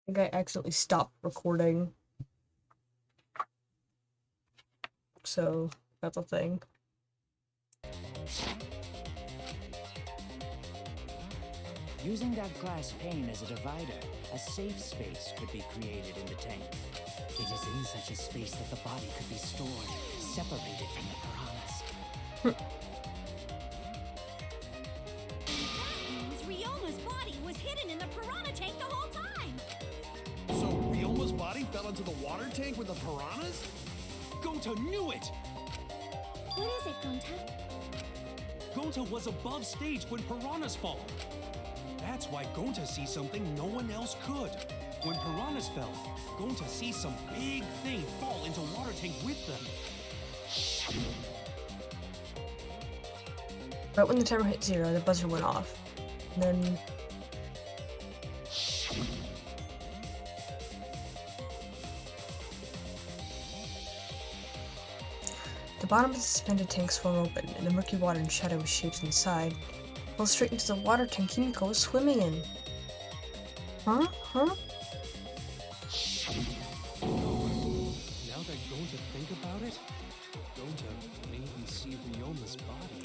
think I accidentally stopped recording. So, that's a thing. Using that glass pane as a divider, a safe space could be created in the tank. It is in such a space that the body could be stored, separated from the piranhas. That means Ryoma's body was hidden in the piranha tank the whole time! So Ryoma's body fell into the water tank with the piranhas? Gonta knew it! What is it, Gonta? Gonta was above stage when piranhas fall. That's why Gonta sees something no one else could. When piranhas fell, Gonta sees some big thing fall into water tank with them. Right when the timer hit 0, the buzzer went off. And then... the bottom of the suspended tank swung open, and the murky water and shadowy shapes inside fell straight into the water tank Himiko was swimming in. Huh? Now that Gonta think about it, Gonta may even see Ryoma's body.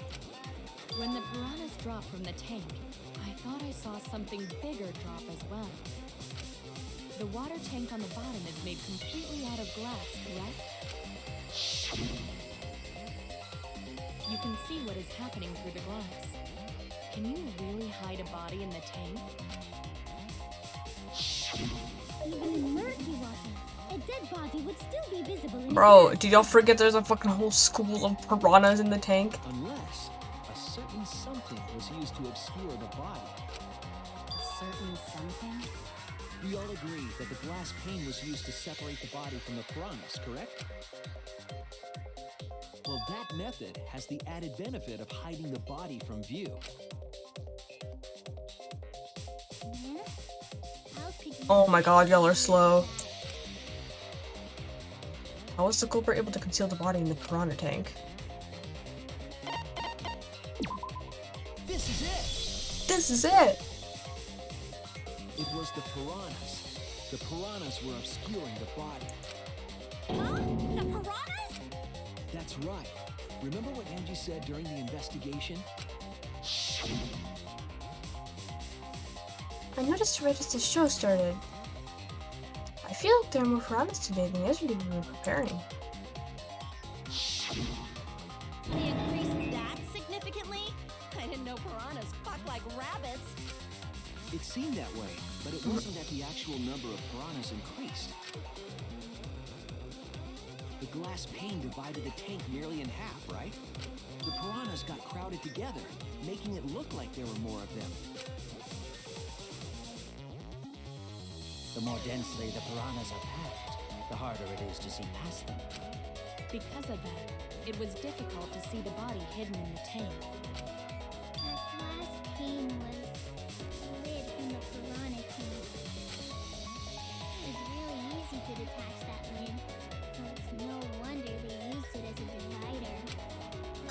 When the piranhas dropped from the tank, I thought I saw something bigger drop as well. The water tank on the bottom is made completely out of glass, correct? You can see what is happening through the glass. Can you really hide a body in the tank? Even in murky water, a dead body would still be visible in Bro, did y'all forget there's a fucking whole school of piranhas in the tank? Unless a certain something was used to obscure the body. certain something. We all agree that the glass pane was used to separate the body from the piranhas, correct? Well, that method has the added benefit of hiding the body from view. How could you... Oh my god, y'all are slow. How was the culprit able to conceal the body in the piranha tank? This is it! This is it! It was the piranhas. The piranhas were obscuring the body. Huh? The piranhas? That's right. Remember what Angie said during the investigation? I noticed right as the show started. I feel like there are more piranhas today than yesterday when we were preparing. They increased that significantly? I didn't know piranhas fuck like rabbits. It seemed that way, but it wasn't that the actual number of piranhas increased. The glass pane divided the tank nearly in half, right? The piranhas got crowded together, making it look like there were more of them. The more densely the piranhas are packed, the harder it is to see past them. Because of that, it was difficult to see the body hidden in the tank. That glass pane was lit in the piranha tank. It was really easy to detach that lid, so it's no wonder they used it as a divider.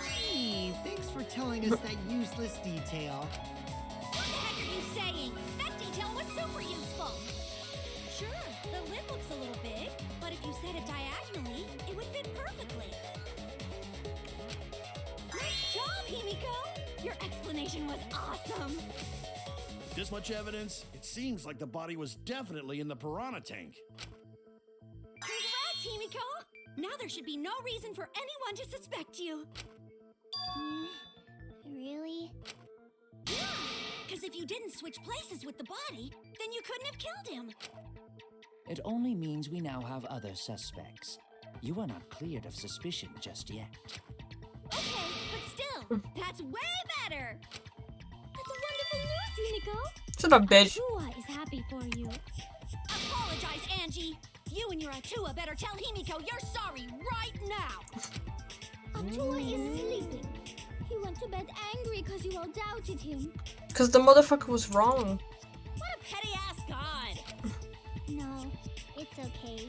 Hey, thanks for telling us that useless detail. What the heck are you saying? That detail was super useful! Sure, the lid looks a little big, but if you set it diagonally, it would fit perfectly. Nice job, Himiko! Your explanation was awesome! With this much evidence, it seems like the body was definitely in the piranha tank. Congrats, Himiko! Now there should be no reason for anyone to suspect you. Really? Yeah, because if you didn't switch places with the body, then you couldn't have killed him. It only means we now have other suspects. You are not cleared of suspicion just yet. Okay, but still, that's way better! That's wonderful news, Himiko! Shut up, bitch. Atua is happy for you. Apologize, Angie! You and your Atua better tell Himiko you're sorry right now! Atua is sleeping. He went to bed angry because you all doubted him. Because the motherfucker was wrong. What a petty-ass god! No, it's okay.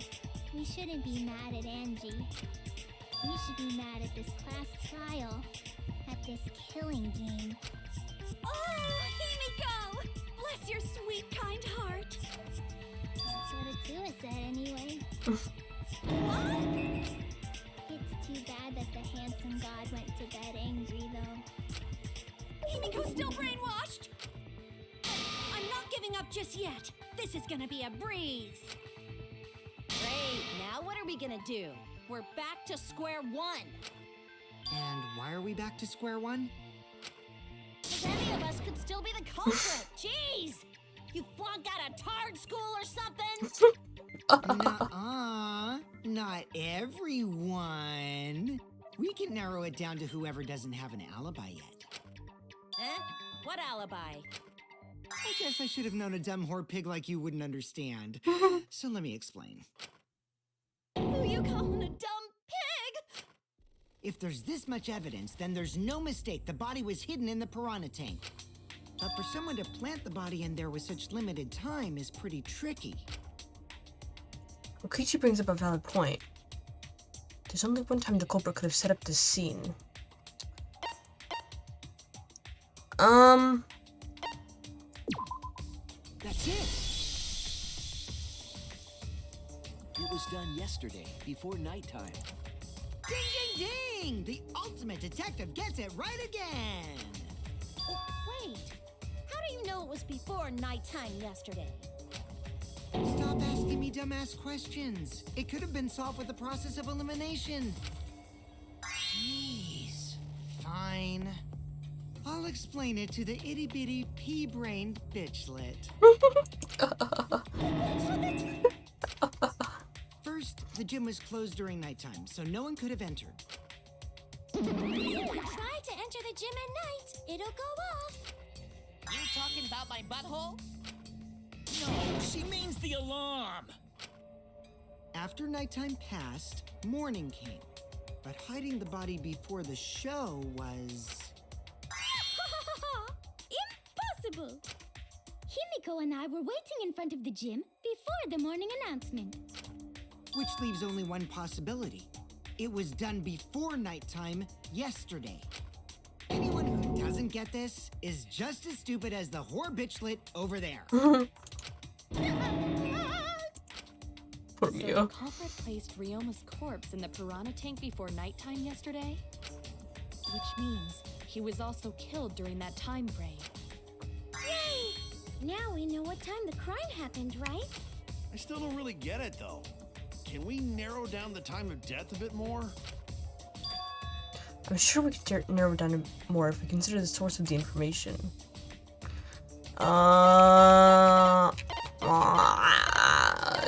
We shouldn't be mad at Angie. We should be mad at this class trial. At this killing game. Oh, Himiko! Bless your sweet, kind heart. It's too bad that the handsome god went to bed angry, though. Himiko's still brainwashed! I'm not giving up just yet. This is gonna be a breeze. Great, now what are we gonna do? We're back to square one. And why are we back to square one? Because any of us could still be the culprit. Jeez! You flunked out of Tard school or something? Nuh-uh. Not everyone. We can narrow it down to whoever doesn't have an alibi yet. Huh? What alibi? I guess I should have known a dumb whore pig like you wouldn't understand. So let me explain. Who you calling a dumb pig? If there's this much evidence, then there's no mistake the body was hidden in the piranha tank. But for someone to plant the body in there with such limited time is pretty tricky. Okichi brings up a valid point. There's only one time the culprit could have set up this scene. That's it! It was done yesterday, before nighttime. Ding, ding, ding! The ultimate detective gets it right again! Wait, how do you know it was before nighttime yesterday? Stop asking me dumbass questions. It could have been solved with the process of elimination. Jeez. Fine. I'll explain it to the itty-bitty pea-brained bitchlet. First, the gym was closed during nighttime, so no one could have entered. If you try to enter the gym at night, it'll go off. You talking about my butthole? No, she means the alarm. After nighttime passed, morning came. But hiding the body before the show was... Impossible! Himiko and I were waiting in front of the gym before the morning announcement. Which leaves only one possibility. It was done before nighttime yesterday. Anyone who doesn't get this is just as stupid as the whore bitchlet over there. Poor So the Mio. culprit placed Ryoma's corpse in the piranha tank before nighttime yesterday? Which means he was also killed during that time frame. Yay! Now we know what time the crime happened, right? I still don't really get it, though. Can we narrow down the time of death a bit more? I'm sure we can narrow it down more if we consider the source of the information.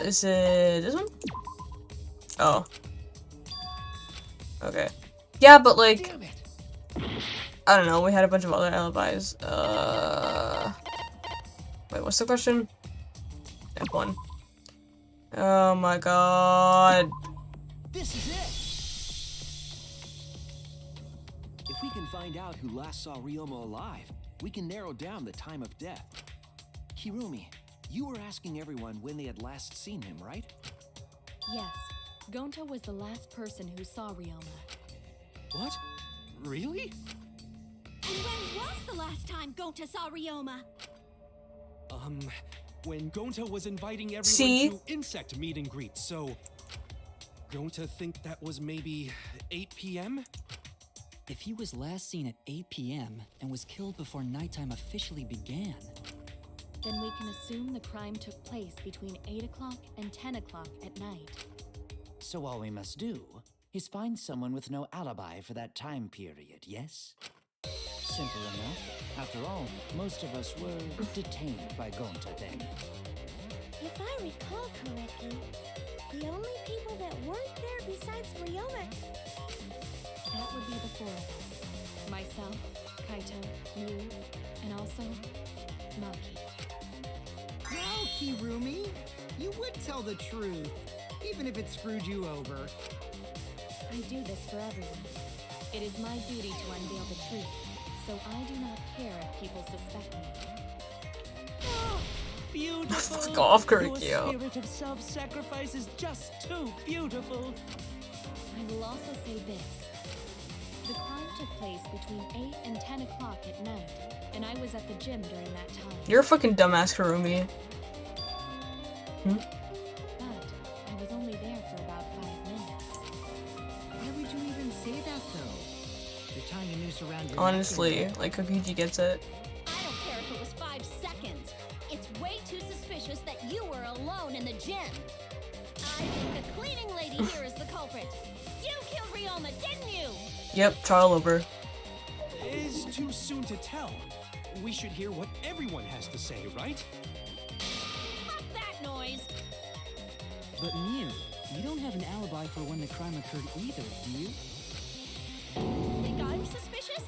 Is it this one? Oh. Okay. Yeah, but like, Damn it! I don't know, we had a bunch of other alibis. Wait, what's the question? F1. Oh my god. This is it! If we can find out who last saw Ryoma alive, we can narrow down the time of death. Kirumi, you were asking everyone when they had last seen him, right? Yes, Gonta was the last person who saw Ryoma. What? Really? And when was the last time Gonta saw Ryoma? When Gonta was inviting everyone See? to insect meet and greet, so... Gonta think that was maybe 8 p.m.? If he was last seen at 8 p.m. and was killed before nighttime officially began, Then we can assume the crime took place between 8 o'clock and 10 o'clock at night. So all we must do is find someone with no alibi for that time period, yes? Simple enough. After all, most of us were detained by Gonta then. If I recall correctly, the only people that weren't there besides Ryoma... That would be the four of us. Myself, Kaito, you, and also Maki. Now, Kirumi, you would tell the truth, even if it screwed you over. I do this for everyone. It is my duty to unveil the truth, so I do not care if people suspect me. Beautiful! Let's go off, Your Kurikyo. spirit of self-sacrifice is just too beautiful. I will also say this. The crime took place between 8 and 10 o'clock at night, and I was at the gym during that time. You're a fucking dumbass, Kurumi. But I was only there tying a noose around your Honestly, neck. like Kokichi gets it. I don't care if it was 5 seconds. It's way too suspicious that you were alone in the gym. I think the cleaning lady here is the culprit. You killed Ryoma, didn't you? Yep, trial over. It's too soon to tell. We should hear what everyone has to say, right? Fuck that noise. But Miu, you don't have an alibi for when the crime occurred either, do you? Think I'm suspicious?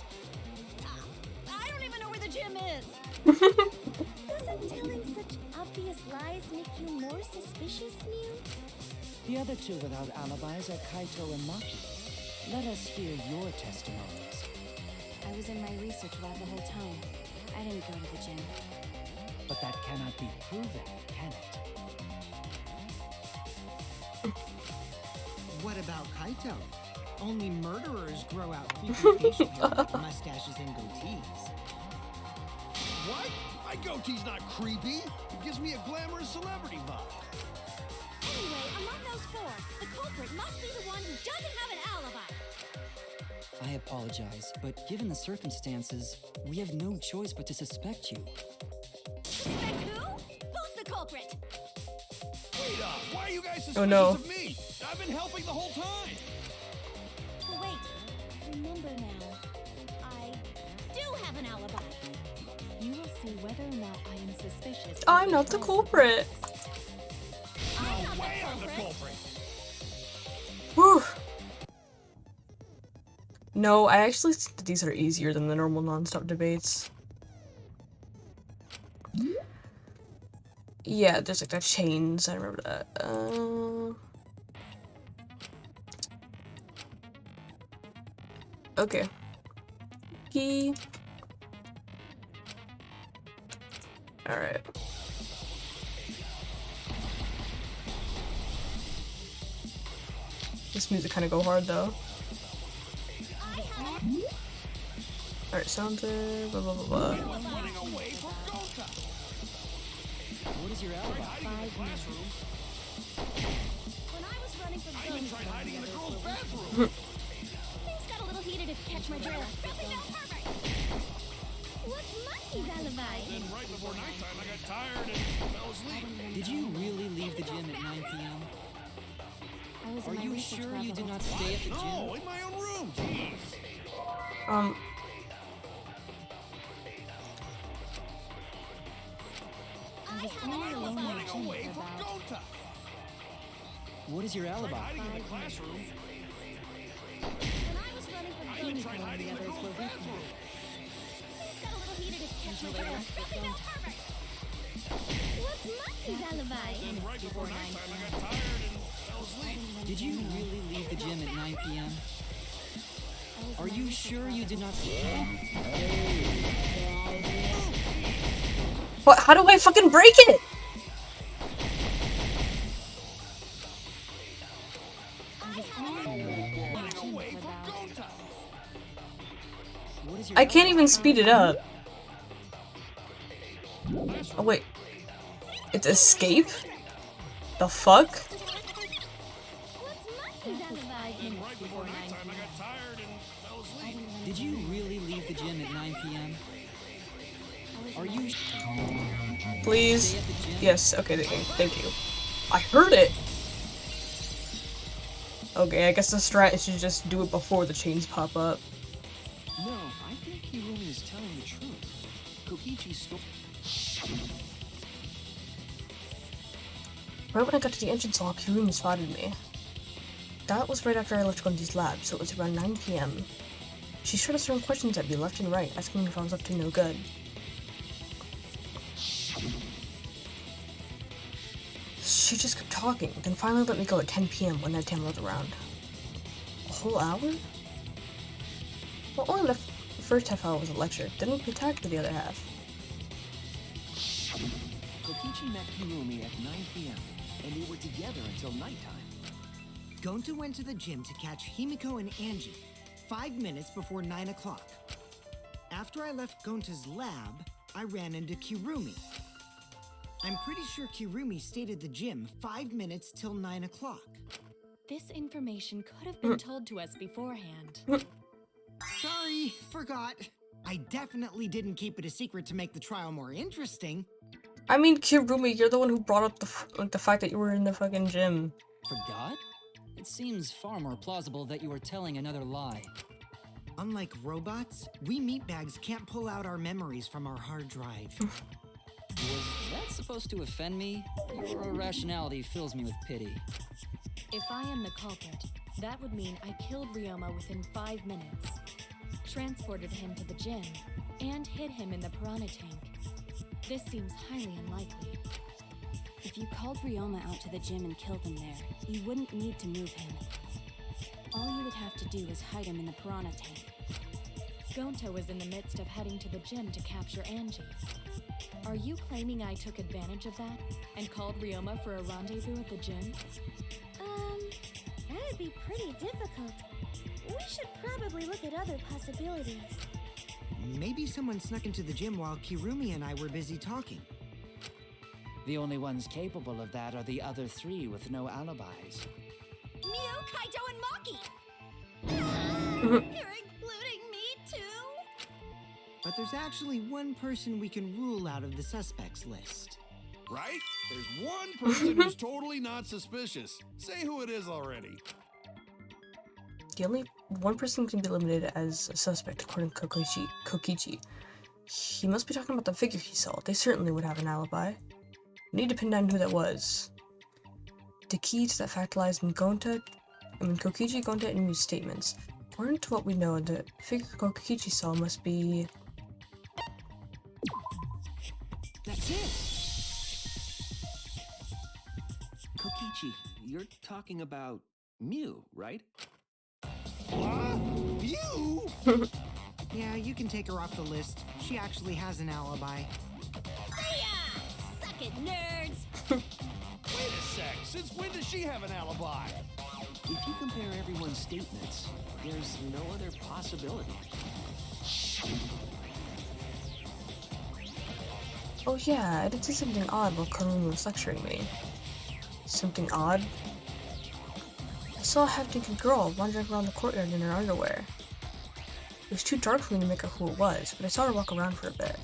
I don't even know where the gym is. Doesn't telling such obvious lies make you more suspicious, Mew? The other two without alibis are Kaito and Maki. Let us hear your testimonies. I was in my research lab the whole time. I didn't go to the gym. But that cannot be proven, can it? What about Kaito? Only murderers grow out creepy facial hair like mustaches and goatees. What? My goatee's not creepy. It gives me a glamorous celebrity vibe. Anyway, among those 4, the culprit must be the one who doesn't have an alibi. I apologize, but given the circumstances, we have no choice but to suspect you. Suspect who? Who's the culprit? Wait up! Why are you guys suspicious Oh, no. of me? I've been helping the whole time. Wait, remember now. I do have an alibi. You will see whether or not I am suspicious. as I'm we not the follow culprit. I'm not Way I'm the the culprit. culprit. Whew. No, I actually think that these are easier than the normal non-stop debates. Yeah, there's like that chains. I remember that. Okay. Key. All right. This music kind of go hard though. All right, sounds blah blah blah blah. Running away from Gota. What is your alibi? 5 minutes. When I was running from I even tried hiding in the girls' bathroom. things got a little heated if you catch my drift. What's Monkey's alibi? Then right before nighttime, I got tired and fell asleep. Did you really leave the gym at 9 p.m.? I was Are in my you research sure lab you the did whole not time. stay at the gym? No, in my own room. Jeez. I was only alone in the Running gym away for from about Gota. What is your alibi? Hiding in the classroom. When I was running from I even tried and hiding the in the others girls' were with me. bathroom. things got a little heated if you catch my Until they drift. left the Gota. What's Monkey's alibi? Then right before nighttime, I got tired and fell asleep. Did you really leave the gym at 9 p.m.? I was in Are my you research sure lab you the did whole not time. What? How do I fucking break it? I was only alone in the Running gym away for from about Gota. What is your I can't alibi? even speed it up. Oh wait. It's escape? The fuck? What's Monkey's alibi? Then right before nighttime, I got tired and fell asleep. Did you really leave the gym at 9 p.m.? Are you Please? stay at the gym? Yes, okay, thank you. I heard it! Okay, I guess the strat is to just do it before the chains pop up. No, I think Hirumi is telling the truth. Kokichi stole. Right when I got to the entrance hall, Kirumi spotted me. That was right after I left Gunji's lab, so it was around 9 p.m. She started throwing questions at me left and right, asking if I was up to no good. She just kept talking, then finally let me go at 10 p.m. when nighttime rolled around. A whole hour? Well, only the first half hour was a lecture, then we attacked for the other half. Kokichi met Hirumi at 9 p.m., and they were together until nighttime. Gonta went to the gym to catch Himiko and Angie 5 minutes before 9 o'clock. After I left Gonta's lab, I ran into Kirumi. I'm pretty sure Kirumi stayed at the gym 5 minutes till 9 o'clock. This information could have been told to us beforehand. Sorry, forgot. I definitely didn't keep it a secret to make the trial more interesting. I mean, Kirumi, you're the one who brought up the fact that you were in the fucking gym. Forgot? It seems far more plausible that you were telling another lie. Unlike robots, we meatbags can't pull out our memories from our hard drive. Was that supposed to offend me? Your irrationality fills me with pity. If I am the culprit, that would mean I killed Ryoma within 5 minutes, transported him to the gym, and hid him in the piranha tank. This seems highly unlikely. If you called Ryoma out to the gym and killed him there, you wouldn't need to move him. All you would have to do is hide him in the piranha tank. Gonta was in the midst of heading to the gym to capture Angie. Are you claiming I took advantage of that and called Ryoma for a rendezvous at the gym? That'd be pretty difficult. We should probably look at other possibilities. Maybe someone snuck into the gym while Kirumi and I were busy talking. The only ones capable of that are the other three with no alibis. Mew, Kaito, and Maki! You're including me too? But there's actually one person we can rule out of the suspects list. Right? There's one person who's totally not suspicious. Say who it is already. The only one person can be eliminated as a suspect, according to Kokichi. He must be talking about the figure he saw. They certainly would have an alibi. We need to pin down who that was. The key to that fact lies in Kokichi, Gonta, and Mew's statements. According to what we know, the figure Kokichi saw must be... That's it! Kokichi, you're talking about Mew, right? You? Yeah, you can take her off the list. She actually has an alibi. Suck it, nerds! Wait a sec. Since when does she have an alibi? If you compare everyone's statements, there's no other possibility. Oh yeah, I did see something odd while Karumi was lecturing me. Something odd? I saw a half-naked girl wandering around the courtyard in her underwear. It was too dark for me to make out who it was, but I saw her walk around for a bit.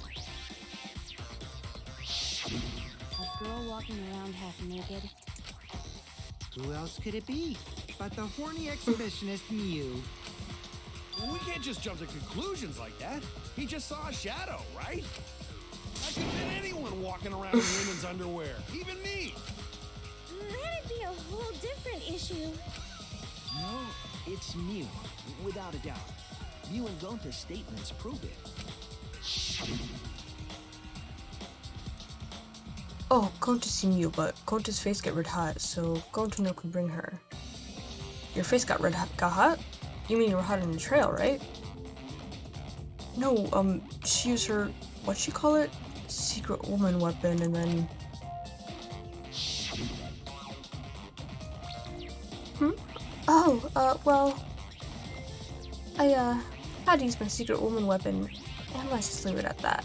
A girl walking around half naked. Who else could it be but the horny exhibitionist Mew? We can't just jump to conclusions like that. He just saw a shadow, right? I could have been anyone walking around in women's underwear, even me. That'd be a whole different issue. No, it's Mew, without a doubt. Mew and Gonta's statements prove it. Oh, Gonta's seen you, but Gonta's face got red hot, so Gonta no could bring her. Your face got hot? You mean you were hot on the trail, right? No, she used her, what'd she call it? Secret woman weapon, and then... Oh, well... I had to use my secret woman weapon, and let's just leave it at that.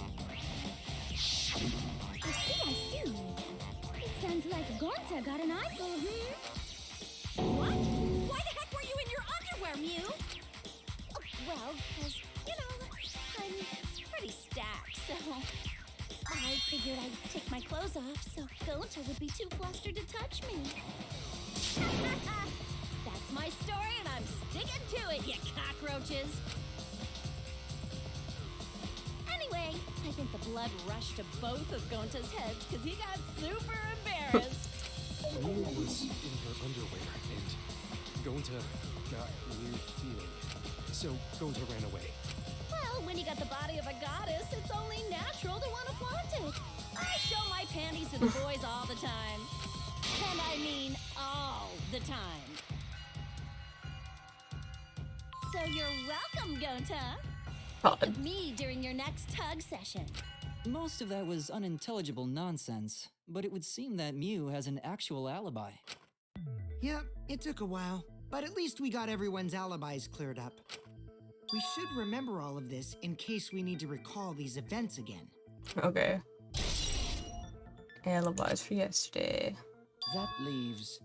I see. It sounds like Gonta got an eyeful, What? Why the heck were you in your underwear, Mew? Oh, well, because, I'm pretty stacked, so... I figured I'd take my clothes off so Gonta would be too flustered to touch me. That's my story and I'm sticking to it, you cockroaches! Anyway, I think the blood rushed to both of Gonta's heads because he got super embarrassed. Mew was in her underwear, and Gonta got weird feeling. So Gonta ran away. Well, when you got the body of a goddess, it's only natural to want to flaunt it. I show my panties to the boys all the time. And I mean all the time. So you're welcome, Gonta. With me during your next tug session. Most of that was unintelligible nonsense, but it would seem that Mew has an actual alibi. Yep, it took a while, but at least we got everyone's alibis cleared up. We should remember all of this in case we need to recall these events again. Okay. Alibis for yesterday. That leaves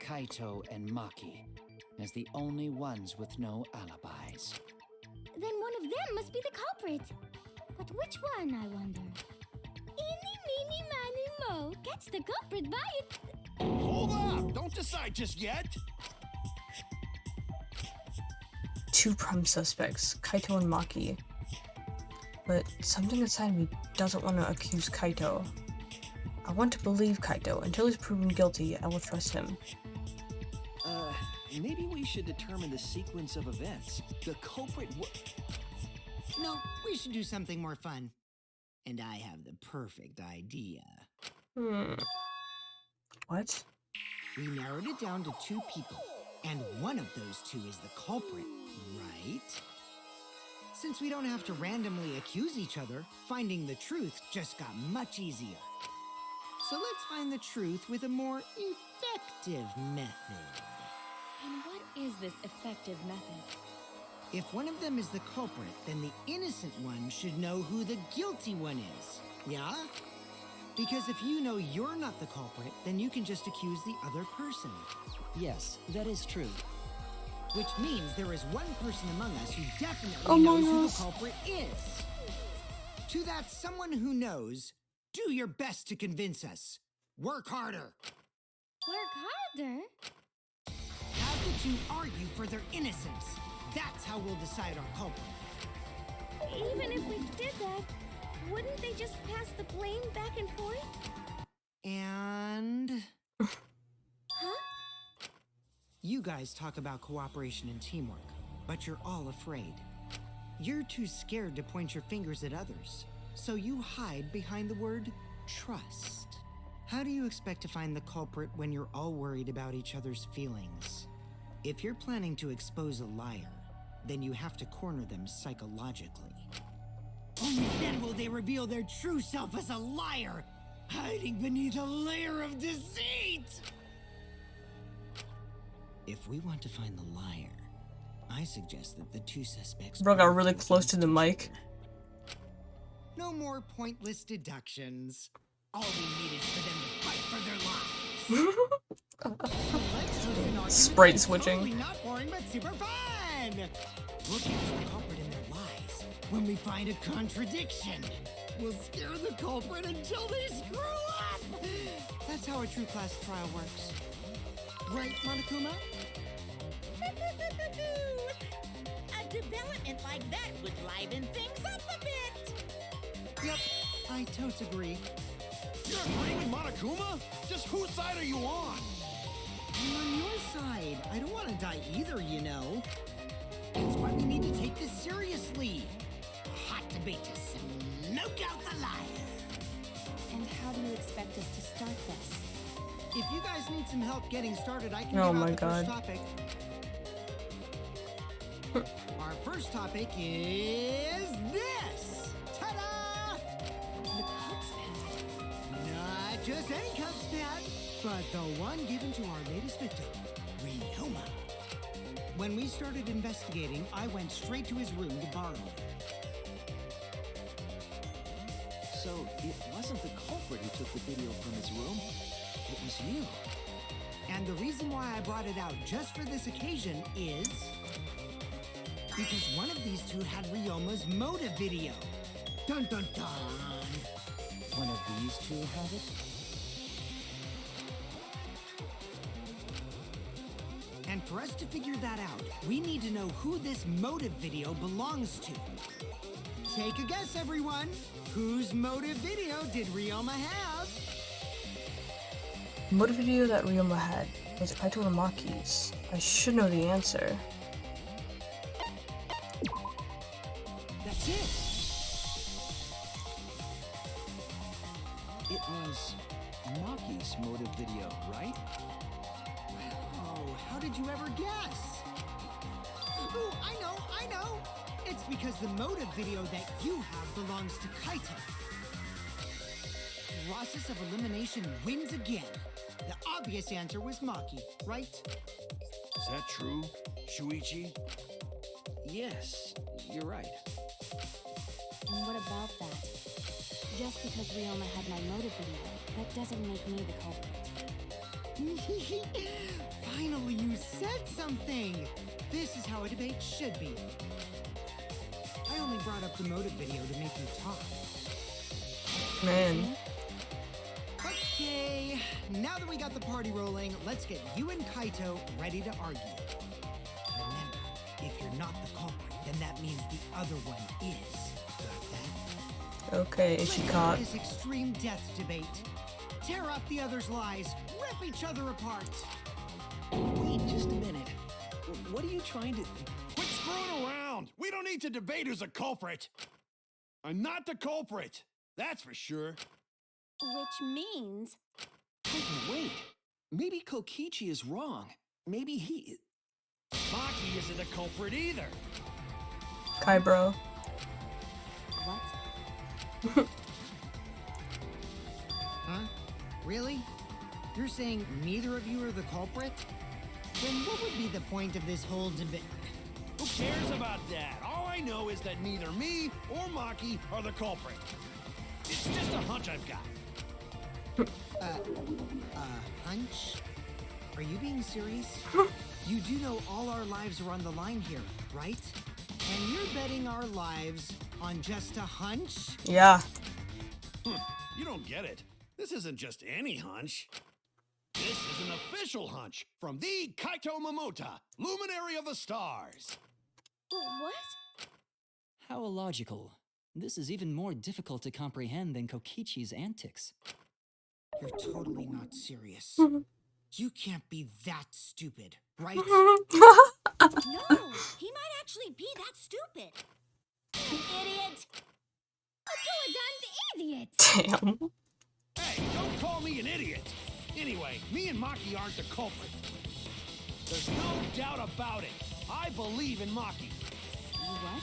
Kaito and Maki as the only ones with no alibis. them must be the culprit. But which one, I wonder? Eeny, meeny, miny, mo. Catch the culprit by it. Hold up! Don't decide just yet! Two prime suspects, Kaito and Maki. But something inside me doesn't want to accuse Kaito. I want to believe Kaito. Until he's proven guilty, I will trust him. Maybe we should determine the sequence of events. The culprit No, we should do something more fun. And I have the perfect idea. What? We narrowed it down to 2 people, and one of those 2 is the culprit, right? Since we don't have to randomly accuse each other, finding the truth just got much easier. So let's find the truth with a more effective method. And what is this effective method? If one of them is the culprit, then the innocent one should know who the guilty one is. Yeah? Because if you know you're not the culprit, then you can just accuse the other person. Yes, that is true. Which means there is one person among us who definitely knows who the us. culprit is. To that someone who knows, do your best to convince us. Work harder. Work harder? Have the 2 argue for their innocence. That's how we'll decide our culprit. Even if we did that, wouldn't they just pass the blame back and forth? And... Huh? You guys talk about cooperation and teamwork, but you're all afraid. You're too scared to point your fingers at others, so you hide behind the word trust. How do you expect to find the culprit when you're all worried about each other's feelings? If you're planning to expose a liar, then you have to corner them psychologically. Only then will they reveal their true self as a liar, hiding beneath a layer of deceit! If we want to find the liar, I suggest that the 2 suspects... Bro got really close to the mic. No more pointless deductions. All we need is for them to fight for their lives. Sprite switching. Totally not boring, but super fun. We'll catch the culprit in their lies. When we find a contradiction, we'll scare the culprit until they screw up. That's how a true class trial works. Right, Monokuma? A development like that would liven things up a bit. Yep, I totes agree. You're agreeing with Monokuma? Just whose side are you on? I'm on your side. I don't want to die either, you know. That's why we need to take this seriously. A hot debate to smoke out the liar. And how do you expect us to start this? If you guys need some help getting started, I can Oh give my out the God. first topic. Our first topic is this. Ta-da! The Cubs pad. Not just any Cubs pad, but the one given to our latest victim, Ryoma. When we started investigating, I went straight to his room to borrow it. So, it wasn't the culprit who took the video from his room. It was you. And the reason why I brought it out just for this occasion is... because one of these 2 had Ryoma's motive video. Dun dun dun! One of these 2 have it? And for us to figure that out, we need to know who this motive video belongs to. Take a guess, everyone. Whose motive video did Ryoma have? The motive video that Ryoma had was Kaito and Maki's. I should know the answer. That's it. It was Maki's motive video, right? Oh, how did you ever guess? Oh, I know. It's because the motive video that you have belongs to Kaito. Process of elimination wins again. The obvious answer was Maki, right? Is that true, Shuichi? Yes, you're right. And what about that? Just because Ryoma had my motive video, that doesn't make me the culprit. Finally, you said something! This is how a debate should be. I only only brought up the motive video to make you talk. Man. Okay, now that we got the party rolling, let's get you and Kaito ready to argue. Remember, if you're not the culprit, then that means the other one is. Got that? Okay, is she caught? This extreme death debate. Tear up the other's lies, rip each other apart. Wait just a minute. What are you trying to... Quit screwing around! We don't need to debate who's a culprit! I'm not the culprit! That's for sure. Which means Kaito, wait. Maybe Kokichi is wrong. Maybe he... Maki isn't a culprit either. Kai bro. what? Huh? Really? You're saying neither of you are the culprit? Then what would be the point of this whole debate? Who cares about that? All I know is that neither me or Maki are the culprit. It's just a hunch I've got. Hunch? Are you being serious? You do know all our lives are on the line here, right? And you're betting our lives on just a hunch? Yeah. You don't get it. This isn't just any hunch. This is an official hunch from the Kaito Momota, Luminary of the Stars. What? How illogical. This is even more difficult to comprehend than Kokichi's antics. You're totally not serious. You can't be that stupid, right? No, he might actually be that stupid. You idiot! A two-a-duns idiot! Damn. Hey, don't call me an idiot. Anyway, me and Maki aren't the culprit. There's no doubt about it. I believe in Maki. What?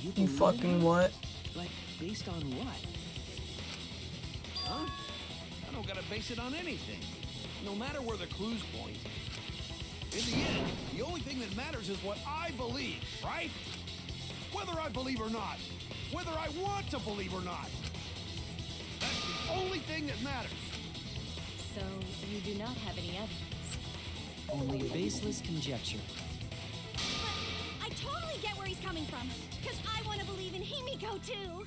You believe fucking him? what? But based on what? Huh? I don't gotta base it on anything. No matter where the clues point. In the end, the only thing that matters is what I believe, right? Whether I believe or not. Whether I want to believe or not. That's the only thing that matters. So, you do not have any evidence. Only baseless conjecture. But I totally get where he's coming from, because I want to believe in Himiko too.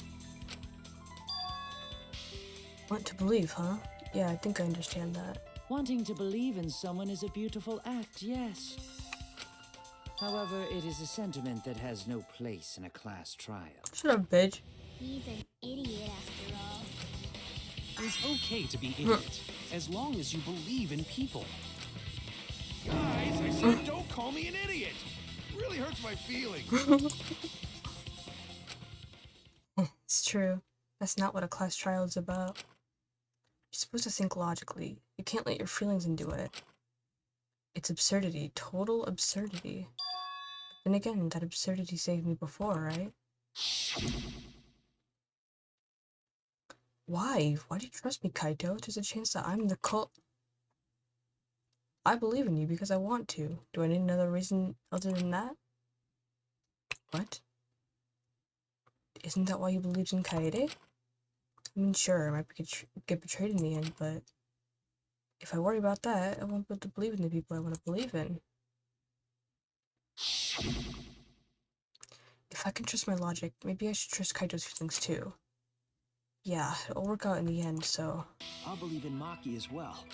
Want to believe, huh? Yeah, I think I understand that. Wanting to believe in someone is a beautiful act, yes. However, it is a sentiment that has no place in a class trial. Shut up, bitch. He's an idiot after all. It's okay to be idiot, as long as you believe in people. Guys, I said don't call me an idiot. It really hurts my feelings. It's true. That's not what a class trial is about. You're supposed to think logically. You can't let your feelings into it. It's absurdity. Total absurdity. But then again, that absurdity saved me before, right? Why? Why do you trust me, Kaito? There's a chance that I'm the cult. I believe in you because I want to. Do I need another reason other than that? What? Isn't that why you believed in Kaede? I mean, sure, I might get betrayed in the end, but if I worry about that, I won't be able to believe in the people I want to believe in. If I can trust my logic, maybe I should trust Kaito's feelings too. Yeah, it'll work out in the end, so... I'll believe in Maki as well.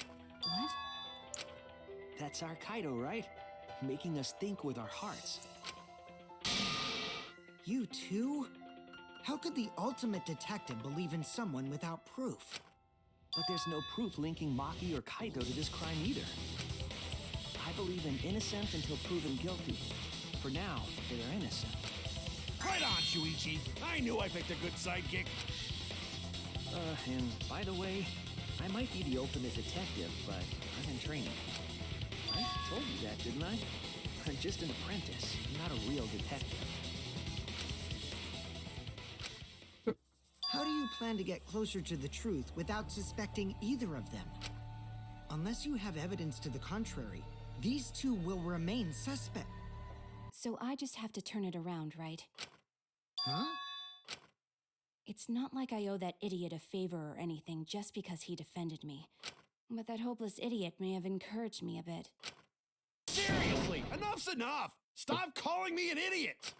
What? That's our Kaito, right? Making us think with our hearts. You too? How could the ultimate detective believe in someone without proof? But there's no proof linking Maki or Kaito to this crime either. I believe in innocent until proven guilty. For now, they're innocent. Right on, Shuichi. I knew I picked a good sidekick. And by the way, I might be the ultimate detective, but I'm in training. I told you that, didn't I? I'm just an apprentice, not a real detective. How do you plan to get closer to the truth without suspecting either of them? Unless you have evidence to the contrary, these two will remain suspect. So I just have to turn it around, right? Huh? It's not like I owe that idiot a favor or anything just because he defended me. But that hopeless idiot may have encouraged me a bit. Seriously, enough's enough. Stop calling me an idiot.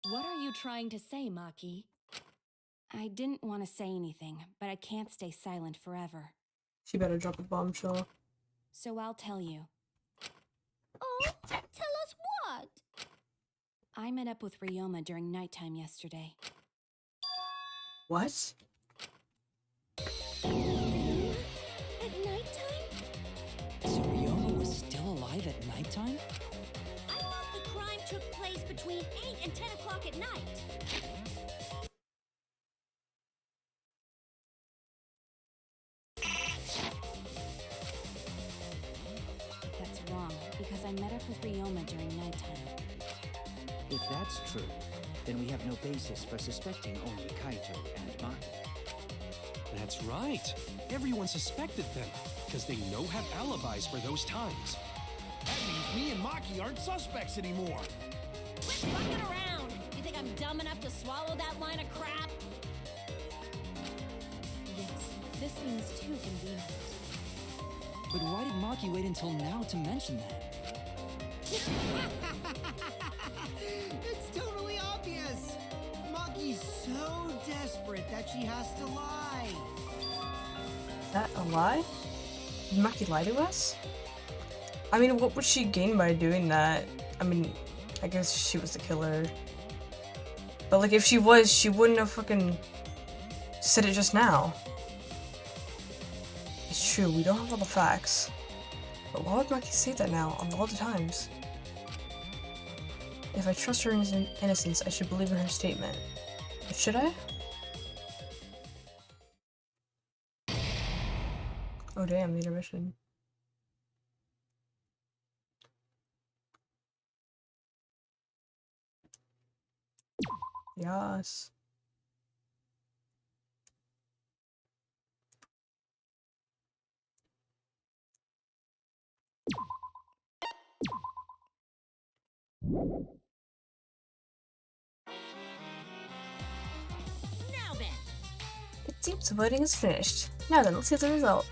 What are you trying to say, Maki? I didn't want to say anything, but I can't stay silent forever. She better drop a bombshell. So I'll tell you. Oh, tell us what? I met up with Ryoma during nighttime yesterday. What? At nighttime? So Ryoma was still alive at nighttime? I thought the crime took place between 8 and 10 o'clock at night. That's wrong, because I met up with Ryoma during nighttime. If that's true, then we have no basis for suspecting only Kaito and Maki. That's right. Everyone suspected them, because they know have alibis for those times. That means me and Maki aren't suspects anymore. Quit fucking around! You think I'm dumb enough to swallow that line of crap? Yes, this seems too convenient. But why did Maki wait until now to mention that? It's totally obvious! Maki's so desperate that she has to lie. Is that a lie? Did Maki lie to us? I mean, what would she gain by doing that? I mean, I guess she was the killer. But like, if she was, she wouldn't have fucking said it just now. It's true, we don't have all the facts. But why would Maki say that now, of all the times? If I trust her innocence, I should believe in her statement. But should I? Oh damn, the intermission. Yes. Now then, It seems the voting is finished. Now then, let's see the result.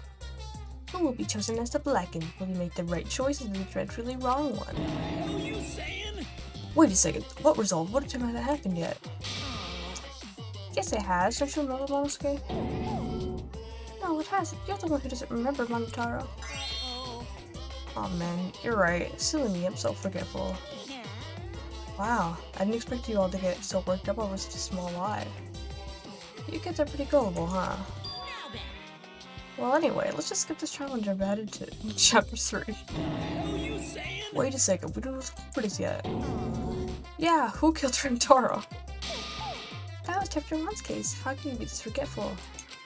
Who will be chosen as the Blackened? Will you make the right choice or the dreadfully wrong one? What are you saying? Wait a second, what result? What time hasn't happened yet? Yes, it has. Don't you remember, Momosuke? No, it hasn't. You're the one who doesn't remember, Monotaro. Oh man, you're right. Silly me, I'm so forgetful. yeah. Wow, I didn't expect you all to get so worked up over such a small lie. You kids are pretty gullible, huh? Now then, Well, anyway, let's just skip this challenge and head into chapter 3. What are you saying? Wait a second, we don't know the culprits yet. Yeah, who killed Rintaro? That was chapter 1's case. How can you be this forgetful?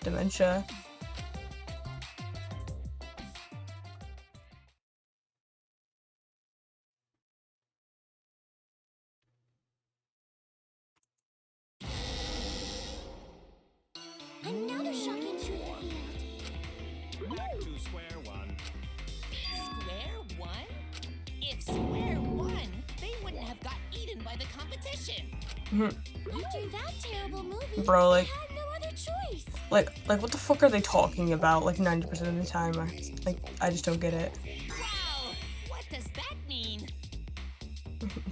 Dementia. another shocking truth revealed. Back to square one. Square one? If Square won, they wouldn't have got eaten by the competition. After that terrible movie, Bro, like, I had no other choice. like, what the fuck are they talking about? Like 90% of the time, I just don't get it. Wow, what does that mean?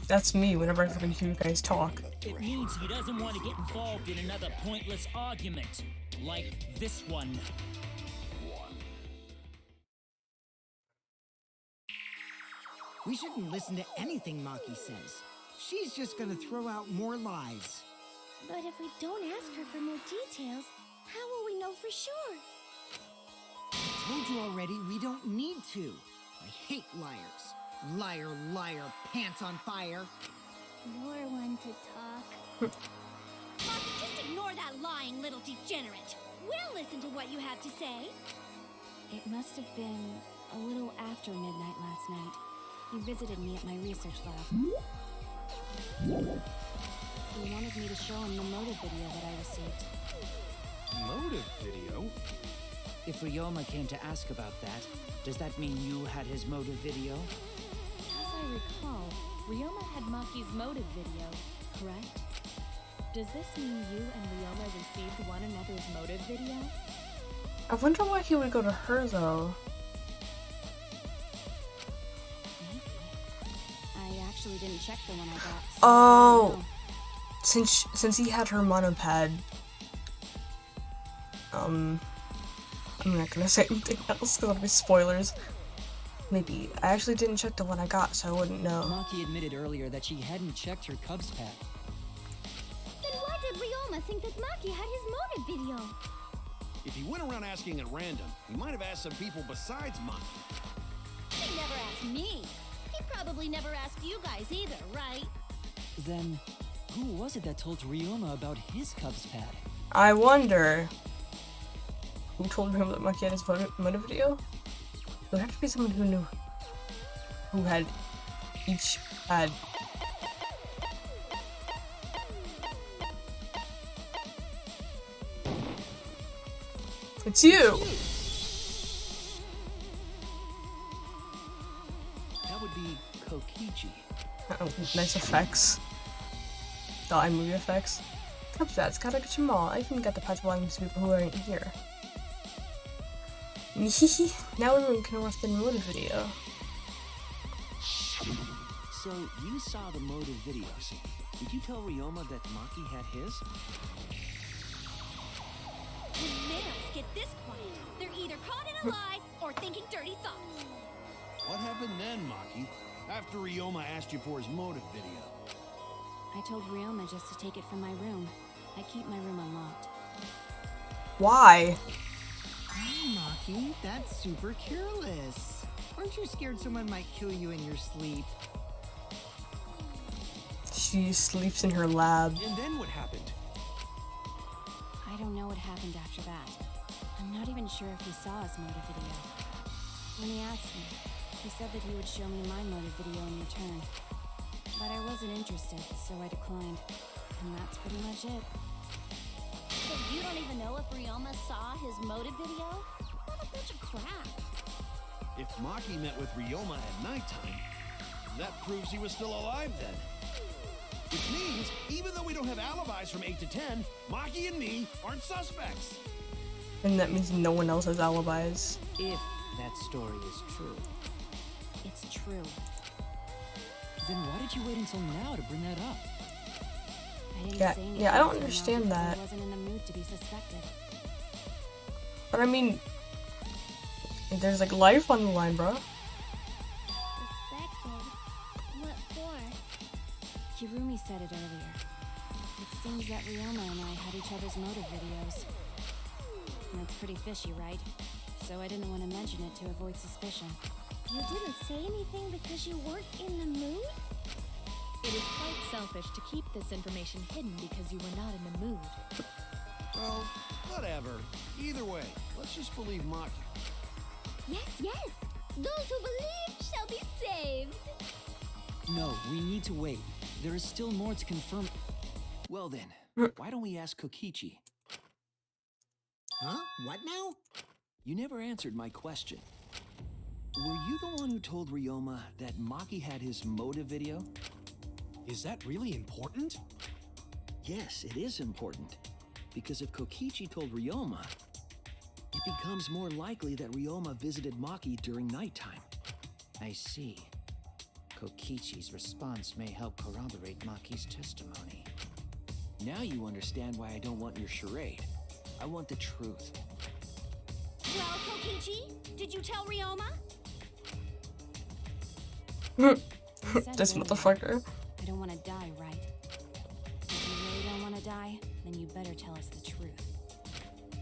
That's me whenever I fucking hear you guys talk. It means he doesn't want to get involved in another pointless argument. Like this one. We shouldn't listen to anything Maki says. She's just gonna throw out more lies. But if we don't ask her for more details, how will we know for sure? I told you already, we don't need to. I hate liars. Liar, liar, pants on fire. You're one to talk. Maki, just ignore that lying little degenerate. We'll listen to what you have to say. It must have been a little after midnight last night. He visited me at my research lab. He wanted me to show him the motive video that I received. Motive video? If Ryoma came to ask about that, does that mean you had his motive video? As I recall, Ryoma had Maki's motive video, correct? Does this mean you and Ryoma received one another's motive video? I wonder why he would go to her though. I actually didn't check the one I got. So Oh. since he had her monopad, I'm not gonna say anything else because it'll be spoilers. Maybe. I actually didn't check the one I got, so I wouldn't know. Maki admitted earlier that she hadn't checked her Cubs pad. Then why did Ryoma think that Maki had his motive video? If he went around asking at random, he might have asked some people besides Maki. He never asked me. He probably never asked you guys either, right? Then, who was it that told Ryoma about his Cubs pad? I wonder who told him that Maki had his motive video? It would have to be someone who knew who had each had. It's you! That would be Kokichi. Oh, nice effects. The iMovie effects. Cubs pads, gotta get them all. I even got the pads belonging to people who aren't here. Now everyone can watch the motive video. So, you saw the motive videos. Did you tell Ryoma that Maki had his? When males get this quiet, they're either caught in a lie or thinking dirty thoughts. What happened then, Maki? After Ryoma asked you for his motive video? I told Ryoma just to take it from my room. I keep my room unlocked. Why? Oh, Maki, that's super careless. Aren't you scared someone might kill you in your sleep? She sleeps in her lab. And then what happened? I don't know what happened after that. I'm not even sure if he saw his motive video. When he asked me, he said that he would show me my motive video in return. But I wasn't interested, so I declined. And that's pretty much it. So you don't even know if Ryoma saw his motive video? What a bunch of crap. If Maki met with Ryoma at nighttime, that proves he was still alive then. Which means, even though we don't have alibis from 8 to 10, Maki and me aren't suspects. And that means no one else has alibis. If that story is true. It's true. Then why did you wait until now to bring that up? I didn't Yeah, say anything yeah, I don't until now understand because that. I wasn't in the mood to be suspected. But I mean, there's like life on the line, bro. Suspected? What for? Kirumi said it earlier. It seems that Ryoma and I had each other's motive videos. That's pretty fishy, right? So I didn't want to mention it to avoid suspicion. You didn't say anything because you weren't in the mood? It is quite selfish to keep this information hidden because you were not in the mood. Well, whatever. Either way, let's just believe Maki. Yes, yes! Those who believe shall be saved! No, we need to wait. There is still more to confirm. Well then, why don't we ask Kokichi? Huh? What now? You never answered my question. Were you the one who told Ryoma that Maki had his motive video? Is that really important? Yes, it is important. Because if Kokichi told Ryoma, it becomes more likely that Ryoma visited Maki during nighttime. I see. Kokichi's response may help corroborate Maki's testimony. Now you understand why I don't want your charade. I want the truth. Well, Kokichi, did you tell Ryoma? I said This it earlier. motherfucker. I don't want to die, right? If you really don't want to die, then you better tell us the truth.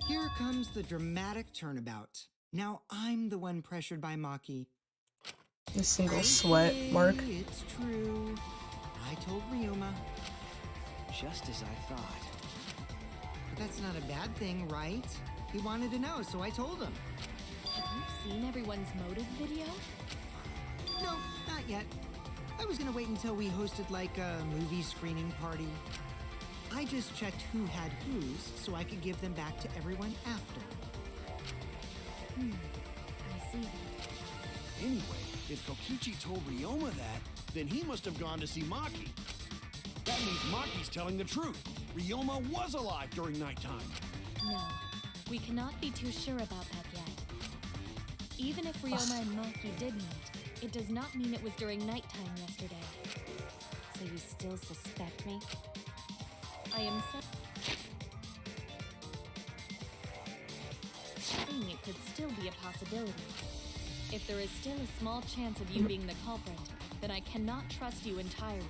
Here comes the dramatic turnabout. Now I'm the one pressured by Maki. The single sweat mark. Okay, it's true. I told Ryoma. Just as I thought. But that's not a bad thing, right? He wanted to know, so I told him. Have you seen everyone's motive video? No, not yet. I was gonna wait until we hosted like a movie screening party. I just checked who had whose so I could give them back to everyone after. I see. Anyway, if Kokichi told Ryoma that, then he must have gone to see Maki. That means Maki's telling the truth. Ryoma was alive during nighttime. No, we cannot be too sure about that yet. Even if Ryoma and Maki did meet, it does not mean it was during nighttime yesterday. So you still suspect me? I am saying it could still be a possibility. If there is still a small chance of you being the culprit, then I cannot trust you entirely.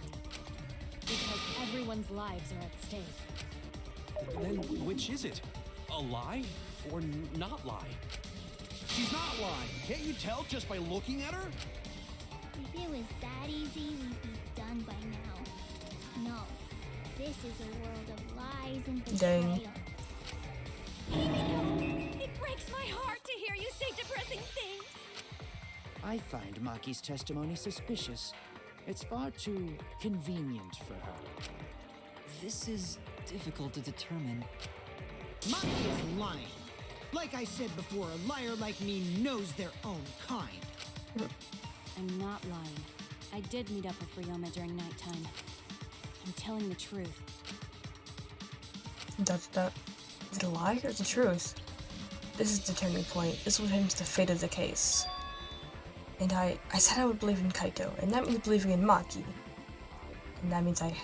Because everyone's lives are at stake. Then which is it? A lie or not lie? She's not lying. Can't you tell just by looking at her? If it was that easy, we'd be done by now. No, this is a world of lies and betrayal. Dang. It breaks my heart to hear you say depressing things. I find Maki's testimony suspicious. It's far too convenient for her. This is difficult to determine. Maki is lying. Like I said before, a liar like me knows their own kind. I'm not lying. I did meet up with Ryoma during nighttime. I'm telling the truth. Is it a lie or the truth? This is the turning point. This will change the fate of the case. And I said I would believe in Kaito, and that means believing in Maki. And that means I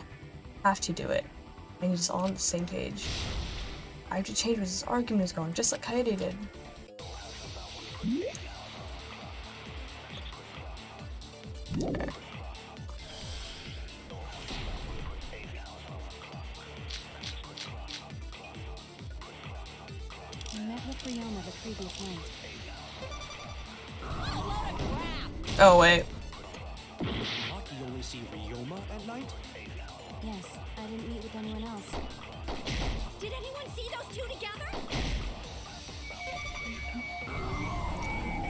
have to do it. And it's all on the same page. I have to change where this argument is going, just like Kaede did. Okay. I met with Ryoma the previous night. Oh wait. Maki only see Ryoma at night? Yes, I didn't meet with anyone else. Did anyone see those two together?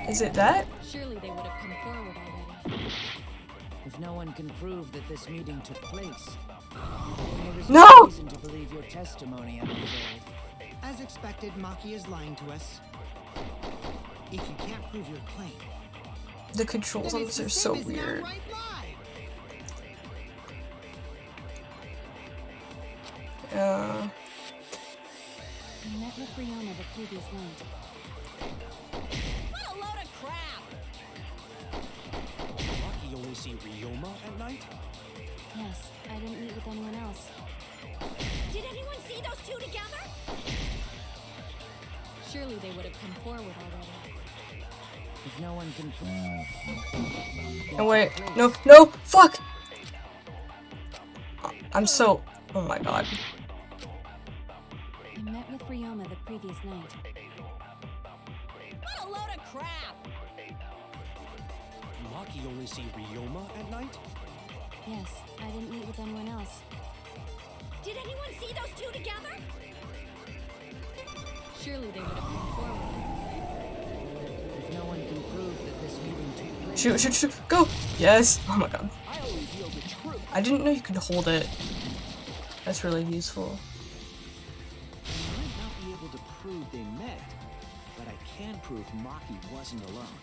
Is it that? Surely they would have come forward already. If no one can prove that this meeting took place, then there is No! no reason to believe your testimony, I'm afraid. As expected, Maki is lying to us. If you can't prove your claim, The controls on this are so weird. I met with Ryoma the previous night. What a load of crap! Maki only see Ryoma at night? Yes, I didn't meet with anyone else. Did anyone see those two together? Surely they would have come forward already. If no one can prove... Oh wait, no, fuck! I'm so, oh my god. I met with Ryoma the previous night. What a load of crap! Maki only see Ryoma at night? Yes, I didn't meet with anyone else. Did anyone see those two together? Surely they would have come forward. If no one can prove that this meeting took place... Shoot, go! Yes! Oh my god. I only reveal the truth. I didn't know you could hold it. That's really useful. I might not be able to prove they met, but I can prove Maki wasn't alone.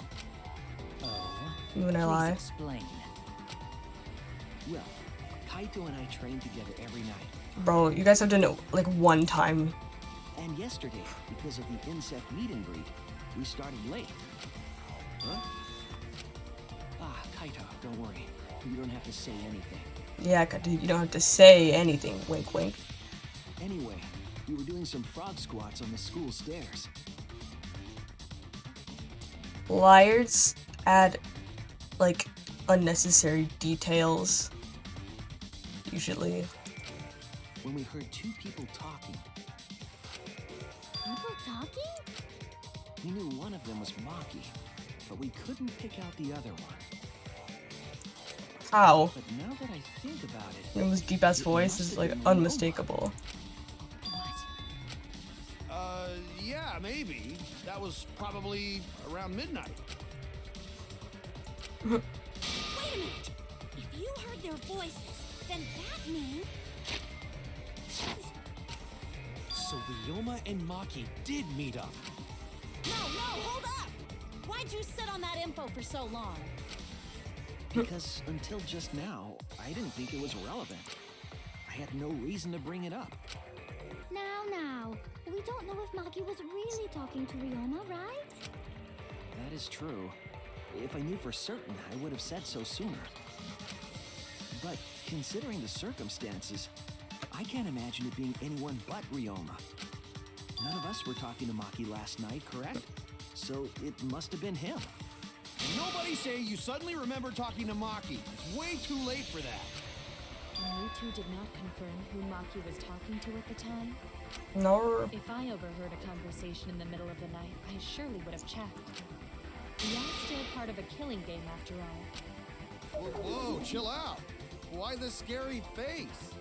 Oh? When I lie. Please explain. Well, Kaito and I train together every night. Bro, you guys have done it like one time. And yesterday, because of the insect meet and greet, we started late. Huh? Ah, Kaito, don't worry. You don't have to say anything. Yeah, dude, you don't have to say anything. Wink, wink. Anyway, we were doing some frog squats on the school stairs. Liars add, like, unnecessary details. Usually. When we heard two people talking. People talking? We knew one of them was Maki, but we couldn't pick out the other one. How? But now that I think about it, It was deep ass voice is like unmistakable. Yeah, maybe. That was probably around midnight. Wait a minute! If you heard their voices, then that means... So Ryoma and Maki did meet up. No, hold up! Why'd you sit on that info for so long? because until just now, I didn't think it was relevant. I had no reason to bring it up. Now, we don't know if Maki was really talking to Ryoma, right? That is true. If I knew for certain, I would have said so sooner. But considering the circumstances, I can't imagine it being anyone but Ryoma. None of us were talking to Maki last night, correct? So it must have been him. And nobody say you suddenly remember talking to Maki. It's way too late for that. You two did not confirm who Maki was talking to at the time? No. If I overheard a conversation in the middle of the night, I surely would have checked. Ya's still part of a killing game after all. Whoa, chill out. Why the scary face?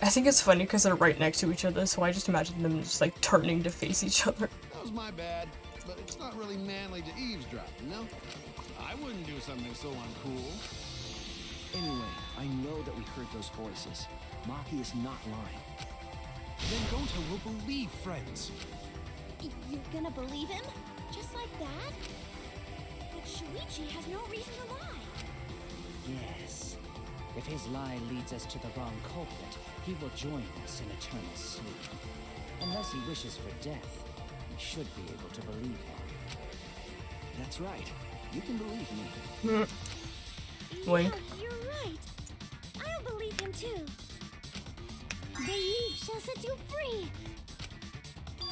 I think it's funny because they're right next to each other, so I just imagine them just like turning to face each other. That was my bad, but it's not really manly to eavesdrop, you know? I wouldn't do something so uncool. Anyway, I know that we heard those voices. Maki is not lying. Then Gonta will believe friends. You're gonna believe him? Just like that? But Shuichi has no reason to lie. Yes. If his lie leads us to the wrong culprit, he will join us in eternal sleep. Unless he wishes for death, we should be able to believe him. That's right. You can believe me. Wink. Yeah, you're right. I'll believe him too. The Eve shall set you free.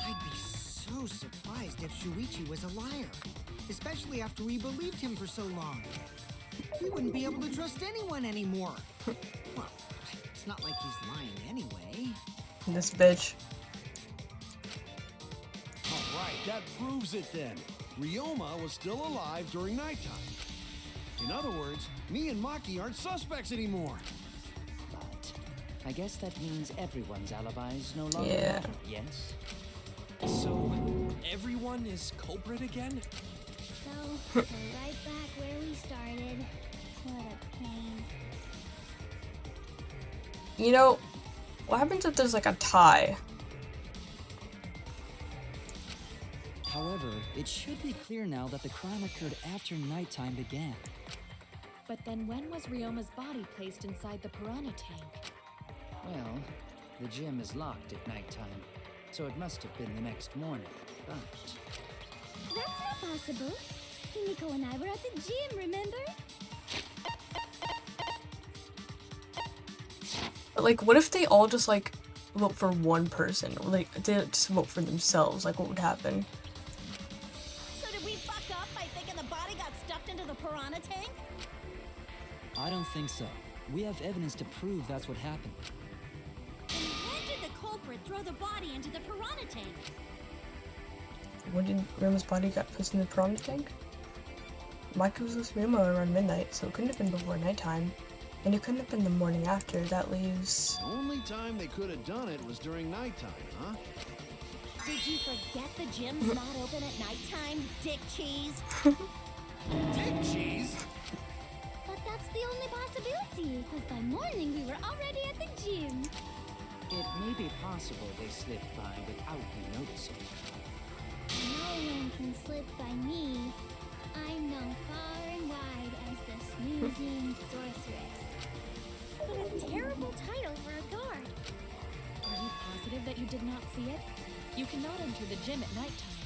I'd be so surprised if Shuichi was a liar. Especially after we believed him for so long. He wouldn't be able to trust anyone anymore. Well, it's not like he's lying anyway. This bitch. All right, that proves it then. Ryoma was still alive during nighttime. In other words, me and Maki aren't suspects anymore. But I guess that means everyone's alibis no longer Yeah. matter, yes? So, everyone is culprit again? So, we're right back where we started. What a pain. You know, what happens if there's like a tie? However, it should be clear now that the crime occurred after nighttime began. But then when was Ryoma's body placed inside the piranha tank? Well, the gym is locked at nighttime, so it must have been the next morning. But That's not possible. Himiko and I were at the gym, remember? But like, what if they all just like vote for one person, or like they just vote for themselves? Like, what would happen? So did we fuck up by thinking the body got stuffed into the piranha tank? I don't think so. We have evidence to prove that's what happened. And when did the culprit throw the body into the piranha tank? When did Ryuma's body got placed in the piranha tank? Maki was with Ryuma around midnight, so it couldn't have been before nighttime. And it couldn't have been the morning after. That leaves... The only time they could have done it was during nighttime, huh? Did you forget the gym's not open at nighttime, dick cheese? Dick cheese? But that's the only possibility, because by morning we were already at the gym. it may be possible they slipped by without you noticing. No one can slip by me. I'm known far and wide as the snoozing sorceress. What a terrible title for a guard. Are you positive that you did not see it? You cannot enter the gym at nighttime.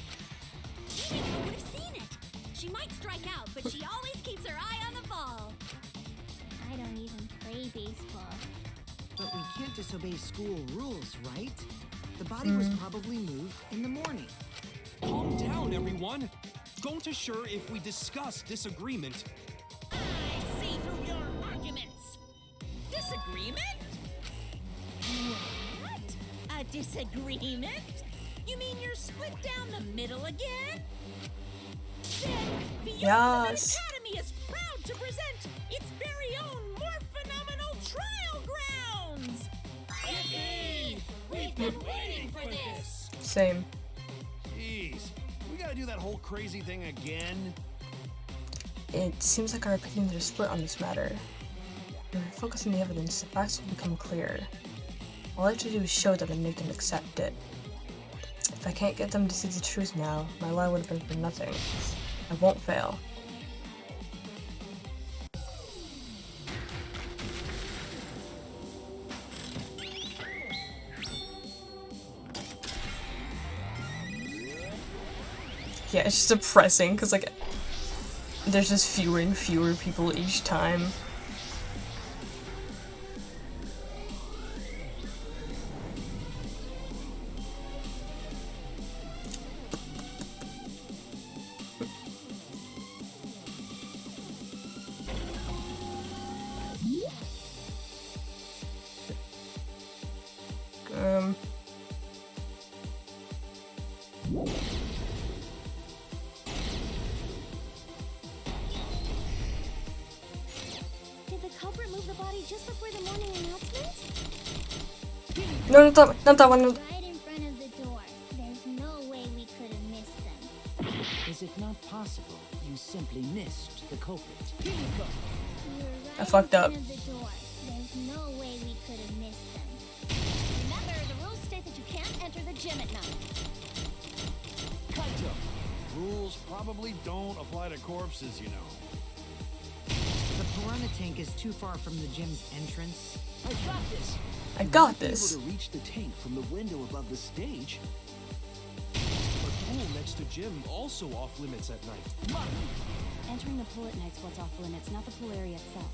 Himiko would have seen it. She might strike out, but she always keeps her eye on the ball. I don't even play baseball. But we can't disobey school rules, right? The body was probably moved in the morning. Calm down, everyone. Gonta sure if we discuss disagreement. I see through your arguments. Disagreement? What? A disagreement? You mean you're split down the middle again? Then the Yes. Ultimate Academy is proud to present its very own more phenomenal trial grounds! Yippee! We've been waiting for this! Same. Jeez, we gotta do that whole crazy thing again? It seems like our opinions are split on this matter. When we focus on the evidence, the facts will become clear. All I have to do is show them and make them accept it. If I can't get them to see the truth now, my lie would have been for nothing. I won't fail. Yeah, it's just depressing, because, like, there's just fewer and fewer people each time. body just before the morning announcement? No, not that one. Right in front of the door. There's no way we could have missed them. Is it not possible you simply missed the culprit? We were right I fucked in up. front of the door. There's no way we could have missed them. Remember, the rules state that you can't enter the gym at night. Kaito. Rules probably don't apply to corpses, you know. The piranha tank is too far from the gym's entrance. I got this. I got Be this. able to reach the tank from the window above the stage. But pool next to gym also off limits at night. Entering the pool at night's what's off limits, not the pool area itself.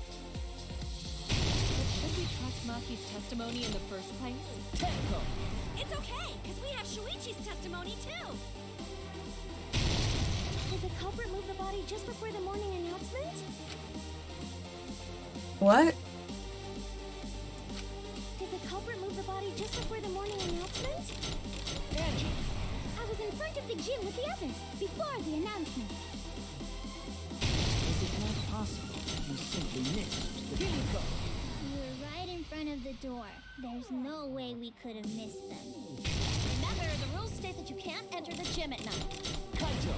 But should we trust Maki's testimony in the first place? It's okay, because we have Shuichi's testimony too. Did the culprit move the body just before the morning announcement? What? Did the culprit move the body just before the morning announcement? Angie, I was in front of the gym with the others before the announcement. Is it not possible you simply missed the We were right in front of the door. There's no way we could have missed them. Remember, the rules state that you can't enter the gym at night. Kaito.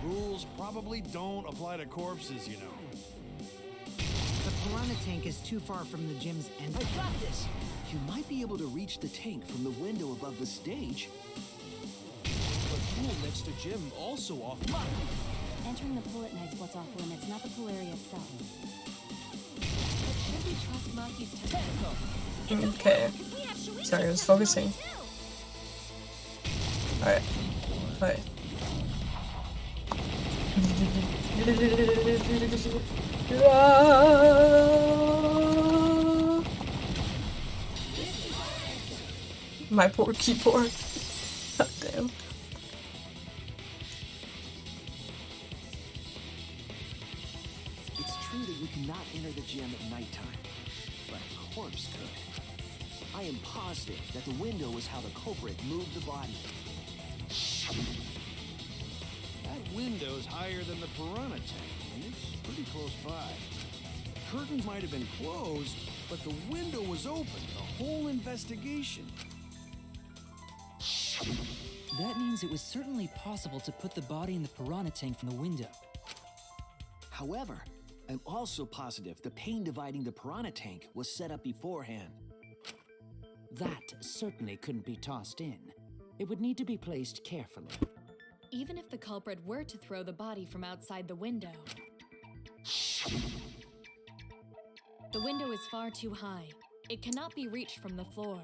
Rules probably don't apply to corpses, you know. The piranha tank is too far from the gym's I entrance. got this. You might be able to reach the tank from the window above the stage. But pool next to gym also off limits. Entering the pool at night's what's off limits, not the pool area itself. But should we trust Maki's testimony? Okay. Because we have Shuichi's Sorry, I was testimony focusing. too. Alright. Alright. My poor keyboard. God damn. It's true that you cannot enter the gym at nighttime, but a corpse could. I am positive that the window was how the culprit moved the body. That window's higher than the piranha tank, and it's pretty close by. Curtains might have been closed, but the window was open the whole investigation. That means it was certainly possible to put the body in the piranha tank from the window. However, I'm also positive the pane dividing the piranha tank was set up beforehand. That certainly couldn't be tossed in. It would need to be placed carefully. Even if the culprit were to throw the body from outside the window, the window is far too high. It cannot be reached from the floor.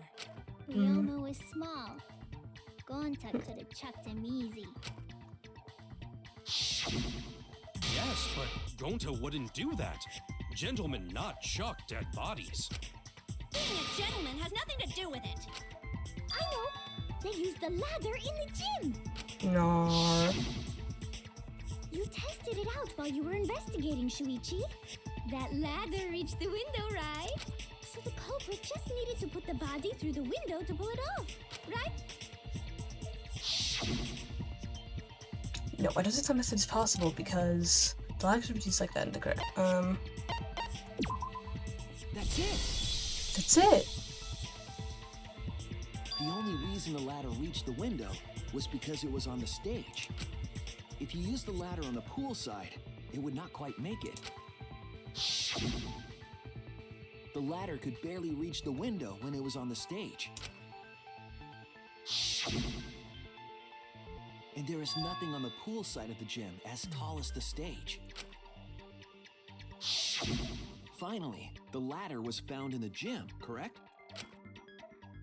Ryomo is small. Gonta could have chucked him easy. Yes, but Gonta wouldn't do that. Gentlemen not chuck dead bodies. Being a gentleman has nothing to do with it. I know! They used the ladder in the gym! No. You tested it out while you were investigating, Shuichi. That ladder reached the window, right? So the culprit just needed to put the body through the window to pull it off, right? No, I don't think that method is possible because the lag should be just like that in the ground. That's it! That's it! The only reason the ladder reached the window was because it was on the stage. If you used the ladder on the pool side, it would not quite make it. The ladder could barely reach the window when it was on the stage. And there is nothing on the pool side of the gym as tall as the stage. Finally, the ladder was found in the gym, correct?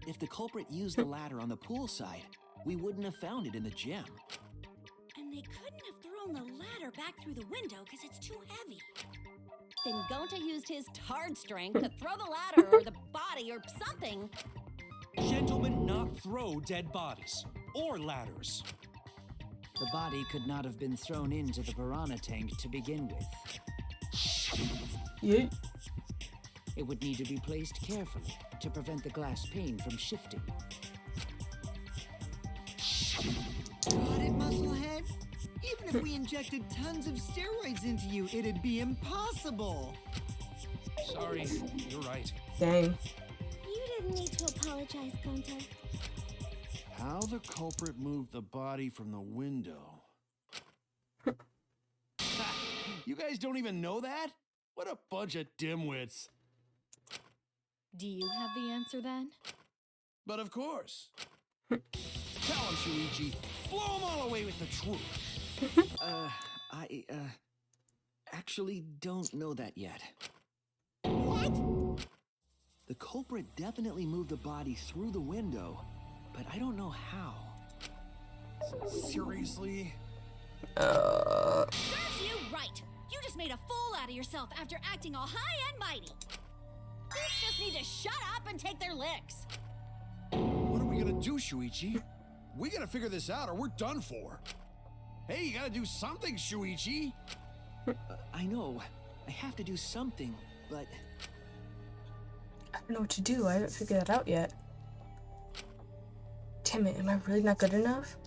If the culprit used the ladder on the pool side, we wouldn't have found it in the gym. And they couldn't have thrown the ladder back through the window because it's too heavy. Then Gonta used his tard strength to throw the ladder or the body or something. Gentlemen not throw dead bodies. Or ladders. The body could not have been thrown into the piranha tank to begin with. Yeah. It would need to be placed carefully to prevent the glass pane from shifting. Got it, Musclehead? Even if we injected tons of steroids into you, it'd be impossible. Sorry, you're right. Dang. You didn't need to apologize, Gonta. How the culprit moved the body from the window? You guys don't even know that? What a bunch of dimwits. Do you have the answer then? But of course. Tell him, Shuichi. Blow him all away with the truth. I actually don't know that yet. What? The culprit definitely moved the body through the window, but I don't know how. Seriously? Serves you right. You just made a fool out of yourself after acting all high and mighty. Kids just need to shut up and take their licks. What are we gonna do, Shuichi? We gotta figure this out or we're done for. Hey, you gotta do something, Shuichi. I know. I have to do something, but I don't know what to do. I haven't figured that out yet. Damn it, am I really not good enough?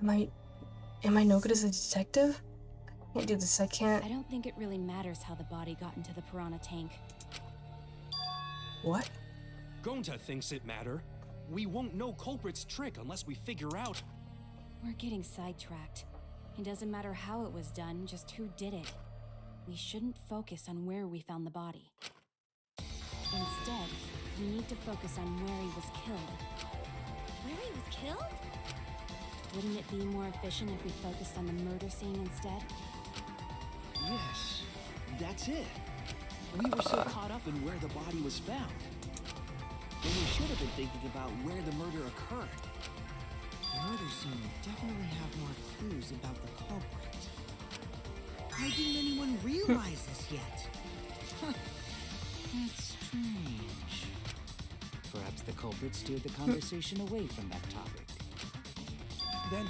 Am I no good as a detective? I can't do this, I can't. I don't think it really matters how the body got into the piranha tank. What? Gonta thinks it matter. We won't know culprit's trick unless we figure out. We're getting sidetracked. It doesn't matter how it was done, just who did it. We shouldn't focus on where we found the body. Instead, we need to focus on where he was killed. Where he was killed? Wouldn't it be more efficient if we focused on the murder scene instead? yes, that's it. We were so caught up in where the body was found. When we should have been thinking about where the murder occurred. The murder scene would definitely have more clues about the culprit. Why didn't anyone realize this yet? That's strange. Perhaps the culprit steered the conversation away from that topic. Then,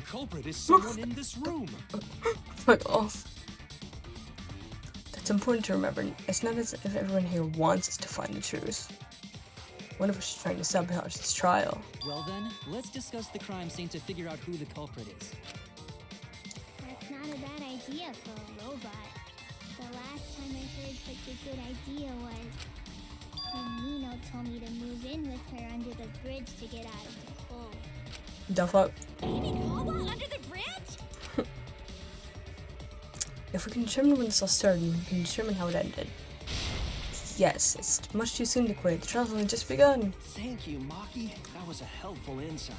culprit is someone in this room. Fuck off. That's important to remember. It's not as if everyone here wants us to find the truth. One of us is trying to sabotage this trial. Well then, let's discuss the crime scene to figure out who the culprit is. That's not a bad idea for a robot. The last time I heard such a good idea was when Nino told me to move in with her under the bridge to get out of the cold. The fuck? You mean Kawa under the bridge? If we can determine when this all started, we can determine how it ended. Yes, it's much too soon to quit. The trial's only just begun. Thank you, Maki. That was a helpful insight.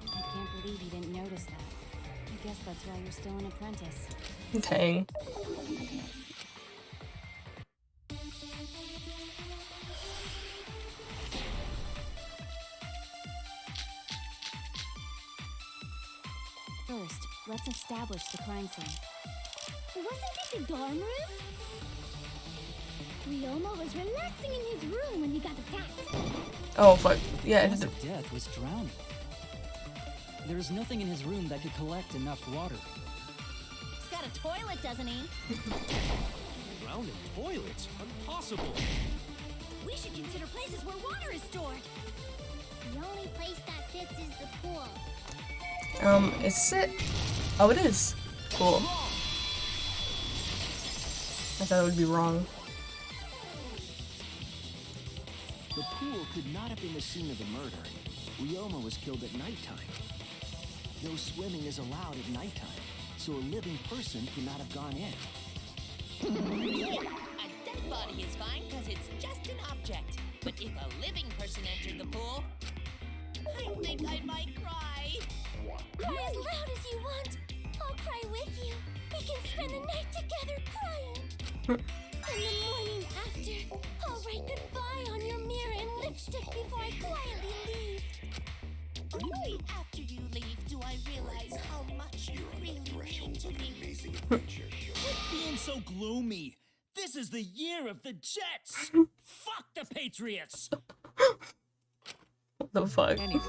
I can't believe you didn't notice that. I guess that's why you're still an apprentice. Dang. First, let's establish the crime scene. Wasn't it the dorm room? Ryoma was relaxing in his room when he got attacked. Oh fuck. Yeah. The cause of death was drowning. There is nothing in his room that could collect enough water. He's got a toilet, doesn't he? Drowning toilets? Impossible. We should consider places where water is stored. The only place that fits is the pool. Is it? Oh, it is. Cool. I thought it would be wrong. The pool could not have been the scene of the murder. Ryoma was killed at nighttime. No swimming is allowed at nighttime, so a living person could not have gone in. A dead body is fine because it's just an object. But if a living person entered the pool, I think I might cry. Cry as loud as you want. I'll cry with you. We can spend the night together crying. And the morning after, I'll write goodbye on your mirror in lipstick before I quietly leave. Only after you leave do I realize how much you really mean to me. Quit being so gloomy. This is the year of the Jets. Fuck the Patriots. What the fuck? Anyway,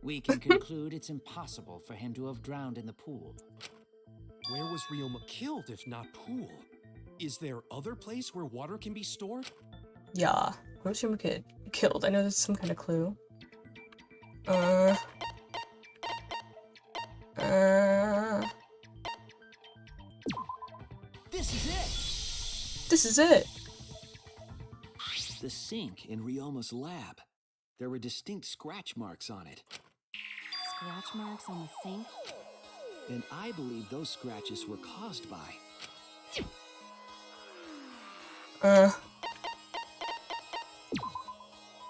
we can conclude it's impossible for him to have drowned in the pool. Where was Ryoma killed if not pool? Is there other place where water can be stored? Yeah. Where's your kid killed? I know there's some kind of clue. This is it. This is it. The sink in Ryoma's lab. There were distinct scratch marks on it. Scratch marks on the sink? And I believe those scratches were caused by...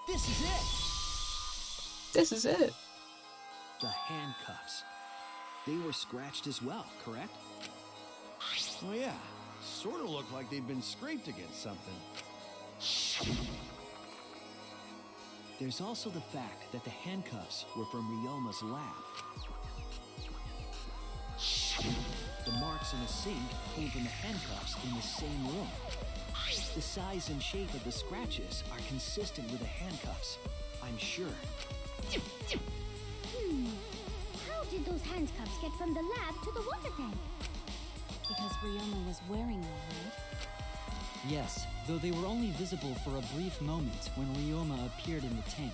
This is it! This is it. the handcuffs. They were scratched as well, correct? Oh yeah, sort of look like they've been scraped against something. There's also the fact that the handcuffs were from Ryoma's lab. The marks in the sink came from the handcuffs in the same room. The size and shape of the scratches are consistent with the handcuffs, I'm sure. How did those handcuffs get from the lab to the water tank? Because Ryoma was wearing them, right? Yes, though they were only visible for a brief moment when Ryoma appeared in the tank.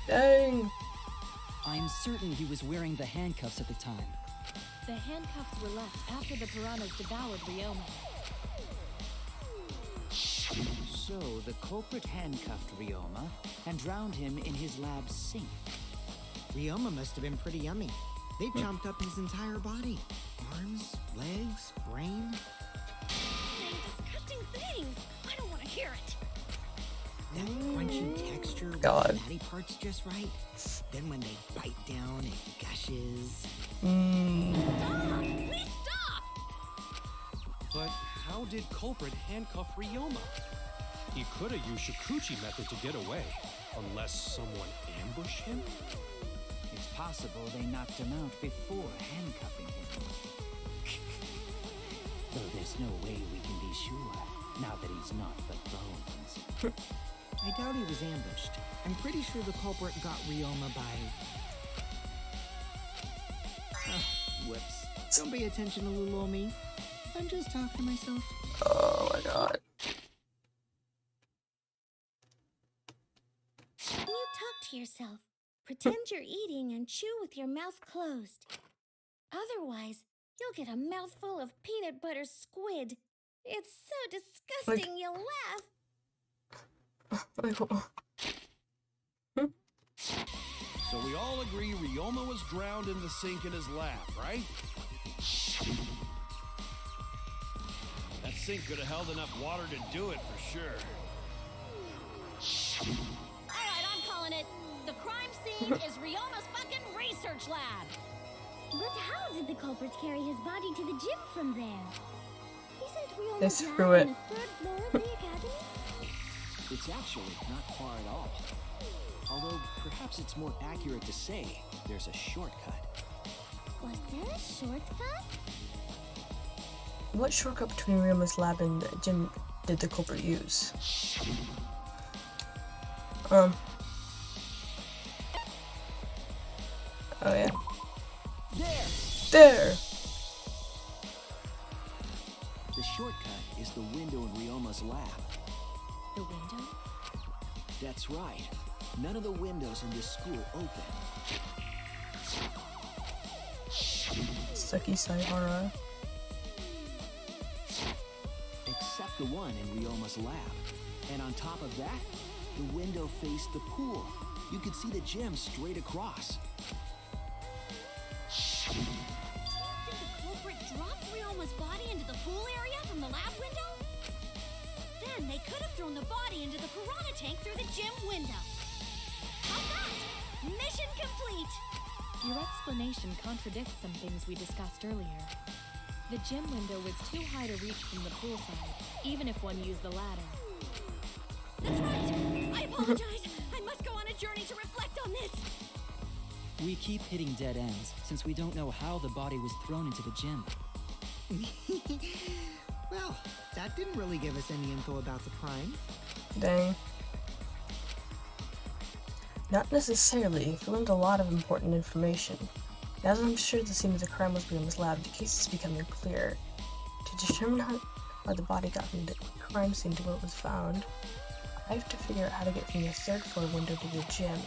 Dang. I'm certain he was wearing the handcuffs at the time. The handcuffs were left after the piranhas devoured Ryoma. So the culprit handcuffed Ryoma and drowned him in his lab's sink. Ryoma must have been pretty yummy. They chomped up his entire body. Arms, legs, brain. Saying disgusting things. I don't want to hear it. That crunchy texture with God. the fatty parts just right. Then when they bite down, it gushes. Stop! Please stop! But how did culprit handcuff Ryoma? He could have used Shikuchi method to get away, unless someone ambushed him? It's possible they knocked him out before handcuffing him. Though there's no way we can be sure, now that he's not but bones. I doubt he was ambushed. I'm pretty sure the culprit got Ryoma by... whoops. Don't pay attention to little old me. I'm just talking to myself. Oh my god. When you talk to yourself, pretend you're eating and chew with your mouth closed. Otherwise, you'll get a mouthful of peanut butter squid. It's so disgusting you'll laugh. So we all agree Ryoma was drowned in the sink in his lab, right? That sink could have held enough water to do it for sure. Alright, I'm calling it. The crime scene is Ryoma's fucking research lab. But how did the culprit carry his body to the gym from there? Isn't They Ryoma's threw lab it. on the third floor of the academy? It's actually not far at all. Although, perhaps it's more accurate to say there's a shortcut. Was there a shortcut? What shortcut between Ryoma's lab and the gym did the culprit use? Oh yeah. There! The shortcut is the window in Ryoma's lab. The window? That's right. None of the windows in this school open. Seki Saihara. Except the one in Ryoma's lab. And on top of that, the window faced the pool. You could see the gym straight across. Do you think the culprit dropped Ryoma's body into the pool area from the lab window? Then they could have thrown the body into the piranha tank through the gym window. How's that? Mission complete! Your explanation contradicts some things we discussed earlier. The gym window was too high to reach from the pool side, even if one used the ladder. That's right! I apologize! I must go on a journey to reflect on this! We keep hitting dead ends, since we don't know how the body was thrown into the gym. Well, that didn't really give us any info about the crime. Dang. Not necessarily. We learned a lot of important information. Now that I'm sure the scene of the crime was Ryoma's lab, the case is becoming clearer. To determine how the body got from the crime scene to where it was found, I have to figure out how to get from the third floor window to the gym.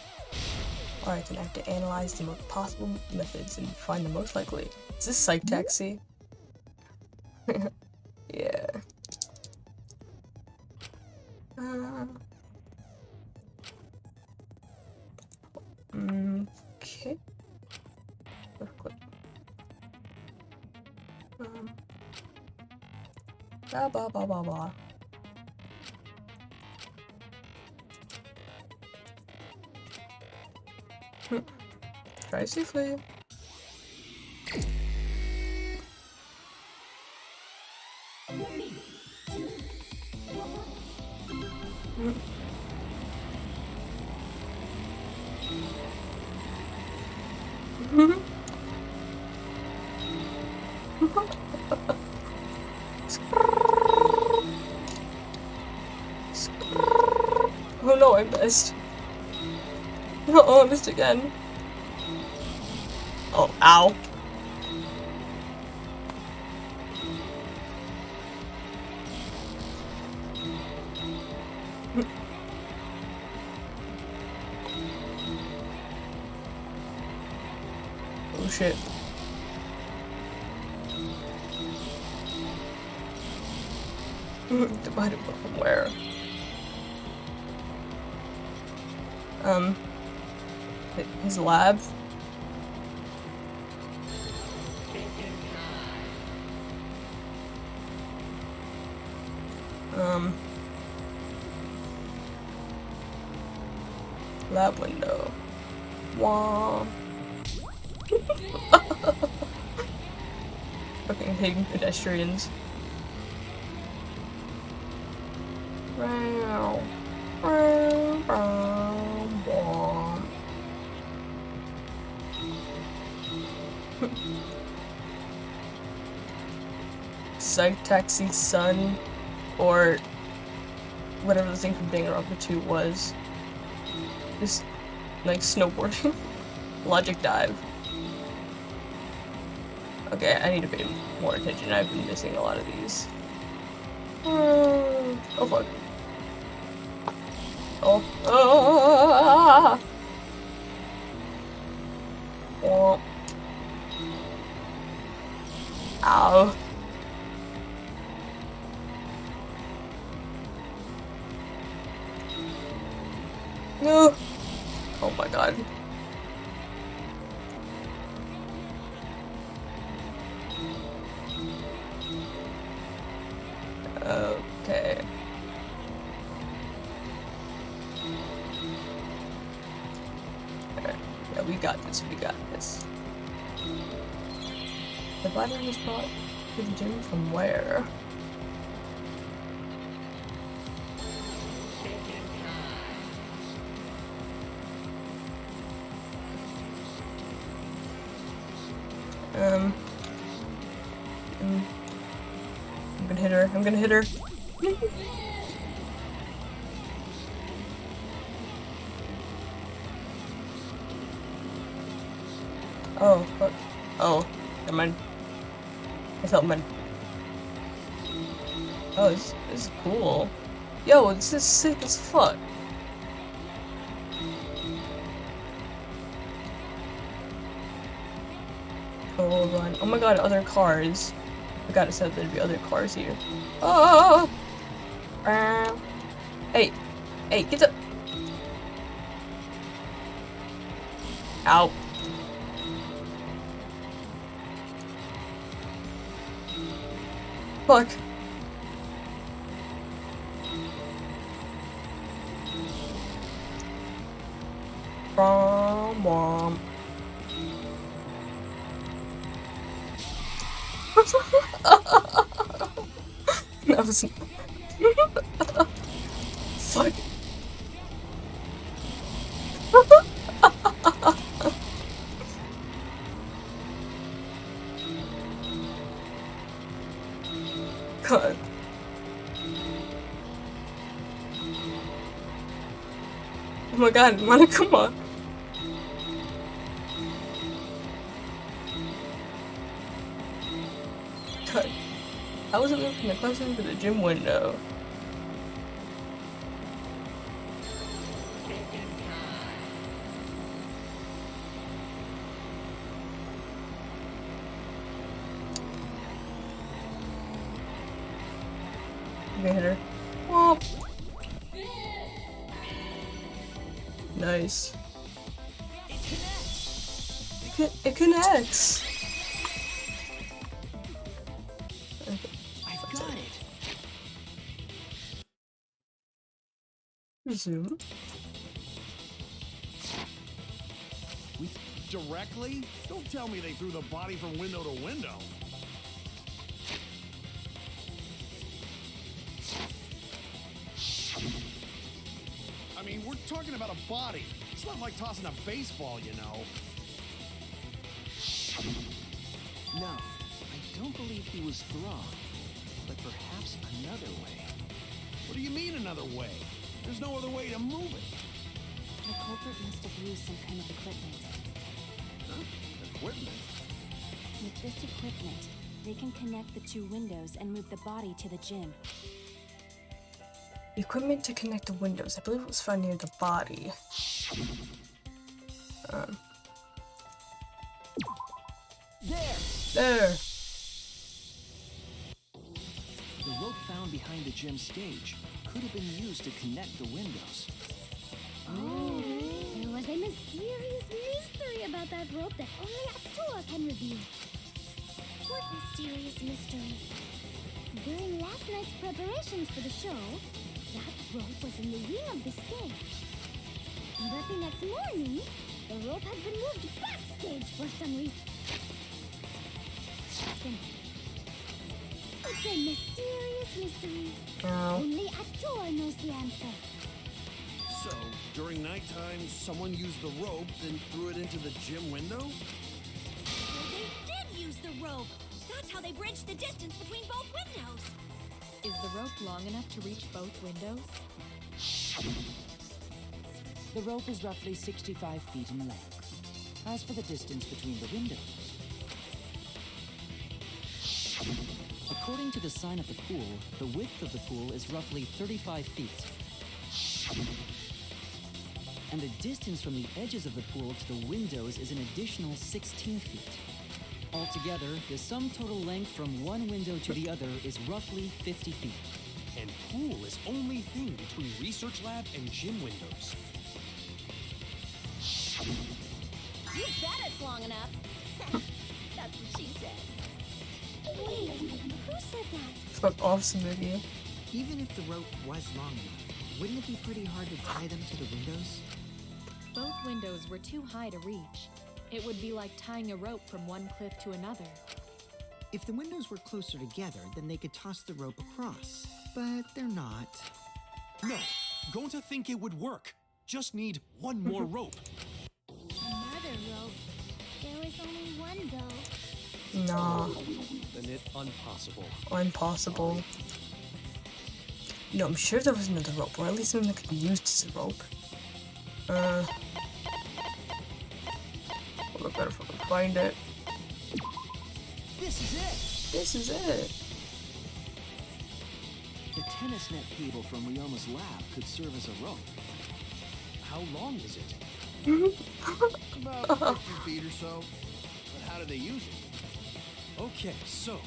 Alright, then I have to analyze the most possible methods and find the most likely. Is this Psych Taxi? Yeah. Okay. Blah blah blah blah blah. Try safely. Oh no, I missed. Oh, I missed again. Oh, ow. Oh shit. Divided from where? His lab? Lab window. Wah. Fucking hidden pedestrians. Wow. Psych Taxi Sun, or whatever the thing from Danganronpa 2 was. Just like snowboarding. Logic Dive. Okay, I need to pay more attention. I've been missing a lot of these. Oh fuck. Oh. Oh. Oh. Ow. No. Oh my god. Okay. Yeah, we got this, we got this. The battery was brought to the gym from where? I'm gonna hit her. I'm gonna hit her. Oh, fuck. Oh, never mind. I felt mine. Oh, this is cool. Yo, this is sick as fuck. Oh, hold on. Oh my god, other cars. I forgot it said there'd be other cars here. Oh! Hey! Hey, get up! Ow. Fuck. Womp. That was fuck. God. Oh my god, Monokuma. God. I wasn't moving from the classroom to the gym window. Okay, hit her. Whoop. Nice. It connects. I've got it. Resume. Directly? Don't tell me they threw the body from window to window. I mean, we're talking about a body. It's not like tossing a baseball, you know. No, I don't believe he was thrown, but perhaps another way. What do you mean another way? There's no other way to move it. The culprit must have used some kind of equipment. Huh? Equipment? With this equipment, they can connect the two windows and move the body to the gym. Equipment to connect the windows. I believe it was found near the body. There. The rope found behind the gym stage could have been used to connect the windows. There was a mysterious mystery about that rope that only Atua can reveal. What mysterious mystery? During last night's preparations for the show, that rope was in the wing of the stage. But the next morning, the rope had been moved backstage for some reason. It's a mysterious mystery. Oh. Only Atua knows the answer. So, during nighttime, someone used the rope, then threw it into the gym window? So they did use the rope. That's how they bridged the distance between both windows. Is the rope long enough to reach both windows? The rope is roughly 65 feet in length. As for the distance between the windows, According to the sign at the pool, the width of the pool is roughly 35 feet. And the distance from the edges of the pool to the windows is an additional 16 feet. Altogether, the sum total length from one window to the other is roughly 50 feet. And pool is only thing between research lab and gym windows. You bet it's long enough. That's what she said. Wait, who said that? Fuck off, Smidia. Even if the rope was long enough, wouldn't it be pretty hard to tie them to the windows? Both windows were too high to reach. It would be like tying a rope from one cliff to another. If the windows were closer together, then they could toss the rope across. But they're not. No, going to think it would work. Just need one more rope. Another rope. There was only one though. Nah. Then it impossible. Impossible. No, I'm sure there was another rope, or at least something that could be used as a rope. Well, I better fucking find it. This is it! This is it. The tennis net cable from Ryoma's lab could serve as a rope. How long is it? About 50 feet or so. But how do they use it? Okay, so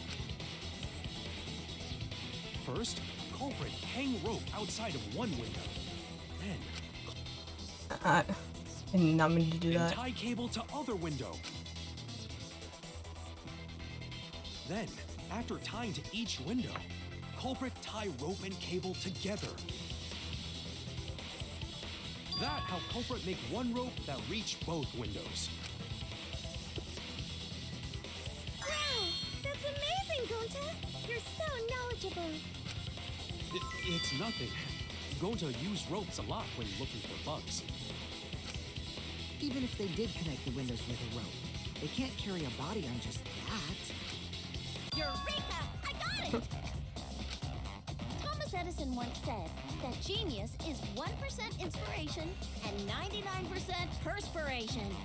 first, culprit hang rope outside of one window. Then I did not mean to do and that. tie cable to other window. Then, after tying to each window, culprit tie rope and cable together. That how culprit make one rope that reach both windows. Wow, that's amazing, Gonta. You're so knowledgeable. It's nothing. Gonta use ropes a lot when looking for bugs. Even if they did connect the windows with a rope, they can't carry a body on just that. Eureka! I got it! Thomas Edison once said that genius is 1% inspiration and 99% perspiration.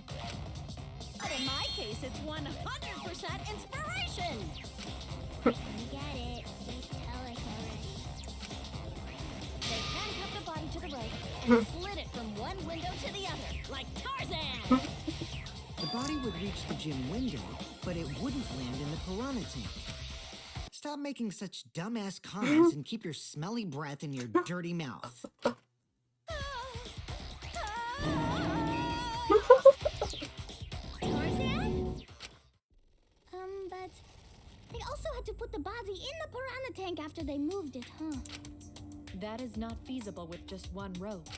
But in my case, it's 100% inspiration! We get it. Just tell us already. They handcuffed the body to the rope and slid it from one window to the other, like Tarzan! The body would reach the gym window, but it wouldn't land in the piranha tank. Stop stop making such dumbass comments and keep your smelly breath in your dirty mouth. Tarzan? But they also had to put the body in the piranha tank after they moved it, huh? That is not feasible with just one rope.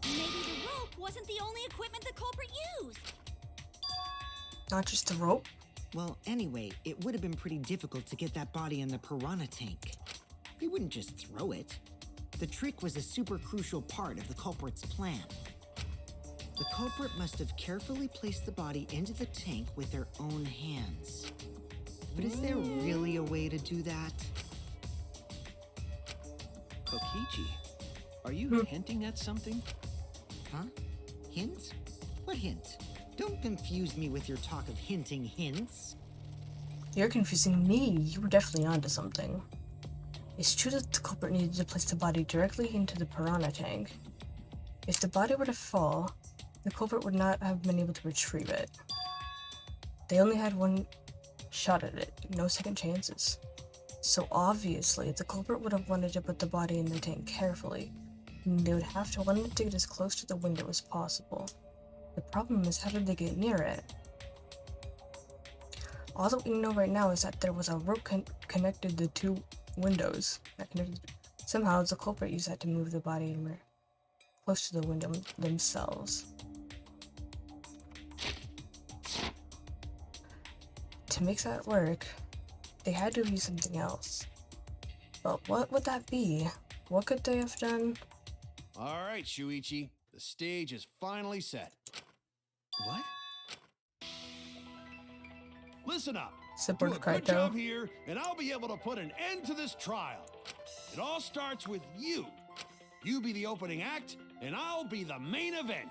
Maybe the rope wasn't the only equipment the culprit used. Not just the rope. Well, anyway, it would have been pretty difficult to get that body in the piranha tank. They wouldn't just throw it. The trick was a super crucial part of the culprit's plan. The culprit must have carefully placed the body into the tank with their own hands. But is there really a way to do that? Kokichi, are you hinting at something? Huh? Hint? What hint? Don't confuse me with your talk of hinting hints. You're confusing me. You were definitely onto something. It's true that the culprit needed to place the body directly into the piranha tank. If the body were to fall, the culprit would not have been able to retrieve it. They only had one shot at it, no second chances. So obviously, the culprit would have wanted to put the body in the tank carefully, and they would have to want it to get as close to the window as possible. The problem is, how did they get near it? All that we know right now is that there was a rope connected the two windows. Somehow, the culprit used that to move the body anywhere close to the window themselves. To make that work, they had to use something else. But what would that be? What could they have done? All right, Shuichi. The stage is finally set. What? Listen up. Support Do a good Kaito. job here, and I'll be able to put an end to this trial. It all starts with you. You be the opening act, and I'll be the main event.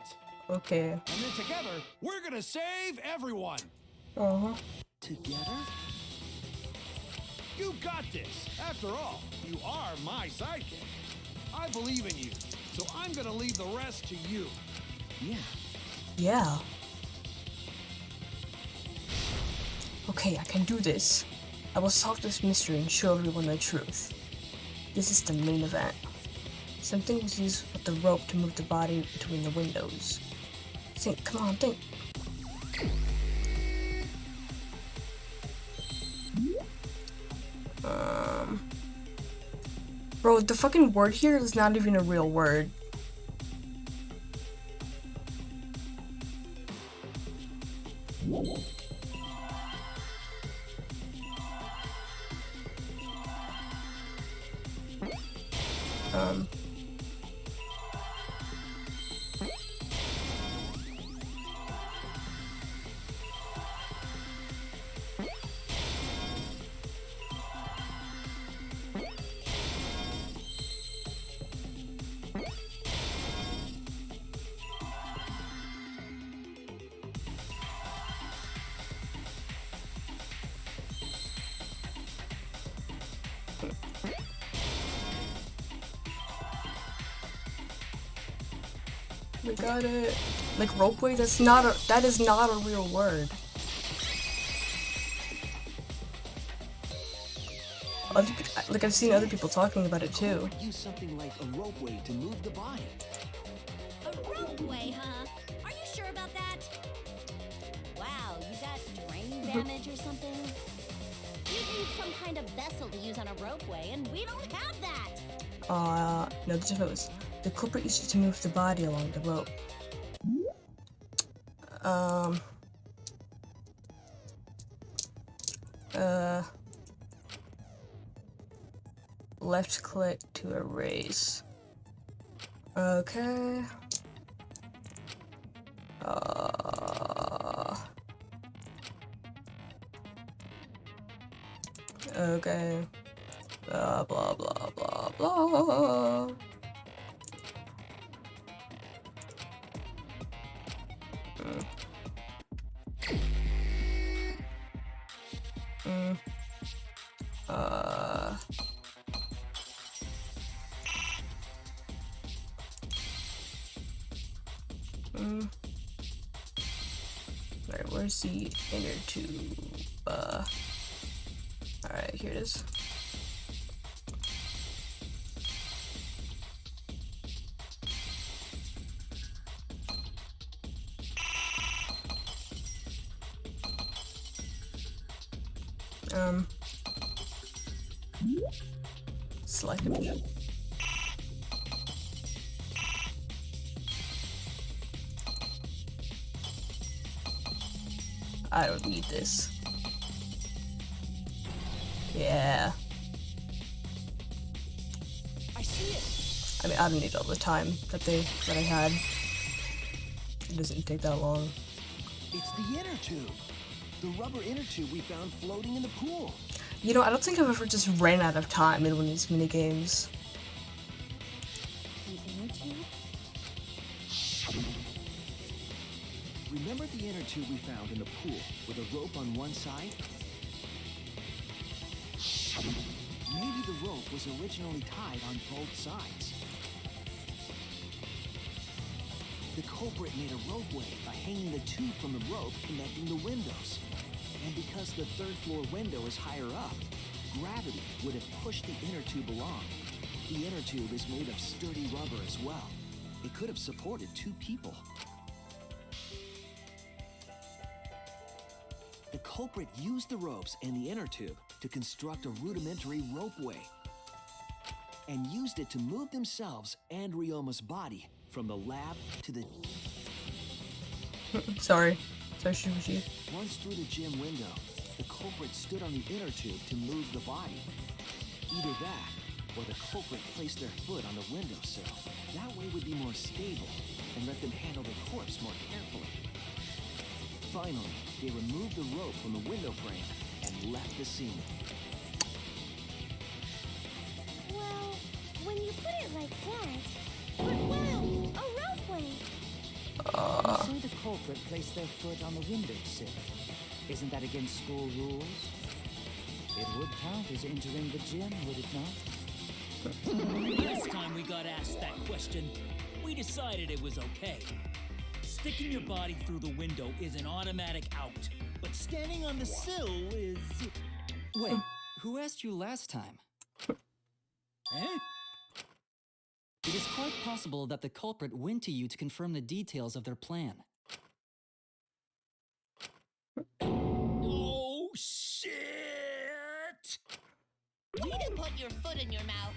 Okay. And then together, we're gonna save everyone. Uh-huh. Together? You got this. After all, you are my sidekick. I believe in you, so I'm gonna leave the rest to you. Yeah. Yeah. Okay, I can do this. I will solve this mystery and show everyone the truth. This is the main event. Something was used with the rope to move the body between the windows. Think, come on, think. Bro, the fucking word here is not even a real word. We got it. Like ropeway, that is not a real word. Like I've seen other people talking about it too. Use something like a ropeway to move the body. A ropeway, huh? Are you sure about that? Wow, you got drain damage or something? We need some kind of vessel to use on a ropeway, and we don't have that. No, the difference was the culprit used it to move the body along the rope. Left click to erase. Okay. Okay. Blah blah blah blah blah. Alright, where's the inner tube? Alright, here it is. Select image. I don't need this. Yeah. I see it. I mean, I don't need all the time that I had. It doesn't take that long. It's the inner tube. The rubber inner tube we found floating in the pool. You know, I don't think I've ever just ran out of time in one of these mini games. The inner tube? Remember the inner tube we found in the pool with a rope on one side? Maybe the rope was originally tied on both sides. The culprit made a ropeway by hanging the tube from the rope connecting the windows. And because the third floor window is higher up, gravity would have pushed the inner tube along. The inner tube is made of sturdy rubber as well. It could have supported 2 people. The culprit used the ropes and the inner tube to construct a rudimentary ropeway and used it to move themselves and Ryoma's body from the lab to the... Sorry, Shibuchi. Once through the gym window, the culprit stood on the inner tube to move the body. Either that, or the culprit placed their foot on the windowsill. That way would be more stable and let them handle the corpse more carefully. Finally, they removed the rope from the window frame and left the scene. Well, when you put it like that, but wow, a ropeway. You say the culprit placed their foot on the windowsill. Isn't that against school rules? It would count as entering the gym, would it not? Last time we got asked that question, we decided it was okay. Sticking your body through the window is an automatic out, but standing on the sill is... Wait, who asked you last time? Eh? It is quite possible that the culprit went to you to confirm the details of their plan. Oh, shit! Way to put your foot in your mouth.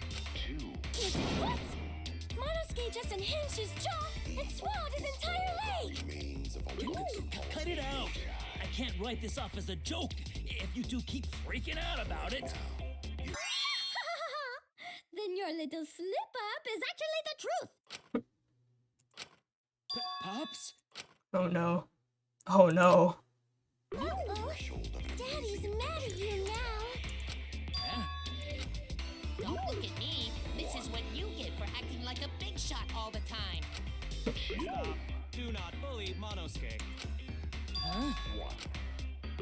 His foot! Monosuke just unhinged his jaw and swallowed his entire leg! Cut it out! I can't write this off as a joke if you two keep freaking out about it. Then your little slip-up is actually the truth! Pops? Oh no. Oh no. Uh-oh! Daddy's mad at you now! Huh? Don't look at me. This is what you get for acting like a big shot all the time. Stop. Do not bully Monosuke. Huh?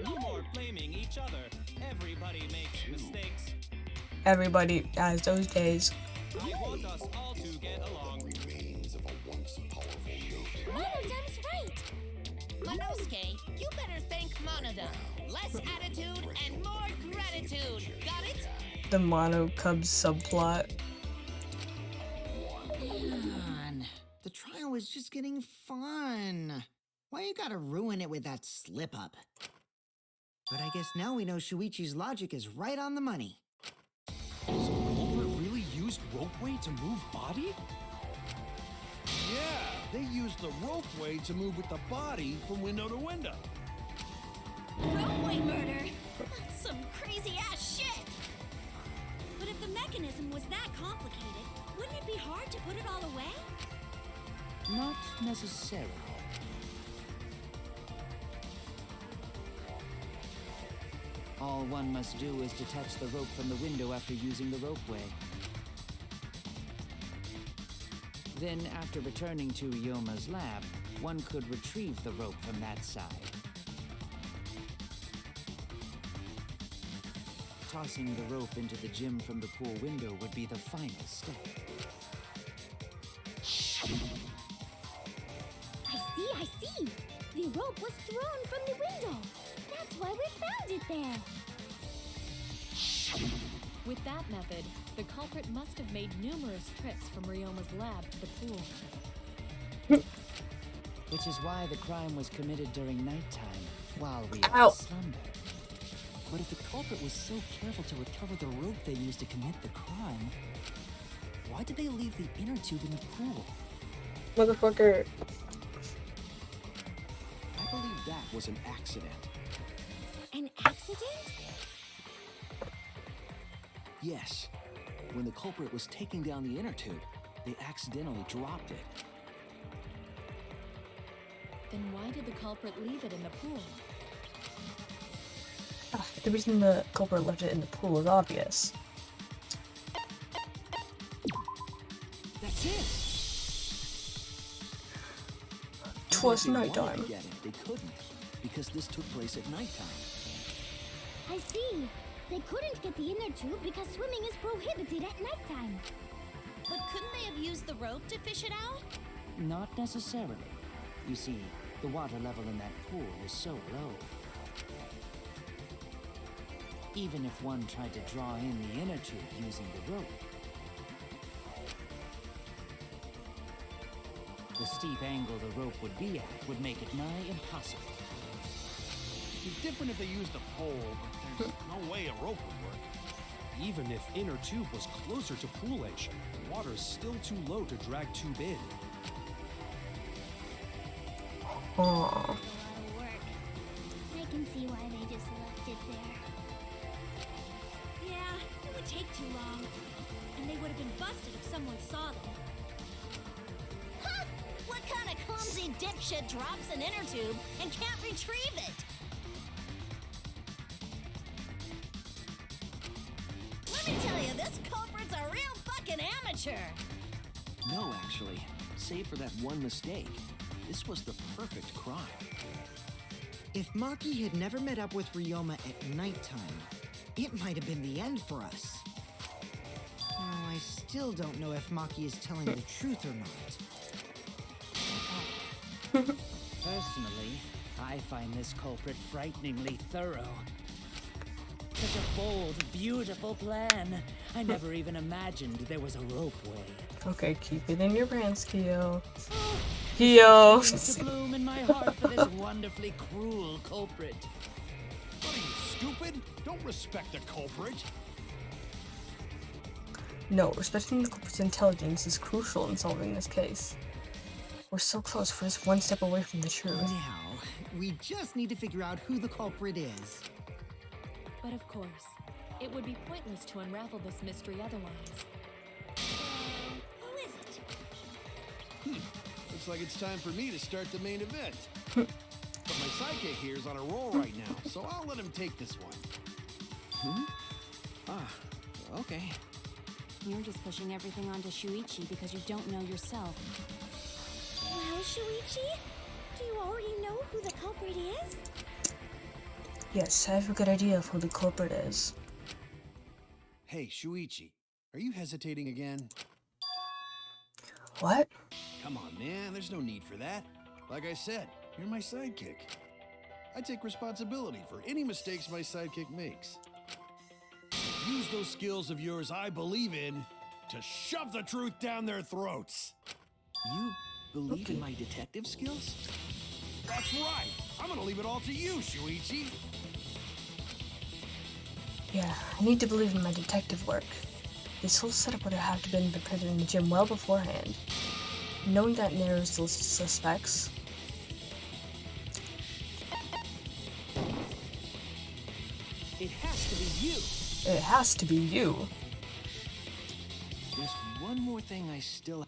No more blaming each other. Everybody makes mistakes. Everybody has those days. I want us all to get along. Monodam's right! Monosuke, you better thank Monodam. Less attitude and more gratitude. Got it? The Mono Cubs subplot. Man, the trial was just getting fun. Why you gotta ruin it with that slip-up? But I guess now we know Shuichi's logic is right on the money. So culprit really used ropeway to move body? Yeah, they used the ropeway to move with the body from window to window. Ropeway murder? That's some crazy-ass shit! But if the mechanism was that complicated, wouldn't it be hard to put it all away? Not necessarily. All one must do is detach the rope from the window after using the ropeway. Then, after returning to Ryoma's lab, one could retrieve the rope from that side. Tossing the rope into the gym from the pool window would be the final step. I see! The rope was thrown from the window! That's why we found it there! With that method, the culprit must have made numerous trips from Ryoma's lab to the pool. Which is why the crime was committed during nighttime, while we Ow. are slumber. But if the culprit was so careful to recover the rope they used to commit the crime, why did they leave the inner tube in the pool? Motherfucker. I believe that was an accident. An accident? Yes. When the culprit was taking down the inner tube, they accidentally dropped it. Then why did the culprit leave it in the pool? The reason the culprit left it in the pool is obvious. That's it. 'Twas Even if they wanted nighttime. to get it, they couldn't, because this took place at nighttime. I see. They couldn't get the inner tube because swimming is prohibited at nighttime. But couldn't they have used the rope to fish it out? Not necessarily. You see, the water level in that pool was so low. Even if one tried to draw in the inner tube using the rope, the steep angle the rope would be at would make it nigh impossible. It'd be different if they used a pole, but there's no way a rope would work. Even if inner tube was closer to pool edge, the water's still too low to drag tube in. Aww. A lot of work. I can see why they just left it there. Yeah, it would take too long. And they would have been busted if someone saw them. Huh! What kind of clumsy dipshit drops an inner tube and can't retrieve it? Let me tell you, this culprit's a real fucking amateur. No, actually. Save for that one mistake, this was the perfect crime. If Maki had never met up with Ryoma at nighttime, it might have been the end for us. Now, I still don't know if Maki is telling the truth or not. Personally, I find this culprit frighteningly thorough. Such a bold, beautiful plan. I never even imagined there was a ropeway. Okay, keep it in your brains, Kyo. Kyo! There's a bloom in my heart for this wonderfully cruel culprit. What are you, stupid? Don't respect the culprit. No, respecting the culprit's intelligence is crucial in solving this case. We're so close, we're just one step away from the truth. Now, we just need to figure out who the culprit is. But of course, it would be pointless to unravel this mystery otherwise. Who is it? Looks like it's time for me to start the main event. But my sidekick here is on a roll right now, so I'll let him take this one. Okay. You're just pushing everything onto Shuichi because you don't know yourself. Well, Shuichi, do you already know who the culprit is? Yes, I have a good idea of who the culprit is. Hey, Shuichi, are you hesitating again? What? Come on, man, there's no need for that. Like I said, you're my sidekick. I take responsibility for any mistakes my sidekick makes. Use those skills of yours I believe in to shove the truth down their throats. You believe in my detective skills? That's right. I'm gonna leave it all to you, Shuichi. Yeah, I need to believe in my detective work. This whole setup would have to been prepared in the gym well beforehand. Knowing that narrows the list of suspects. It has to be you. It has to be you. There's one more thing I still...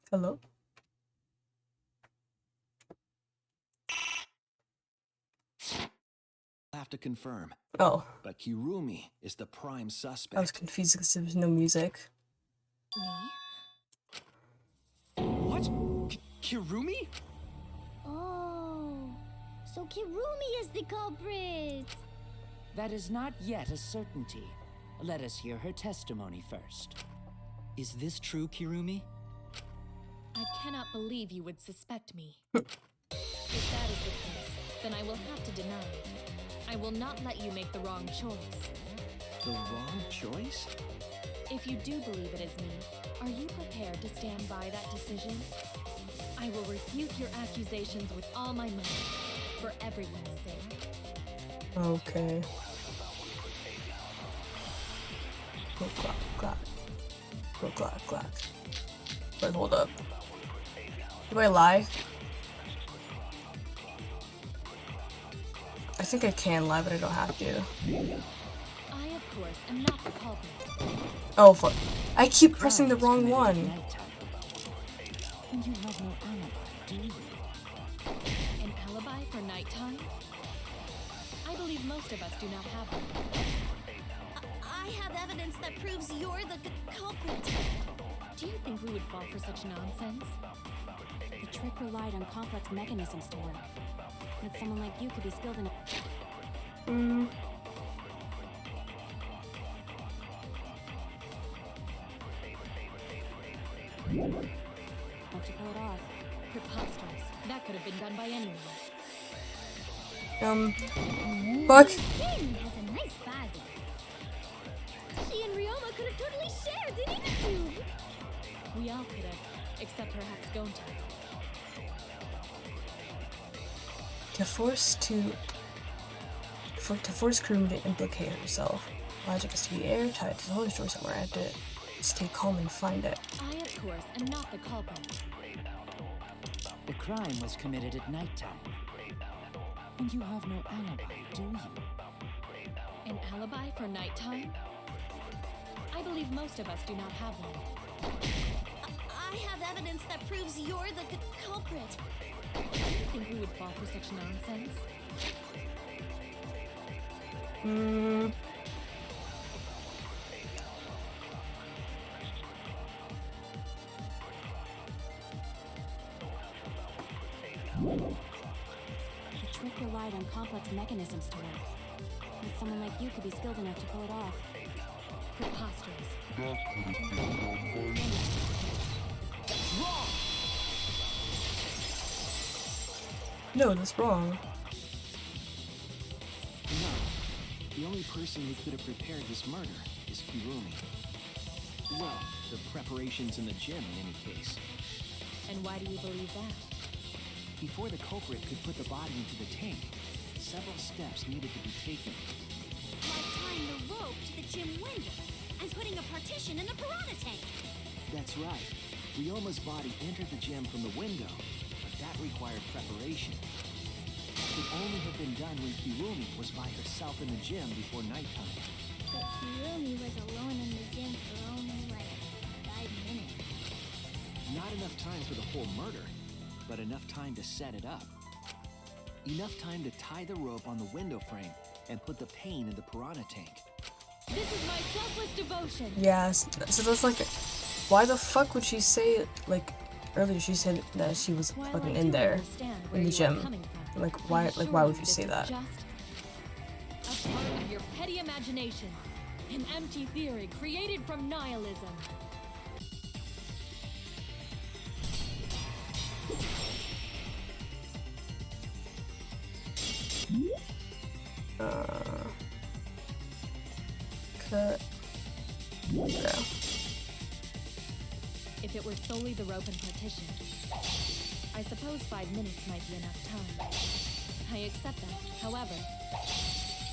Hello? have to confirm. Oh. But Kirumi is the prime I was suspect. confused because there was no music. Me? What? Kirumi? Oh, so Kirumi is the culprit. That is not yet a certainty. Let us hear her testimony first. Is this true, Kirumi? I cannot believe you would suspect me. If that is the case, then I will have to deny. I will not let you make the wrong choice. The wrong choice? If you do believe it is me, are you prepared to stand by that decision? I will refute your accusations with all my might, for everyone's sake. Okay. Go clack, clack. Go clack, clack. Wait, hold up. Do I lie? I think I can lie, but I don't have to. I, of course, am not the culprit. Oh, fuck. I keep pressing the wrong one. And you have no alibi, do you? An alibi for nighttime? I believe most of us do not have one. I have evidence that proves you're the culprit. Do you think we would fall for such nonsense? The trick relied on complex mechanisms to work. That someone like you could be skilled in. How'd you pull it off? Preposterous. That could have been done by anyone. Fuck. Finn has a nice body. She and Ryoma could have totally shared, didn't you? We all could have, except perhaps Gonta. To force Kurumi to implicate herself. Logic is to be airtight. There's always door somewhere. I have to stay calm and find it. I, of course, am not the culprit. The crime was committed at nighttime. And you have no alibi, do you? An alibi for nighttime? I believe most of us do not have one. I have evidence that proves you're the culprit. Do you think we would fall for such nonsense? The trick relied on complex mechanisms to work. That someone like you could be skilled enough to pull it off. Preposterous. No, that's wrong. No. The only person who could have prepared this murder is Kirumi. Well, the preparations in the gym in any case. And why do you believe that? Before the culprit could put the body into the tank, several steps needed to be taken. Like tying the rope to the gym window and putting a partition in the piranha tank. That's right. Ryoma's body entered the gym from the window, but that required preparation. It could only have been done when Kirumi was by herself in the gym before nighttime. But Kirumi was alone in the gym for only like 5 minutes. Not enough time for the whole murder, but enough time to set it up. Enough time to tie the rope on the window frame and put the pain in the piranha tank. This is my selfless devotion. Yes. So that's like, why the fuck would she say, like, earlier she said that she was While fucking I in do there, understand where in the you are gym. coming from, Like, I why assure would you this say is that? Just a part of your petty imagination, an empty theory created from nihilism. Cut. Yeah. If it were solely the rope and partition, I suppose 5 minutes might be enough time. I accept that. However,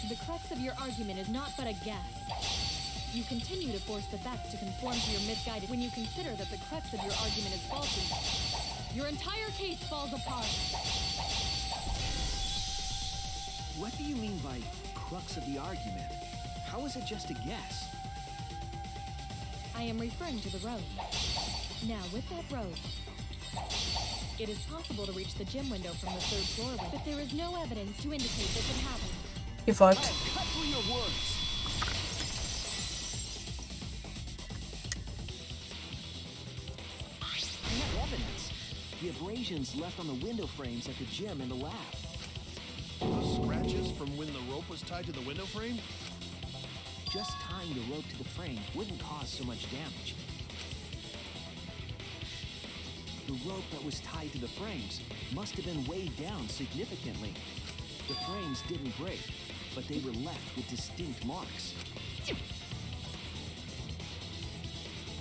the crux of your argument is not but a guess. You continue to force the facts to conform to your misguided. When you consider that the crux of your argument is faulty, your entire case falls apart. What do you mean by crux of the argument? How is it just a guess? I am referring to the road. Now, with that road, it is possible to reach the gym window from the 3rd floor, but there is no evidence to indicate this had happened. You fucked. Cut through your words. I have evidence. The abrasions left on the window frames at the gym and the lab. Those scratches from when the rope was tied to the window frame? Just tying the rope to the frame wouldn't cause so much damage. The rope that was tied to the frames must have been weighed down significantly. The frames didn't break, but they were left with distinct marks.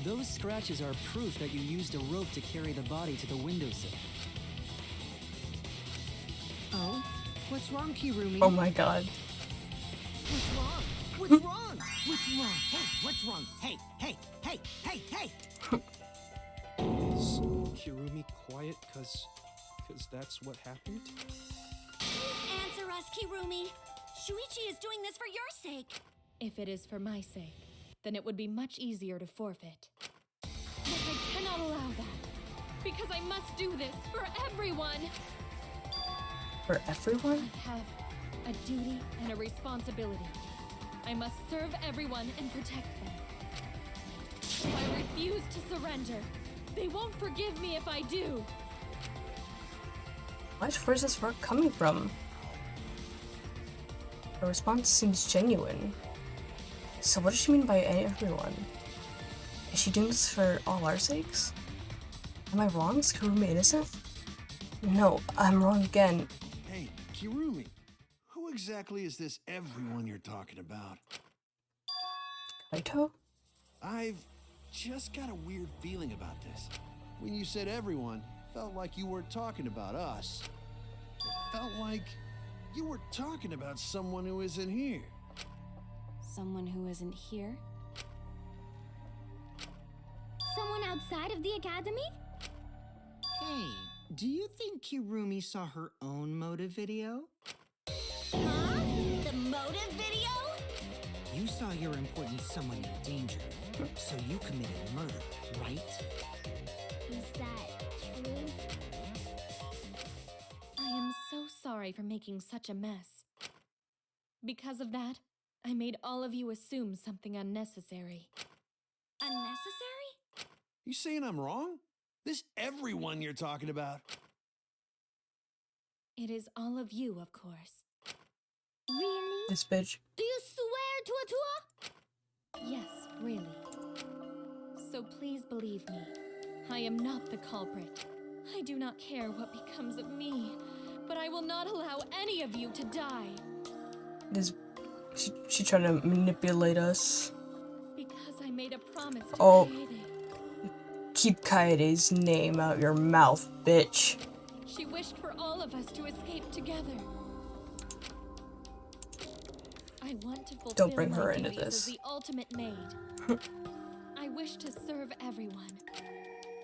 Those scratches are proof that you used a rope to carry the body to the windowsill. Oh? What's wrong, Kirumi? Oh my god. What's wrong? What's wrong? What's wrong? Hey, what's wrong? Hey, hey, hey, hey, hey! Is Kirumi quiet cause that's what happened? Please answer us, Kirumi. Shuichi is doing this for your sake. If it is for my sake, then it would be much easier to forfeit. But I cannot allow that, because I must do this for everyone. For everyone? I have a duty and a responsibility. I must serve everyone and protect them. If I refuse to surrender, they won't forgive me if I do. Where's this work coming from? Her response seems genuine. So what does she mean by everyone? Is she doing this for all our sakes? Am I wrong? Is Kirumi innocent? No, I'm wrong again. Hey, Kirumi, who exactly is this everyone you're talking about? Kaito? I've just got a weird feeling about this. When you said everyone, felt like you weren't talking about us. It felt like you were talking about someone who isn't here. Someone who isn't here? Someone outside of the academy? Hey, do you think Kirumi saw her own motive video? Huh? The motive video? You saw your important someone in danger, so you committed murder, right? Is that true? I am so sorry for making such a mess. Because of that, I made all of you assume something unnecessary. Unnecessary? You saying I'm wrong? This everyone you're talking about? It is all of you, of course. Really? This bitch. Do you swear to a tour? Yes, really. So please believe me, I am not the culprit. I do not care what becomes of me, but I will not allow any of you to die. This she trying to manipulate us. Because I made a promise to Oh. Kaede. Keep Kaede's name out your mouth, bitch. She wished for all of us to escape together. I want to fulfill Don't bring my her into duties this. as the ultimate maid. I wish to serve everyone.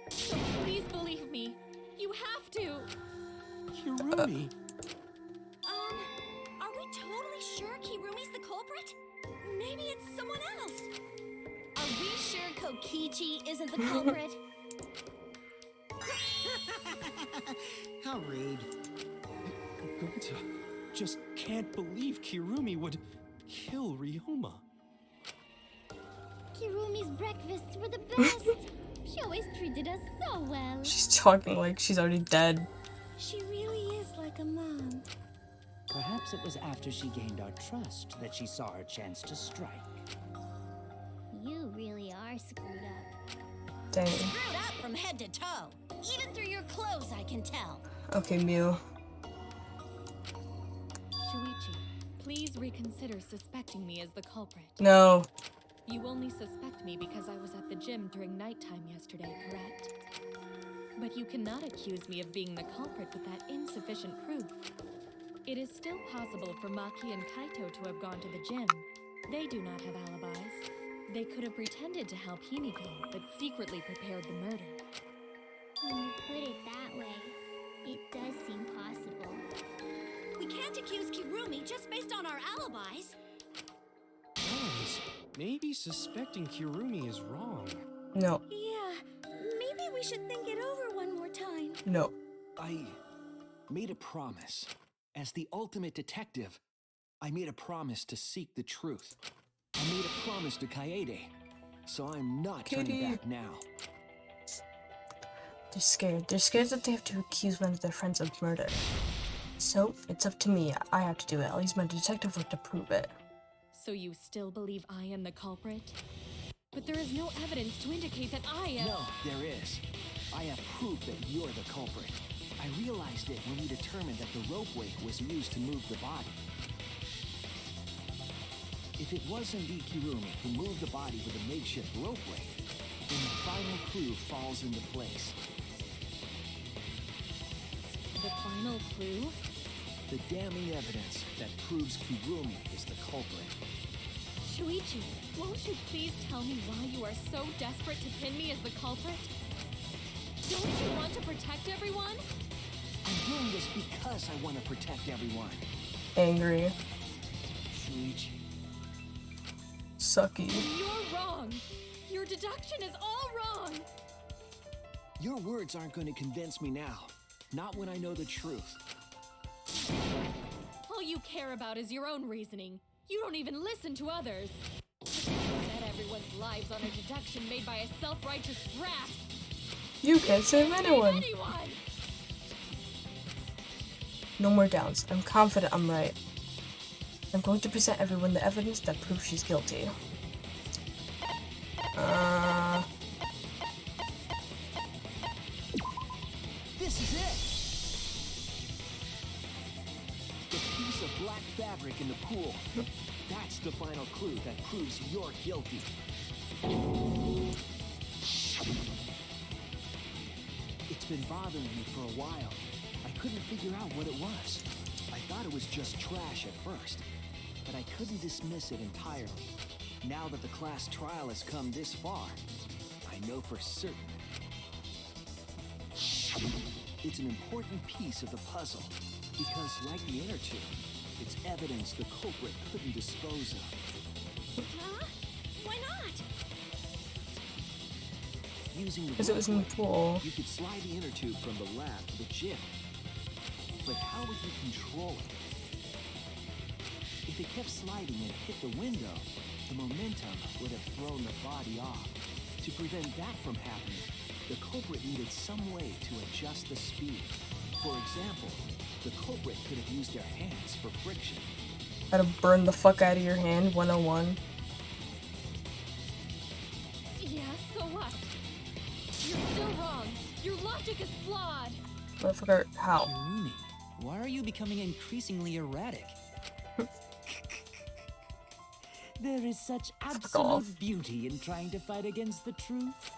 So please believe me. You have to. Kirumi? Are we totally sure Kirumi's the culprit? Maybe it's someone else. Are we sure Kokichi isn't the culprit? How rude. Gonta just can't believe Kirumi would kill Ryoma. Kirumi's breakfasts were the best. She always treated us so well. She's talking like she's already dead. She really is like a mom. Perhaps it was after she gained our trust that she saw her chance to strike. You really are screwed up. Dang. Screwed up from head to toe. Even through your clothes, I can tell. Okay, Mew. Shuichi, please reconsider suspecting me as the culprit. No. You only suspect me because I was at the gym during nighttime yesterday, correct? But you cannot accuse me of being the culprit with that insufficient proof. It is still possible for Maki and Kaito to have gone to the gym. They do not have alibis. They could have pretended to help Himiko, but secretly prepared the murder. When you put it that way, it does seem possible. We can't accuse Kirumi just based on our alibis. Guys, maybe suspecting Kirumi is wrong. No. Yeah, maybe we should think it over one more time. No. I made a promise. As the ultimate detective, I made a promise to seek the truth. I made a promise to Kaede, so I'm not turning Kaede. back now. They're scared. They're scared that they have to accuse one of their friends of murder. So, it's up to me. I have to do it. I'll use my detective work to prove it. So you still believe I am the culprit? But there is no evidence to indicate that I am. No, there is. I have proof that you're the culprit. I realized it when we determined that the ropeway was used to move the body. If it was indeed Kirumi who moved the body with a makeshift ropeway, then the final clue falls into place. The final clue? The damning evidence that proves Kirumi is the culprit. Shuichi, won't you please tell me why you are so desperate to pin me as the culprit? Don't you want to protect everyone? I'm doing this because I want to protect everyone. Angry. Shuichi. Sucky. You're wrong. Your deduction is all wrong. Your words aren't going to convince me now. Not when I know the truth. All you care about is your own reasoning. You don't even listen to others. You bet everyone's lives on a deduction made by a self-righteous brat. You can't save anyone. No more doubts. I'm confident I'm right. I'm going to present everyone the evidence that proves she's guilty. This is it! The piece of black fabric in the pool. That's the final clue that proves you're guilty. It's been bothering me for a while. I couldn't figure out what it was. I thought it was just trash at first, but I couldn't dismiss it entirely. Now that the class trial has come this far, I know for certain. It's an important piece of the puzzle, because like the inner tube, it's evidence the culprit couldn't dispose of. Huh? Why not? Using the Because it was in the pool. you could slide the inner tube from the lab to the gym. But how would you control it? If it kept sliding and hit the window, the momentum would have thrown the body off. To prevent that from happening, the culprit needed some way to adjust the speed. For example, the culprit could have used their hands for friction. How to burn the fuck out of your hand, 101. Yeah, so what? You're still wrong. Your logic is flawed. Motherfucker, how? Kirumi, why are you becoming increasingly erratic? There is such off. absolute beauty in trying to fight against the truth.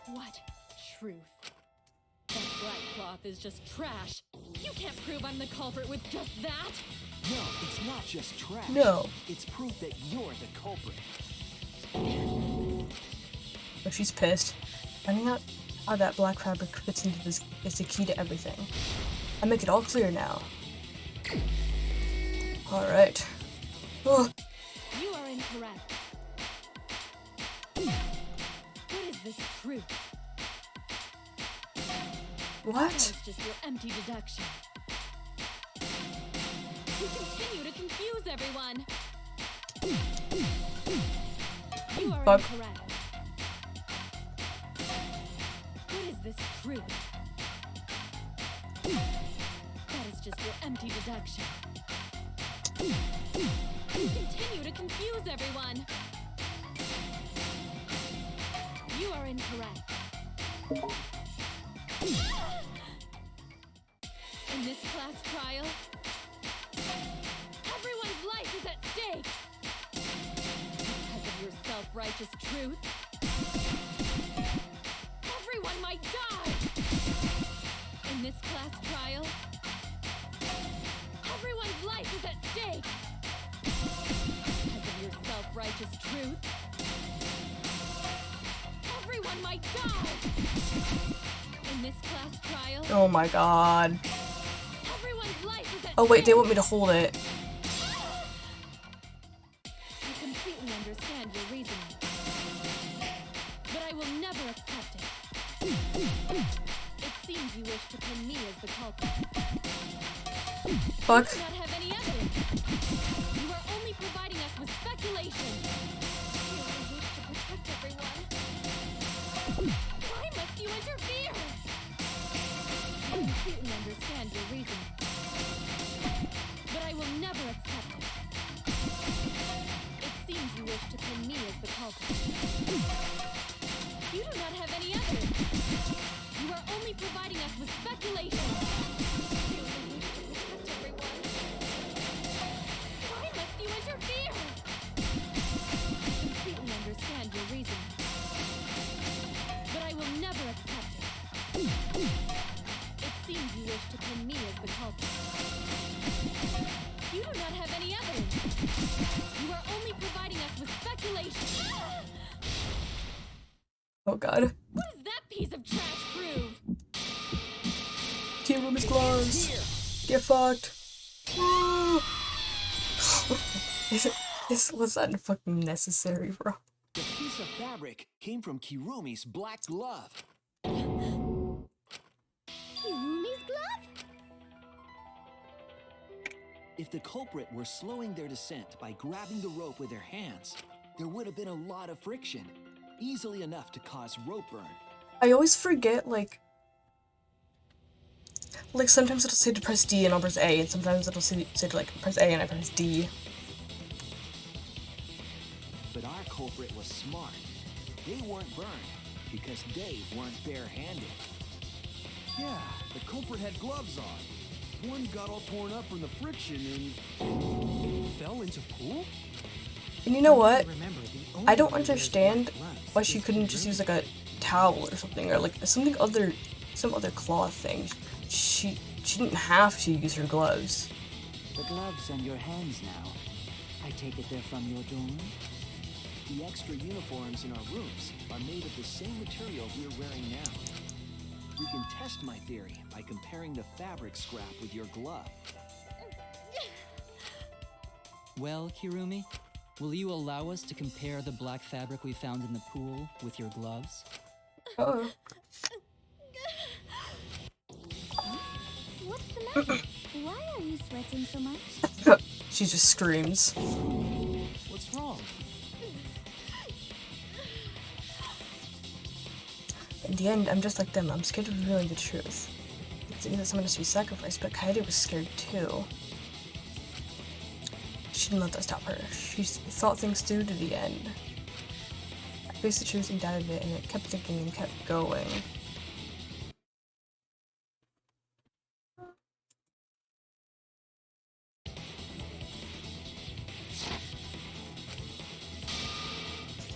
What truth? That black cloth is just trash. You can't prove I'm the culprit with just that. No, it's not just trash. No. It's proof that you're the culprit. But she's pissed. Finding out how that black fabric fits into this is the key to everything. I make it all clear now. Alright. Oh, You are incorrect. What is this truth? That what? is just your empty deduction. You continue to confuse everyone. You are Fuck. incorrect. What is this truth? That is just your empty deduction. You continue to confuse everyone. You are incorrect. In this class trial, everyone's life is at stake. Because of your self-righteous truth, everyone might die. In this class trial, everyone's life is at stake. Because of your self-righteous truth, everyone might die. In this class trial, Oh my god. everyone's life is at Oh wait, they stake. want me to hold it. I completely understand your reasoning, but I will never accept it. It seems you wish to pin me as the culprit. Fuck. You do not have any evidence. You are only providing us with speculation. You only wish to protect everyone. Why must you interfere? I completely understand your reasoning, but I will never accept it. It seems you wish to pin me as the culprit. You do not have any evidence. You us with speculation. You need to protect everyone. Why must you interfere? I completely understand your reason, but I will never accept it. It seems you wish to pin me as the culprit. You do not have any evidence. You are only providing us with speculation. Oh god. What does that piece of trash prove? Kirumi's gloves. Get fucked. Woo. This was fucking necessary, bro. The piece of fabric came from Kirumi's black glove. Kirumi's glove? If the culprit were slowing their descent by grabbing the rope with their hands, there would have been a lot of friction, easily enough to cause rope burn. I always forget, like sometimes it'll say to press D and I'll press A, and sometimes it'll say to like press A and I press D. But our culprit was smart. They weren't burned because they weren't bare-handed. Yeah, the culprit had gloves on. One got all torn up from the friction and Fell into pool? And you know what? Remember, the only I don't way there's understand black gloves why is she if couldn't you just ruin use like a towel or something, or like some other cloth thing. She didn't have to use her gloves. The gloves on your hands now. I take it they're from your dorm? The extra uniforms in our rooms are made of the same material we're wearing now. You can test my theory by comparing the fabric scrap with your glove. Well, Kirumi, will you allow us to compare the black fabric we found in the pool with your gloves? Oh. What's the matter? Why are you sweating so much? She just screams. What's wrong? In the end, I'm just like them. I'm scared of revealing the truth. It means that someone has to be sacrificed, but Kaede was scared too. She didn't let that stop her. She thought things through to the end. I faced the truth and doubted it, and it kept thinking and kept going.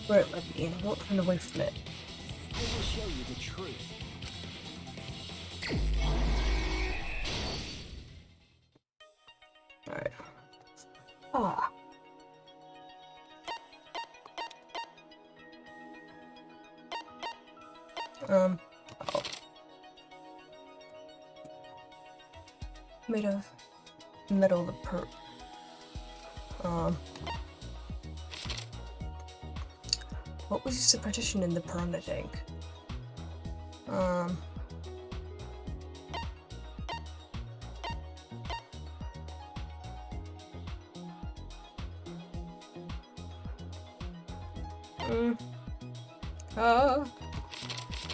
Right, let me in. I won't run away from it. I will show you the truth. Alright. Ah. Oh. Made of metal, what was used to partition in the piranha tank?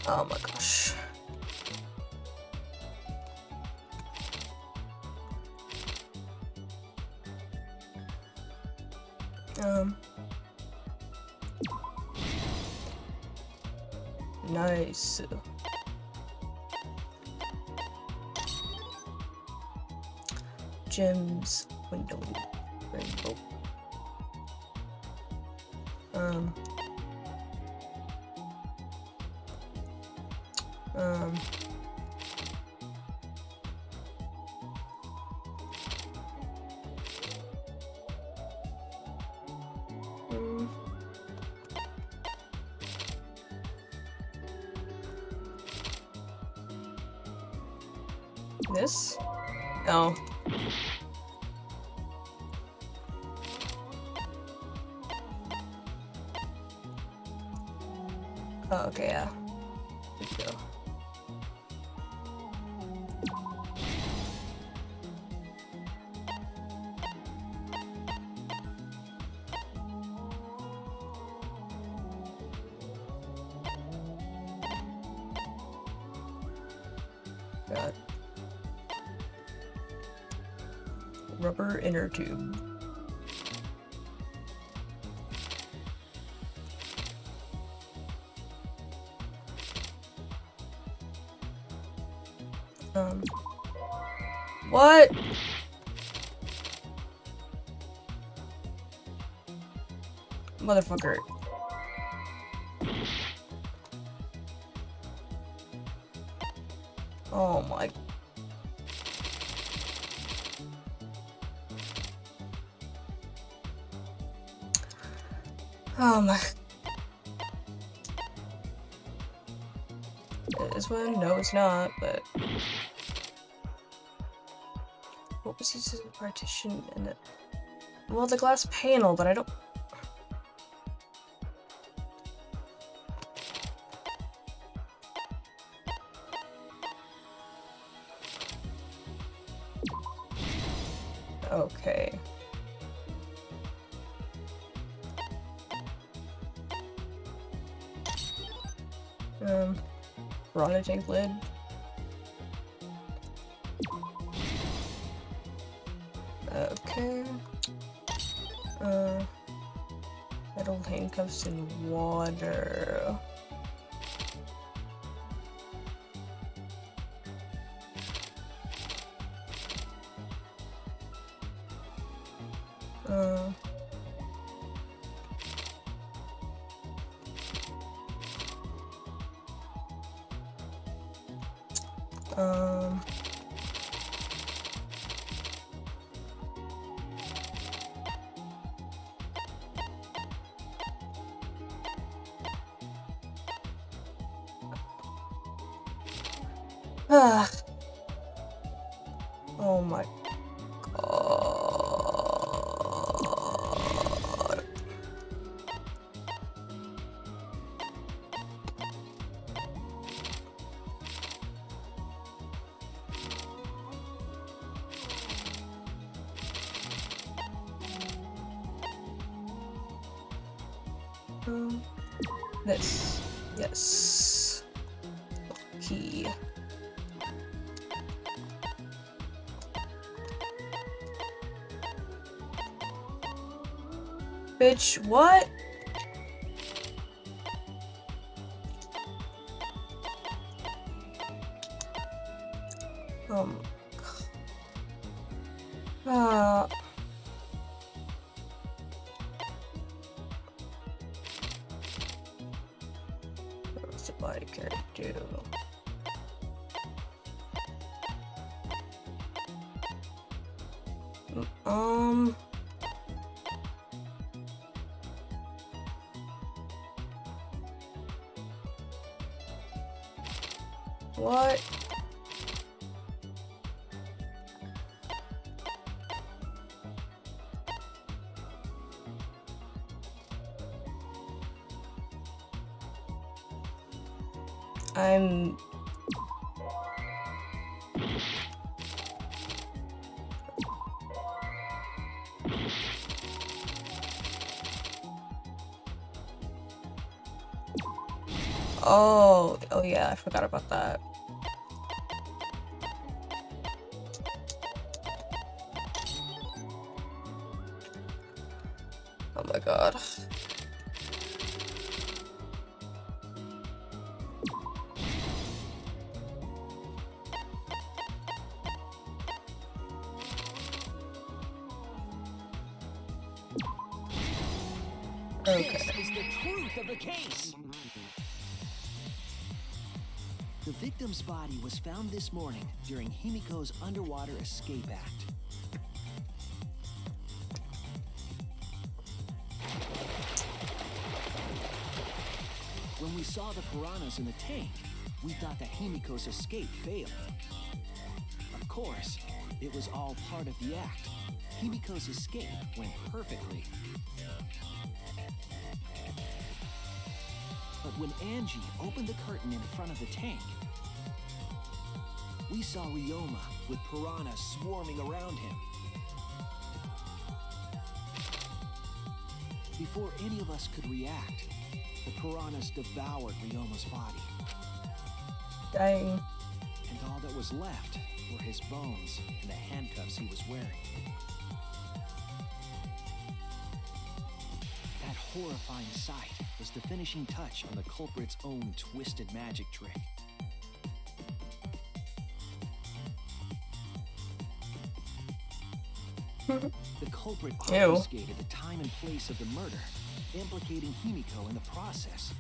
Oh my gosh. Nice. Gems, window, rainbow. This? Oh. Oh, okay, yeah. Good to go. Got rubber inner tube. What? Motherfucker. Oh my. Oh my. This one? No, it's not, but. What was used as a partition in it? Well, the glass panel, but I don't. Okay. Piranha tank lid. Okay. Metal handcuffs in water. Oh my god. This. Yes. Key. Bitch, what? What's the body can do? What? I'm... Oh yeah, I forgot about that. Oh my god. Okay. This is the truth of the case. The victim's body was found this morning during Himiko's underwater escape act. When we saw the piranhas in the tank, we thought that Himiko's escape failed. Of course, it was all part of the act. Himiko's escape went perfectly. But when Angie opened the curtain in front of the tank, we saw Ryoma with piranhas swarming around him. Before any of us could react, the piranhas devoured Ryoma's body. Dang. And all that was left were his bones and the handcuffs he was wearing. That horrifying sight was the finishing touch on the culprit's own twisted magic trick. The culprit Ew. obfuscated the time and place of the murder, implicating Himiko in the process.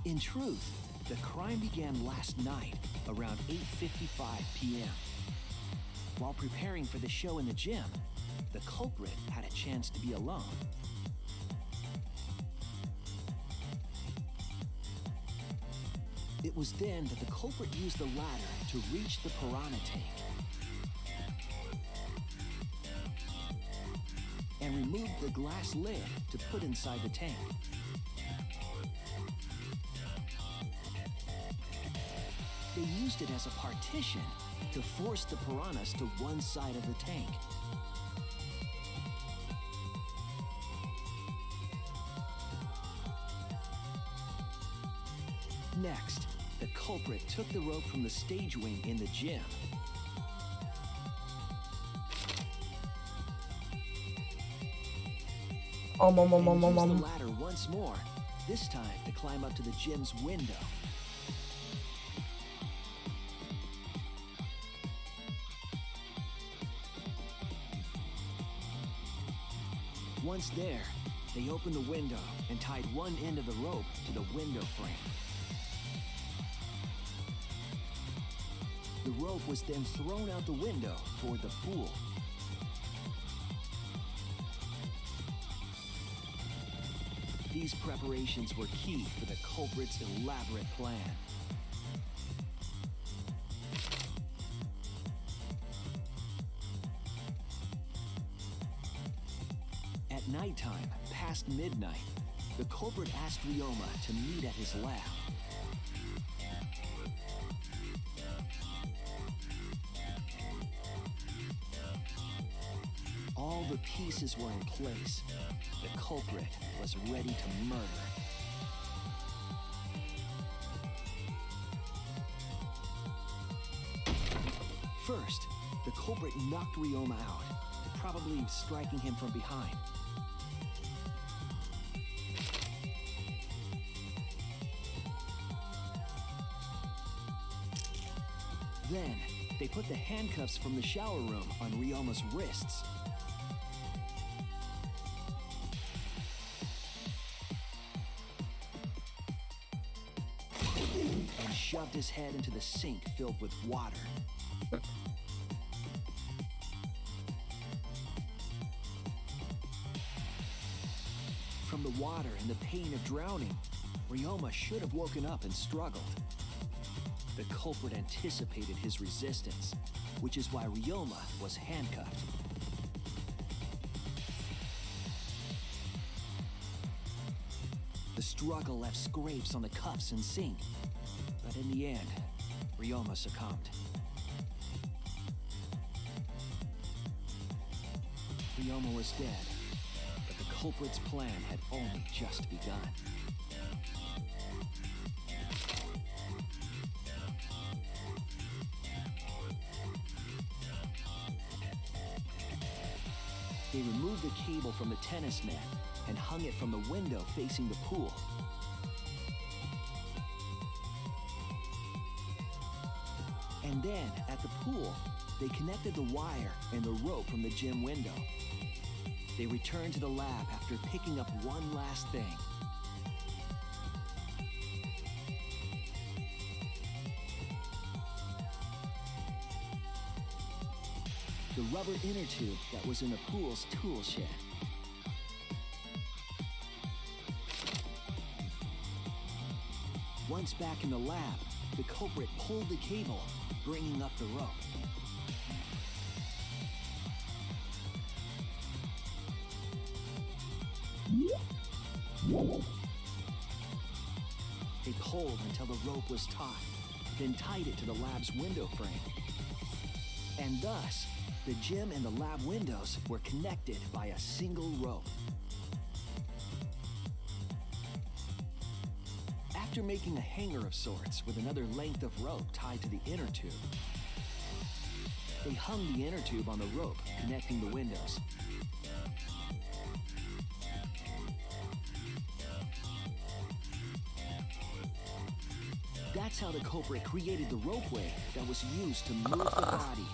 In truth, the crime began last night around 8:55 p.m. While preparing for the show in the gym, the culprit had a chance to be alone. It was then that the culprit used the ladder to reach the piranha tank and removed the glass lid to put inside the tank. They used it as a partition to force the piranhas to one side of the tank. Next, the culprit took the rope from the stage wing in the gym and used the ladder once more, this time to climb up to the gym's window. Once there, they opened the window and tied one end of the rope to the window frame. The rope was then thrown out the window toward the pool. These preparations were key for the culprit's elaborate plan. At nighttime, past midnight, the culprit asked Ryoma to meet at his lab. All the pieces were in place. The culprit was ready to murder. First, the culprit knocked Ryoma out, probably striking him from behind. Then, they put the handcuffs from the shower room on Ryoma's wrists. And shoved his head into the sink filled with water. From the water and the pain of drowning, Ryoma should have woken up and struggled. The culprit anticipated his resistance, which is why Ryoma was handcuffed. The struggle left scrapes on the cuffs and sink, but in the end, Ryoma succumbed. Ryoma was dead, but the culprit's plan had only just begun. They removed the cable from the tennis net and hung it from the window facing the pool. And then, at the pool, they connected the wire and the rope from the gym window. They returned to the lab after picking up one last thing. The rubber inner tube that was in the pool's tool shed. Once back in the lab, the culprit pulled the cable, bringing up the rope. They pulled until the rope was taut, then tied it to the lab's window frame. And thus, the gym and the lab windows were connected by a single rope. After making a hanger of sorts with another length of rope tied to the inner tube, they hung the inner tube on the rope connecting the windows. That's how the culprit created the ropeway that was used to move the body.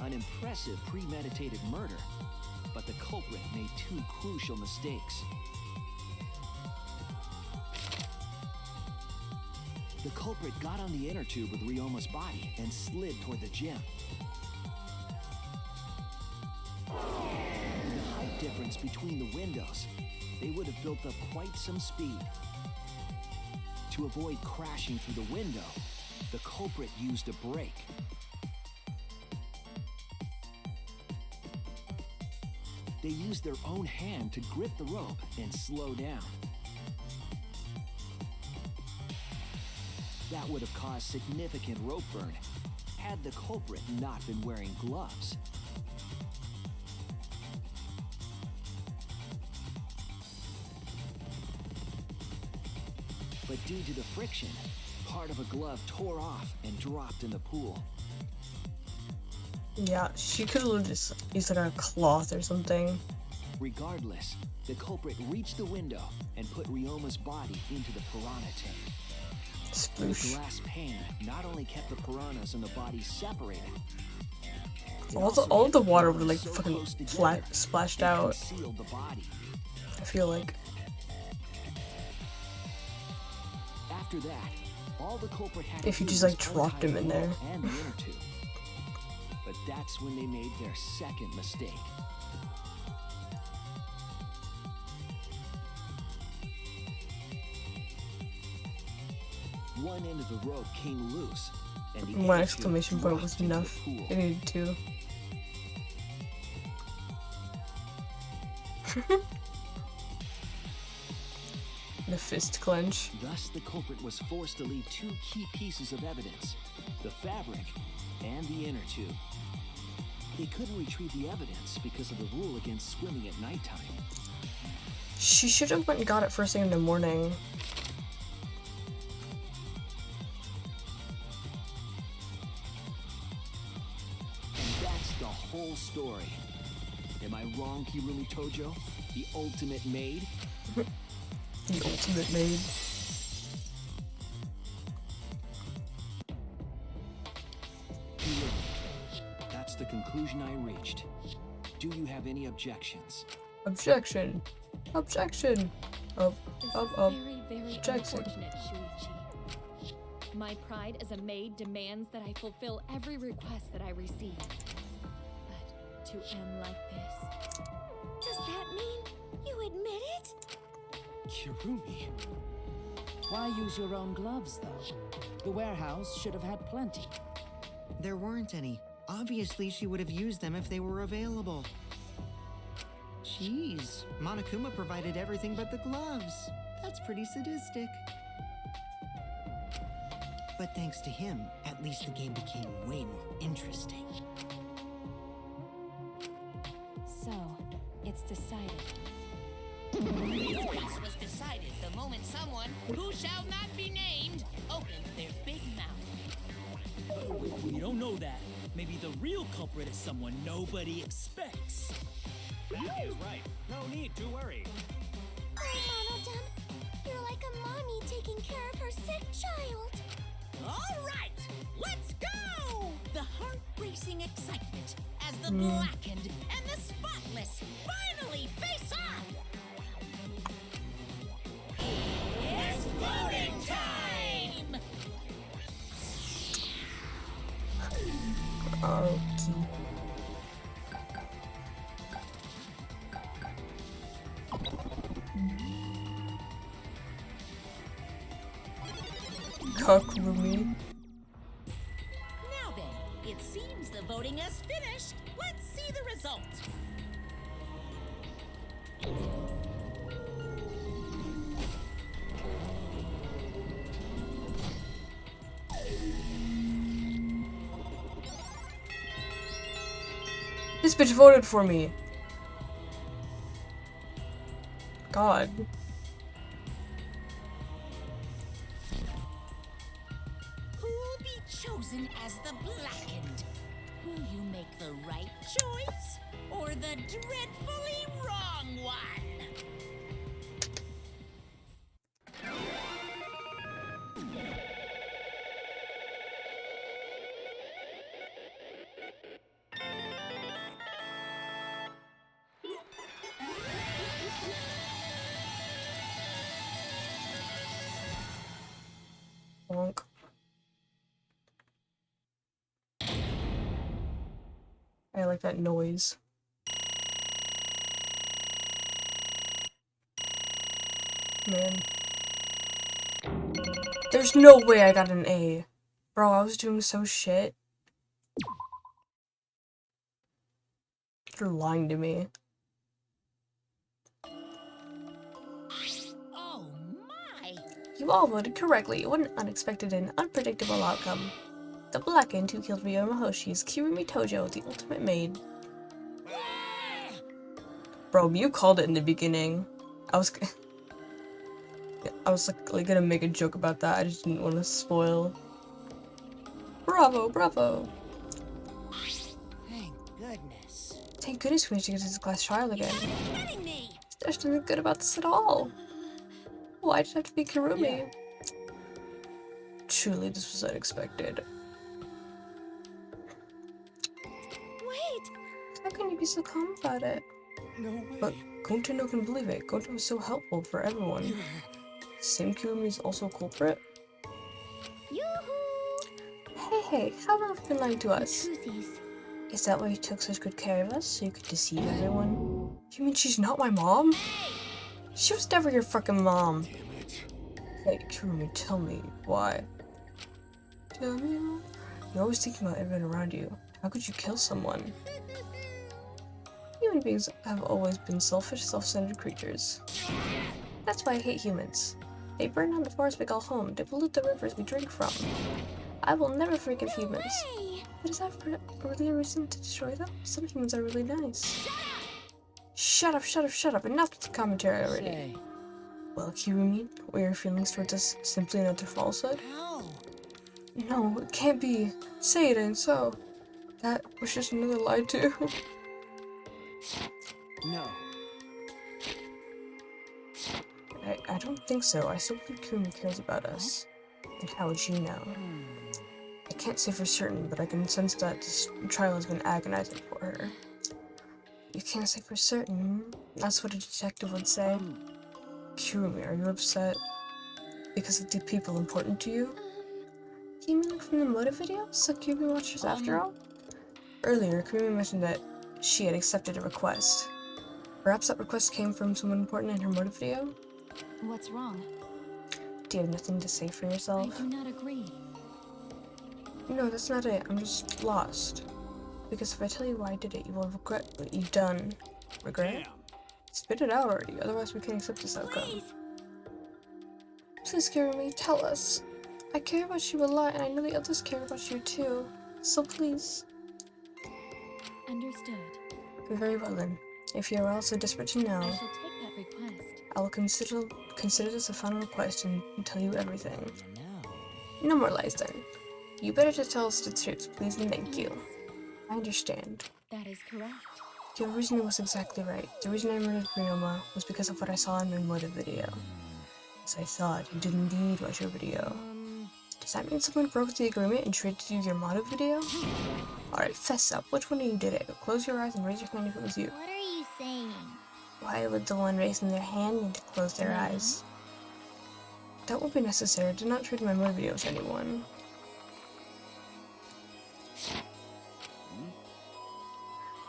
An impressive premeditated murder, but the culprit made two crucial mistakes. The culprit got on the inner tube with Ryoma's body and slid toward the gym. The height difference between the windows, they would have built up quite some speed. To avoid crashing through the window, the culprit used a brake. They used their own hand to grip the rope and slow down. That would have caused significant rope burn had the culprit not been wearing gloves. But due to the friction, part of a glove tore off and dropped in the pool. Yeah, she could have just used like a cloth or something. Regardless, the culprit reached the window and put Ryoma's body into the piranha tank. The glass pane not only kept the piranhas and the body separated, All of the water would like fucking splashed out. concealed the body. I feel like. After that, all the culprit had If to you do just was like dropped untie him in the there. rope and the inner tube. But that's when they made their second mistake. One end of the rope came loose, and the One inner exclamation tube point dropped was into the enough. pool. I needed two. The fist clench. Thus, the culprit was forced to leave two key pieces of evidence, the fabric and the inner tube. They couldn't retrieve the evidence because of the rule against swimming at nighttime. She should have went and got it first thing in the morning. And that's the whole story. Am I wrong, Hirumi Tojo? The ultimate maid? The ultimate maid. Hirumi, that's the conclusion I reached. Do you have any objections? Objection. Objection. This is very, very Objection. unfortunate, Shuichi. My pride as a maid demands that I fulfill every request that I receive. But to end like this, Does that mean you admit it? Kirumi. Why use your own gloves, though? The warehouse should have had plenty. There weren't any. Obviously, she would have used them if they were available. Jeez, Monokuma provided everything but the gloves. That's pretty sadistic. But thanks to him, at least the game became way more interesting. So, it's decided. This race was decided the moment someone, who shall not be named, opened their big mouth. We don't know that. Maybe the real culprit is someone nobody expects. That is right. No need to worry. Oh, Monodon, you're like a mommy taking care of her sick child. All right, let's go! The heart-racing excitement as the blackened and the spotless finally face off! It's voting time! Okay. Kakurumi. Now then, it seems the voting has finished. Let's see the result. This bitch voted for me. God. Who'll be chosen as the blackened? Will you make the right choice or the dreadfully wrong one? Honk. I like that noise. Man. There's no way I got an A. Bro, I was doing so shit. You're lying to me. Oh my! You all voted correctly. What an unexpected and unpredictable outcome. The black ant who killed Ryoma Hoshi is Kirumi Tojo, the ultimate maid. Bro, you called it in the beginning. I was like gonna make a joke about that. I just didn't want to spoil. Bravo, bravo. Thank goodness. Thank goodness we managed to get to this glass trial again. You're kidding me! There's nothing good about this at all. Why did it have to be Kirumi? Truly, this was unexpected. Wait! How can you be so calm about it? No way. But Gontano can believe it. Gontano was so helpful for everyone. Same Kirumi is also a culprit? Yoo-hoo! Hey, how long have you been lying to us? Toothies. Is that why you took such good care of us, so you could deceive everyone? You mean she's not my mom? She was never your frickin' mom. Hey, Kirumi, tell me why. Tell me why? You're always thinking about everyone around you. How could you kill someone? Human beings have always been selfish, self-centered creatures. That's why I hate humans. They burn down the forest we call home. They pollute the rivers we drink from. I will never forgive humans. But is that really a reason to destroy them? Some humans are really nice. Shut up, shut up, shut up. Enough with the commentary already. Say, Well, Kirumi, were your feelings towards us simply another falsehood? No, it can't be. Say it ain't so. That was just another lie too. no. I don't think so. I still believe Kirumi cares about us. And how would you know? I can't say for certain, but I can sense that this trial has been agonizing for her. You can't say for certain? That's what a detective would say. Kirumi, are you upset because of the people important to you? You mean from the motive video? So Kirumi watchers after all? Earlier, Kirumi mentioned that she had accepted a request. Perhaps that request came from someone important in her motive video? What's wrong? Do you have nothing to say for I yourself? do not agree. No, that's not it. I'm just lost. Because if I tell you why I did it, you will regret what you've done. Regret? Spit it out already, otherwise we can't accept this outcome. Please, Kirumi, tell us. I care about you a lot, and I know the others care about you too. So please. Understood. Very well then. If you are all so desperate to know, I shall take that request. I will consider this a final request and tell you everything. No more lies then. You better just tell us the truth, please and thank you. I understand. That is correct. Your reasoning was exactly right. The reason I murdered Ryoma was because of what I saw in your motive video. As I thought, you did indeed watch your video. Does that mean someone broke the agreement and traded you your motive video? Alright, fess up. Which one of you did it? Close your eyes and raise your hand if it was you. What are you saying? Why would the one raising their hand need to close their eyes? That won't be necessary. I did not trade my motive video with anyone.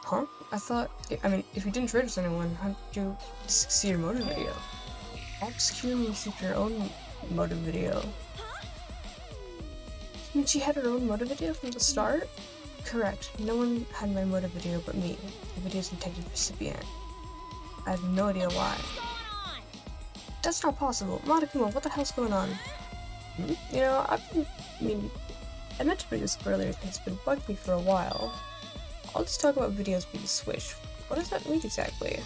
Huh? I thought, I mean, if you didn't trade with anyone, how did you see your motive video? Ask Kirumi to your own motive video. You mean she had her own motive video from the start? Correct. No one had my motive video but me, the video's intended recipient. I have no idea why. That's not possible. Monokuma, what the hell's going on? You know, I meant to bring this up earlier because it's been bugging me for a while. I'll just talk about videos being switched. What does that mean exactly?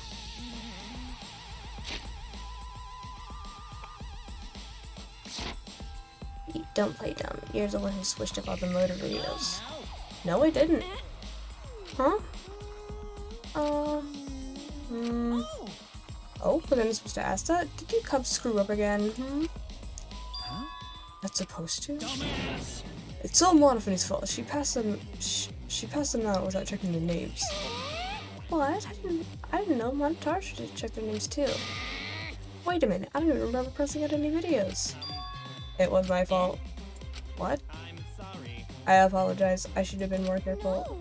Don't play dumb. You're the one who switched up all the motor videos. No, I didn't. Huh? Oh, but I'm supposed to ask that? Did you cubs screw up again? Huh? That's supposed to? It's all Monophony's fault. She passed them out without checking their names. What? I didn't know Montage should check their names too. Wait a minute, I don't even remember pressing out any videos. It was my fault. What? I'm sorry. I apologize. I should have been more careful.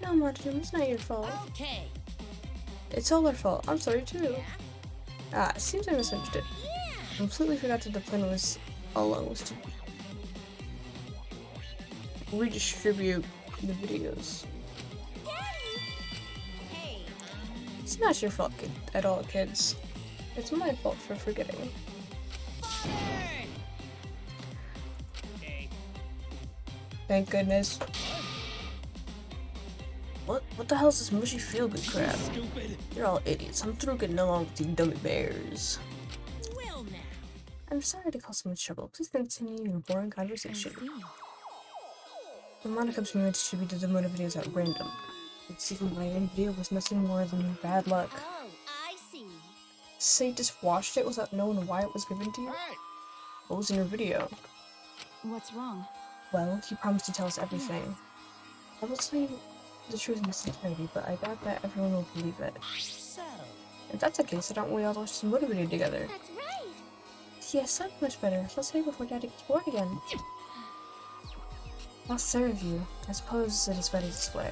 No, Martin, it's not your fault. Okay. It's all our fault. I'm sorry too. Ah, it seems I misunderstood. I completely forgot that the plan was all along was to redistribute the videos. Hey, It's not your fault at all, kids. It's my fault for forgetting. Thank goodness. What the hell is this mushy feel-good crap? Stupid. You're all idiots. I'm through getting along with you dummy bears. well now. I'm sorry to cause so much trouble. Please continue your boring I conversation. see. The Monica Bean distributed the motor videos at random. Receiving my own video was nothing more than bad luck. Oh, I see. Say you just watched it without knowing why it was given to you? What was in your video? What's wrong? Well, he promised to tell us everything. I will tell you the truth in its entirety, but I doubt that everyone will believe it. So, If that's the case, why don't we all watch the motor video together? That's right. Yes, that's much better. Let's hurry before Daddy gets bored again. I'll serve you. I suppose it is better this way.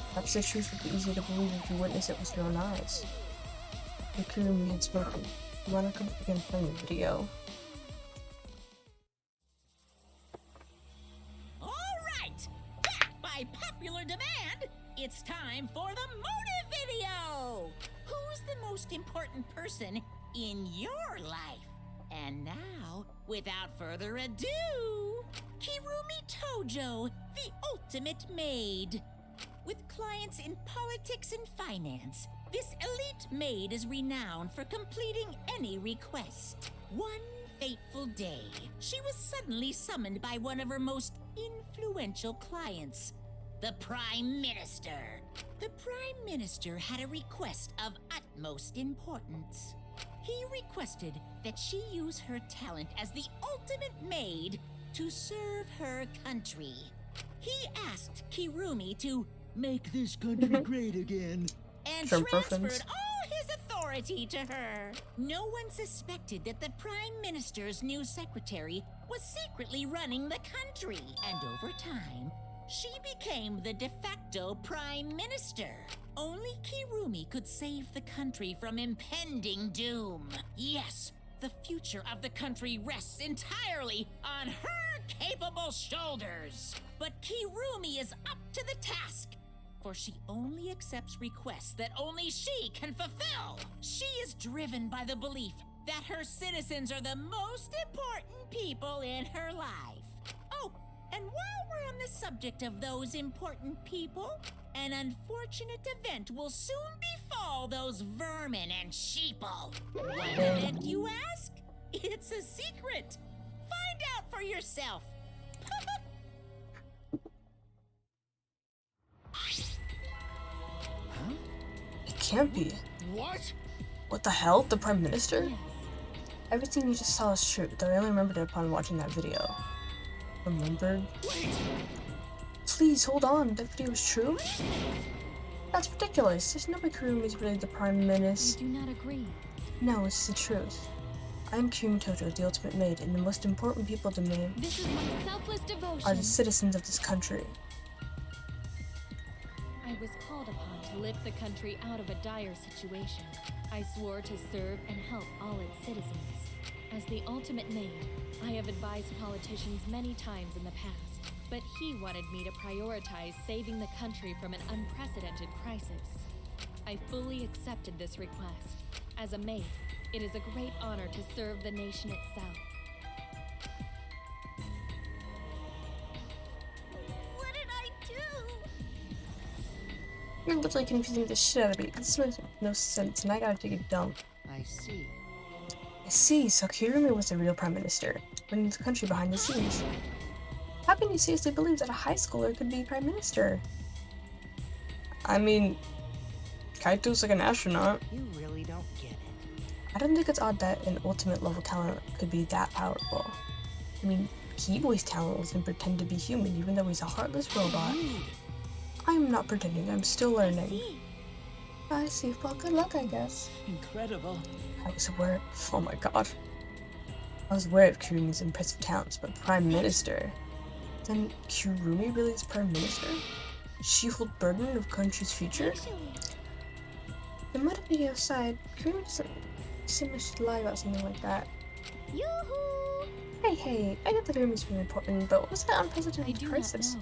Perhaps the truth would be easier to believe if you witness it with your own eyes. The Kurumi had spoken. Monica began playing the video. all right. Back by popular demand, it's time for the motive video. Who's the most important person in your life? And now, without further ado, Kirumi Tojo, the ultimate maid. With clients in politics and finance, this elite maid is renowned for completing any request. One fateful day, she was suddenly summoned by one of her most influential clients, the Prime Minister. The Prime Minister had a request of utmost importance. He requested that she use her talent as the ultimate maid to serve her country. He asked Kirumi to Make this country great again. and Trump transferred reference. all his authority to her. No one suspected that the Prime Minister's new secretary was secretly running the country. And over time, she became the de facto Prime Minister. Only Kirumi could save the country from impending doom. Yes, the future of the country rests entirely on her capable shoulders. But Kirumi is up to the task, for she only accepts requests that only she can fulfill. She is driven by the belief that her citizens are the most important people in her life. Oh, and while we're on the subject of those important people, an unfortunate event will soon befall those vermin and sheeple. What event, you ask? It's a secret. Find out for yourself. It can't be. What? What the hell? The Prime Minister? Yes. Everything you just saw is true, though I only remembered it upon watching that video. Remembered? Please, hold on. That video is true? That's ridiculous. There's no way Kurumi is really the Prime I Minister. do not agree. No, it's the truth. I am Kirumi Tojo, the ultimate maid, and the most important people to me This is my selfless devotion. are the citizens of this country. I was called upon to lift the country out of a dire situation. I swore to serve and help all its citizens. As the ultimate maid, I have advised politicians many times in the past, but he wanted me to prioritize saving the country from an unprecedented crisis. I fully accepted this request. As a maid, it is a great honor to serve the nation itself. What did I do? You're literally confusing the shit out of me. This makes no sense, and I gotta take a dump. I see. I see, so Kirumi was the real Prime Minister, running the country behind the scenes. How can you seriously believe that a high schooler could be Prime Minister? I mean, Kaito's like an astronaut. You really don't get it. I don't think it's odd that an ultimate level talent could be that powerful. I mean, Keyboy's talent was to pretend to be human even though he's a heartless robot. I'm not pretending, I'm still learning. I see, well, good luck, I guess. Incredible. How does it work? Oh my god. I was aware of Kurumi's impressive talents, but Prime Minister? Then Kurumi really is Prime Minister? Does she hold burden of country's future? The motor video aside, Kurumi doesn't seem much to lie about something like that. Yoo-hoo! Hey, I know that Kurumi's really important, but what was that unprecedented crisis?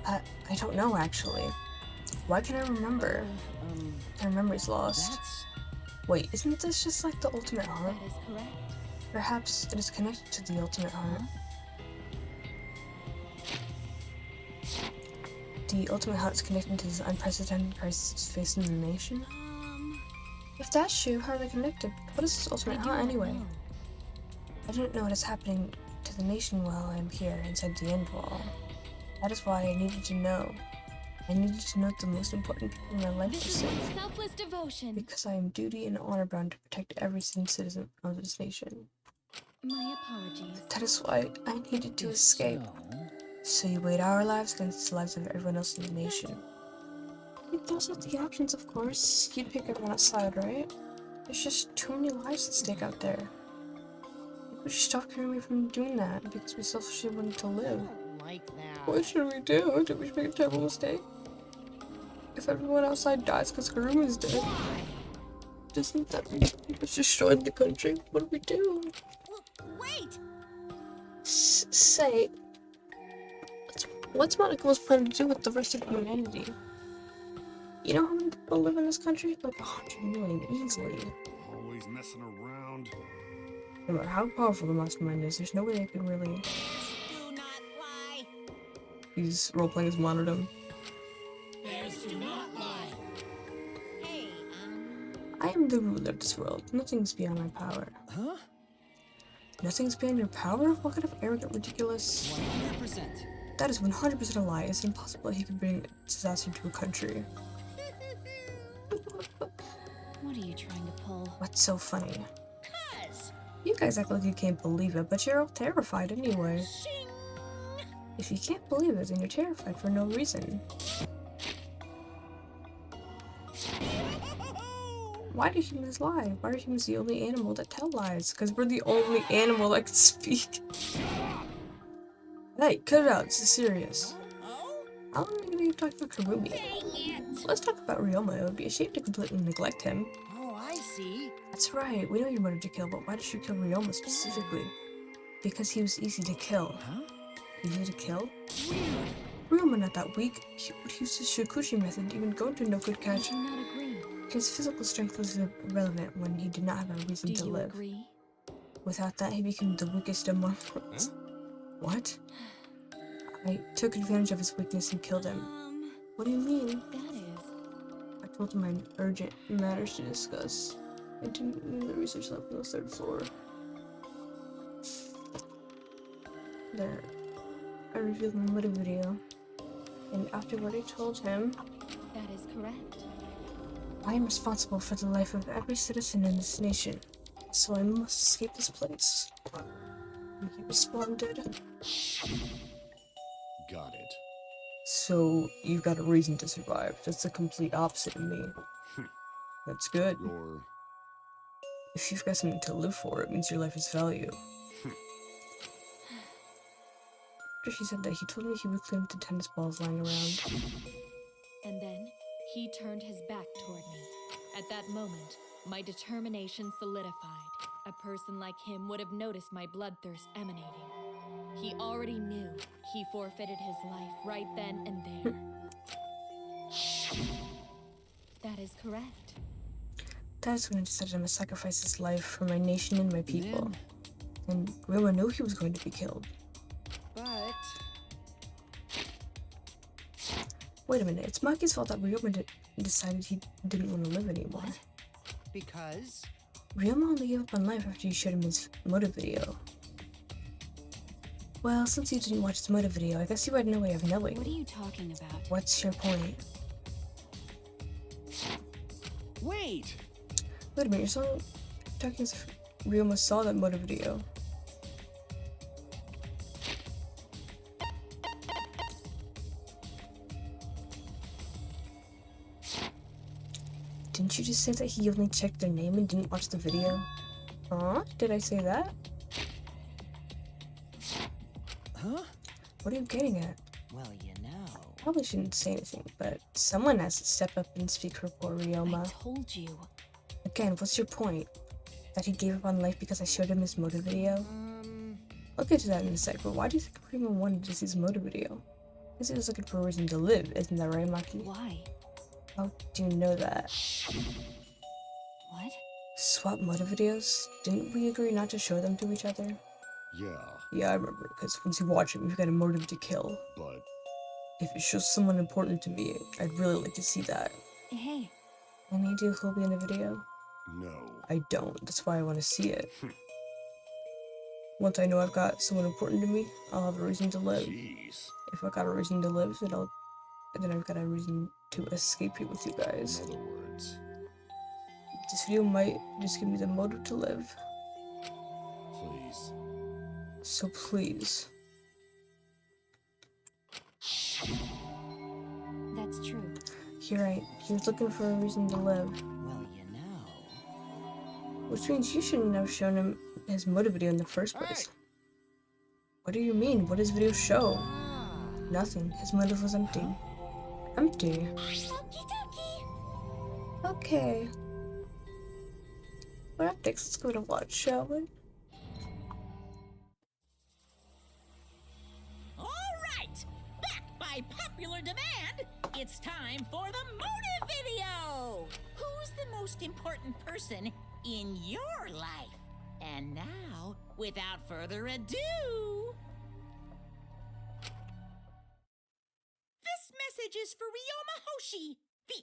I don't know, actually. Why can't I remember? My memory's lost. Wait, isn't this just like the Ultimate Heart? That is correct. Perhaps it is connected to the Ultimate Heart. The Ultimate Heart is connected to this unprecedented crisis facing the nation? If that's true, how are they connected? What is this Ultimate Heart anyway? I don't know what is happening to the nation while I am here inside the End Wall. That is why I needed to know. I needed to know the most important people in my life were This is safe. selfless devotion. Because I am duty and honor bound to protect every citizen of this nation. My apologies. That is why I needed to escape. So you weighed our lives against the lives of everyone else in the nation. Those are the options, of course. You'd pick everyone outside, right? There's just too many lives at stake out there. We should stop Kurumi from doing that because we selfishly wanted to live. Like that. What should we do? Did we make a terrible mistake? If everyone outside dies because Kurumi's dead, doesn't that mean we've destroyed the country? What do we do? Wait! Say, what's Monika's plan to do with the rest of humanity? You know how many people live in this country? Like 100 million easily. Always messing around. No matter how powerful the mastermind is, there's no way they can really. Do not lie. He's role-playing as Monodum. Bears do not lie. Hey, I am the ruler of this world. Nothing's beyond my power. Huh? Nothing's beyond your power? What kind of arrogant, ridiculous... 100%. That is 100% a lie. It's impossible he could bring disaster to a country. What are you trying to pull? What's so funny? cuz. You guys act like you can't believe it, but you're all terrified anyway. If you can't believe it, then you're terrified for no reason. Why do humans lie? Why are humans the only animal that tell lies? Because we're the only animal that can speak. Hey, cut it out. This is serious. How long are we going to talk about Kurumi? Let's talk about Ryoma. It would be a shame to completely neglect him. Oh, I see. That's right. We know your motive to kill, but why did you kill Ryoma specifically? Because he was easy to kill. Easy to kill? Ryoma not that weak. He would use his Shikushi method, even Goto no could catch. I do not agree. His physical strength was irrelevant when he did not have a reason Do to you live. agree? Without that, he became the weakest among us. What? I took advantage of his weakness and killed him. What do you mean? That is. I told him I had urgent matters to discuss. I didn't in the research lab on the 3rd floor. There, I revealed my motive video. And after what I told him, That is correct. I am responsible for the life of every citizen in this nation. So I must escape this place. And he responded. Got it. So you've got a reason to survive. That's the complete opposite of me. That's good. If you've got something to live for, it means your life has value. After he said that, he told me he would clean up the tennis balls lying around. And then he turned his back toward me. At that moment, my determination solidified. A person like him would have noticed my bloodthirst emanating. He already knew he forfeited his life right then and there. That is correct. That is when I decided I must sacrifice his life for my nation and my people. And Ryoma knew he was going to be killed. But Wait a minute, it's Maki's fault that Ryoma decided he didn't want to live anymore. because Ryoma only gave up on life after you showed him his motive video. Well, since you didn't watch his motive video, I guess you had no way of knowing. What are you talking about? What's your point? wait. Wait a minute, you're talking as if Ryoma saw that motive video. Didn't you just say that he only checked their name and didn't watch the video? Huh? Did I say that? Huh? What are you getting at? Well, you know. Probably shouldn't say anything, but someone has to step up and speak for poor Ryoma. I told you. Again, what's your point? That he gave up on life because I showed him his motive video? I'll get to that in a sec, but why do you think Ryoma wanted to see his motive video? Because he was looking for a reason to live, isn't that right, Maki? Why? How do you know that? What? Swap motive videos? Didn't we agree not to show them to each other? Yeah, Yeah, I remember, because once you watch it, you've got a motive to kill. but If it shows someone important to me, I'd really like to see that. Hey. Any idea who'll be in the video? no. I don't. That's why I want to see it. Once I know I've got someone important to me, I'll have a reason to live. Jeez. If I've got a reason to live, then I've got a reason to escape here with you guys. In other words, This video might just give me the motive to live. please. So please. That's true. You're right. He was looking for a reason to live. Well, you know. Which means you shouldn't have shown him his motive video in the first place. What do you mean? What does video show? Nothing. His motive was empty. Empty. Okay. What up, Dix? Let's go to watch, shall we? All right, back by popular demand, it's time for the motive video. Who's the most important person in your life? And now, without further ado, this message is for Ryoma Hoshi, the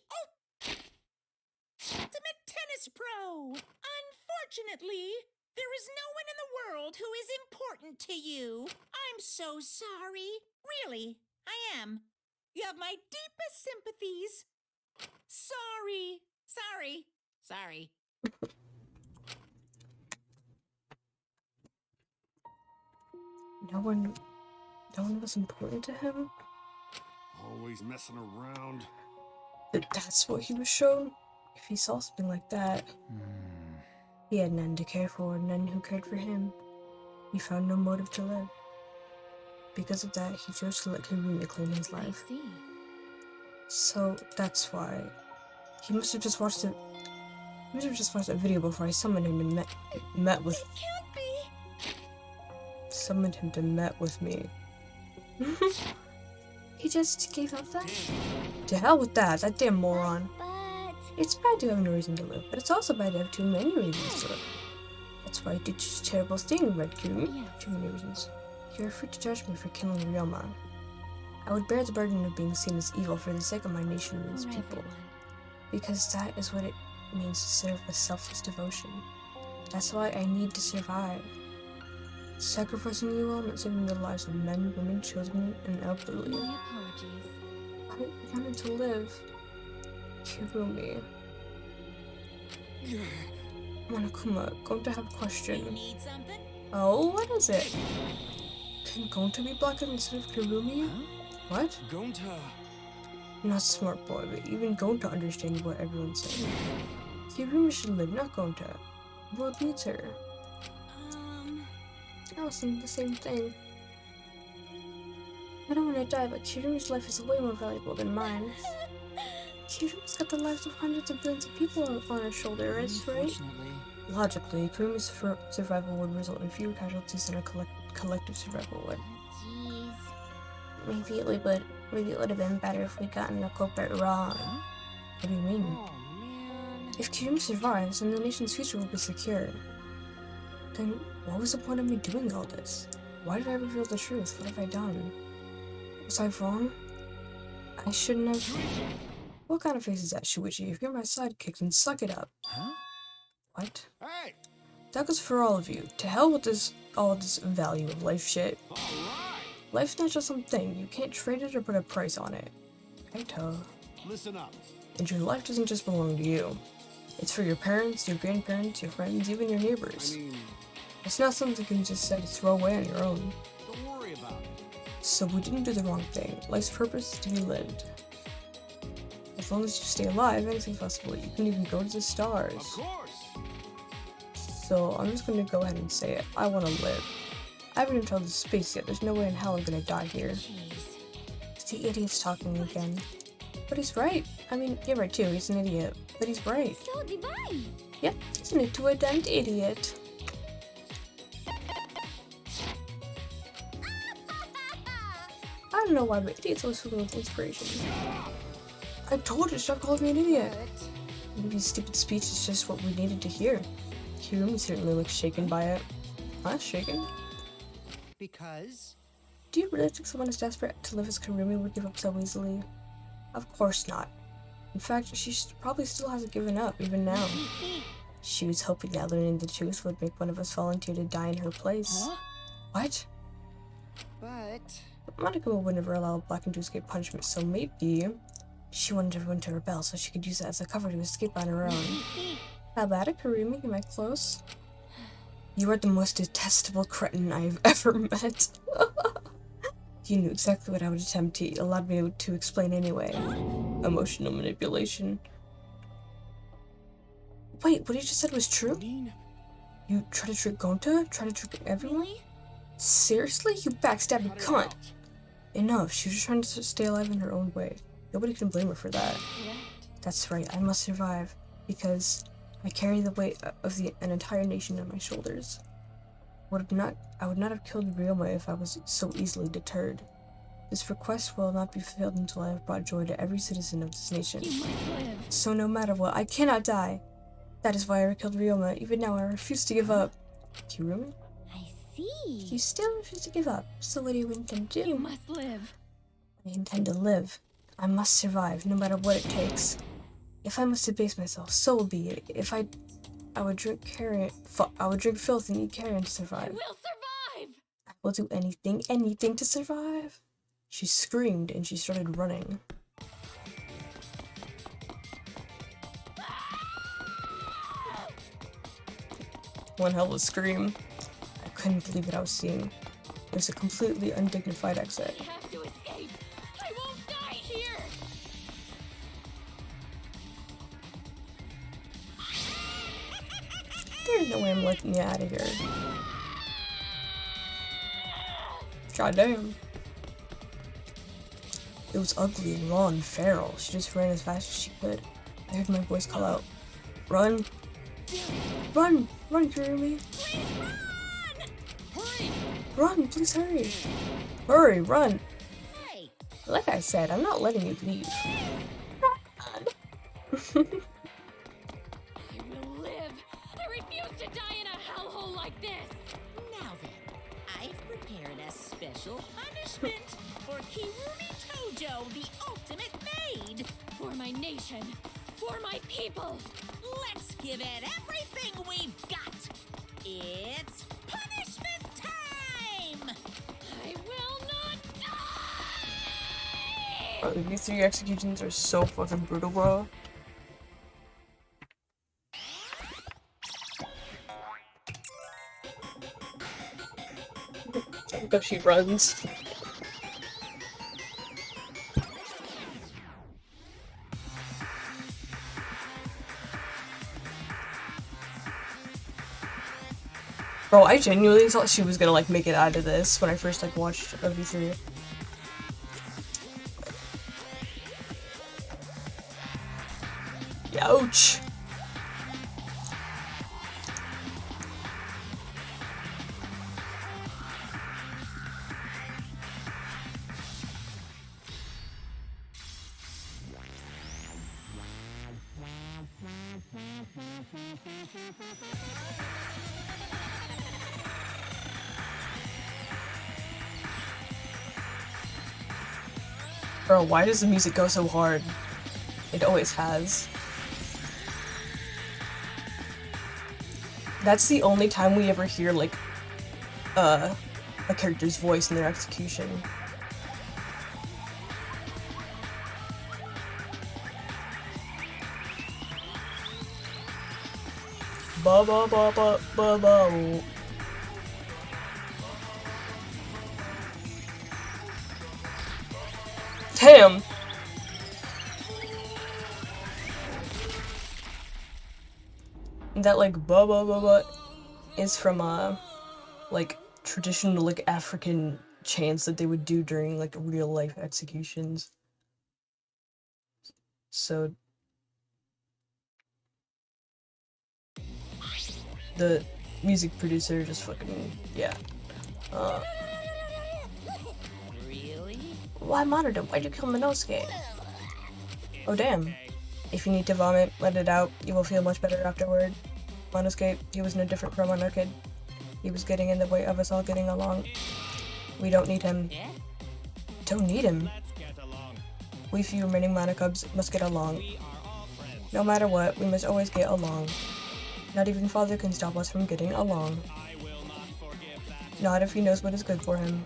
ultimate tennis pro. Unfortunately, there is no one in the world who is important to you. I'm so sorry. Really, I am. You have my deepest sympathies. Sorry. No one was important to him? Always messing around. That's what he was shown? If he saw something like that. He had none to care for, none who cared for him. He found no motive to live. Because of that, he chose to let Kirumi claim his I life. see. So that's why. He must have just watched it. He must have just watched that video before I summoned him and met with. Can't be. Summoned him to met with me. He just gave up then? To hell with that damn moron. But It's bad to have no reason to live, but it's also bad to have too many reasons to live. That's why I did this terrible thing, Red Kirumi. Yes. Too many reasons. You're free to judge me for killing Ryoma. I would bear the burden of being seen as evil for the sake of my nation and its For people. everyone. Because that is what it means to serve a selfless devotion. That's why I need to survive. Sacrificing you all, not saving the lives of men, women, children, and elderly. My apologies. I wanted to live. Kirumi. Monokuma, going to have a You question. need something? Oh, what is it? Can Gonta be blacker instead of Kirumi? What? Gonta. Not smart boy, but even Gonta understands what everyone's saying. Kirumi should live, not Gonta. The world needs her. I was thinking the same thing. I don't want to die, but Kirumi's life is way more valuable than mine. Kirumi's got the lives of hundreds of billions of people on her shoulder, right? Unfortunately. Logically, Kirumi's survival would result in fewer casualties than our collective survival would. jeez. Maybe it would have been better if we'd gotten the culprit wrong. What do you mean? Oh, man. If Kirumi survives, then the nation's future will be secure. Then what was the point of me doing all this? Why did I reveal the truth? What have I done? Was I wrong? I shouldn't have. What kind of face is that, Shuichi? If you're my sidekick, then suck it up. Huh? What? Hey! That goes for all of you. To hell with all this value of life shit. Alright! Life's not just some thing. You can't trade it or put a price on it. Kaito. Listen up. And your life doesn't just belong to you. It's for your parents, your grandparents, your friends, even your neighbors. I mean, It's not something you can just throw away on your own. don't worry about it. So we didn't do the wrong thing. Life's purpose is to be lived. As long as you stay alive, anything's possible. You can even go to the stars. Of course! So I'm just gonna go ahead and say it. I wanna live. I haven't even traveled to space yet. There's no way in hell I'm gonna die here. It's the idiot's talking again. But he's right. I mean, you're right too. He's an idiot. But he's right. So divine. Yep, he's an intuitive idiot. I don't know why, but idiots always fill me with inspiration. I told you, stop calling me an idiot. Maybe his stupid speech is just what we needed to hear. Kirumi certainly looks shaken by it. Huh? Shaken? Because? Do you really think someone as desperate to live as Kirumi would give up so easily? Of course not. In fact, she probably still hasn't given up, even now. She was hoping that learning the truth would make one of us volunteer to die in her place. Huh? What? But... Monokuma would never allow Blacken to escape punishment, so maybe she wanted everyone to rebel so she could use it as a cover to escape on her own. How about it, Kirumi? Am I close? You are the most detestable cretin I've ever met. You knew exactly what I would attempt to allowed me to explain anyway. Emotional manipulation. Wait, what you just said was true? You try to trick Gonta? Try to trick everyone? Seriously? You backstabbing cunt! Enough, she was just trying to stay alive in her own way. Nobody can blame her for that. That's right, I must survive, because I carry the weight of an entire nation on my shoulders. I would not have killed Ryoma if I was so easily deterred. This request will not be fulfilled until I have brought joy to every citizen of this nation. So no matter what, I cannot die. That is why I killed Ryoma. Even now, I refuse to give up. Kirumi? I see. You still refuse to give up. So what do you intend to do? You must live. I intend to live. I must survive, no matter what it takes. If I must debase myself, so be it. If I would drink filth and eat carrion to survive. I will survive! I will do anything to survive. She screamed and she started running. One hell of a scream. I couldn't believe what I was seeing. It was a completely undignified exit. I have to escape. I won't die here. There's no way I'm letting you out of here. Goddamn. It was ugly and raw and feral. She just ran as fast as she could. I heard my voice call out, "Run! Run! Run, Kirumi! Run! Please hurry! Hurry! Run!" Hey. Like I said, I'm not letting you leave. I will live. I refuse to die in a hellhole like this. Now then, I've prepared a special punishment for Kirumi Tojo, the ultimate maid. For my nation. For my people. Let's give it everything we've got. It's punishment time! I will not die! Bro, these 3 executions are so fucking brutal, bro. Look how she runs. Bro, I genuinely thought she was gonna like make it out of this when I first like watched OV3. Ouch! Bro, why does the music go so hard? It always has. That's the only time we ever hear, like, a character's voice in their execution. Ba ba ba ba ba ba. Damn! That like ba ba ba ba is from like traditional like African chants that they would do during like real life executions. So the music producer just fucking, yeah. Really? Why Monodon? Why'd you kill Minosuke? Oh damn. If you need to vomit, let it out. You will feel much better afterward. Monosuke, he was no different from another kid. He was getting in the way of us all getting along. We don't need him. Yeah? Don't need him. We few remaining Monokubs must get along. No matter what, we must always get along. Not even Father can stop us from getting along. Not if he knows what is good for him.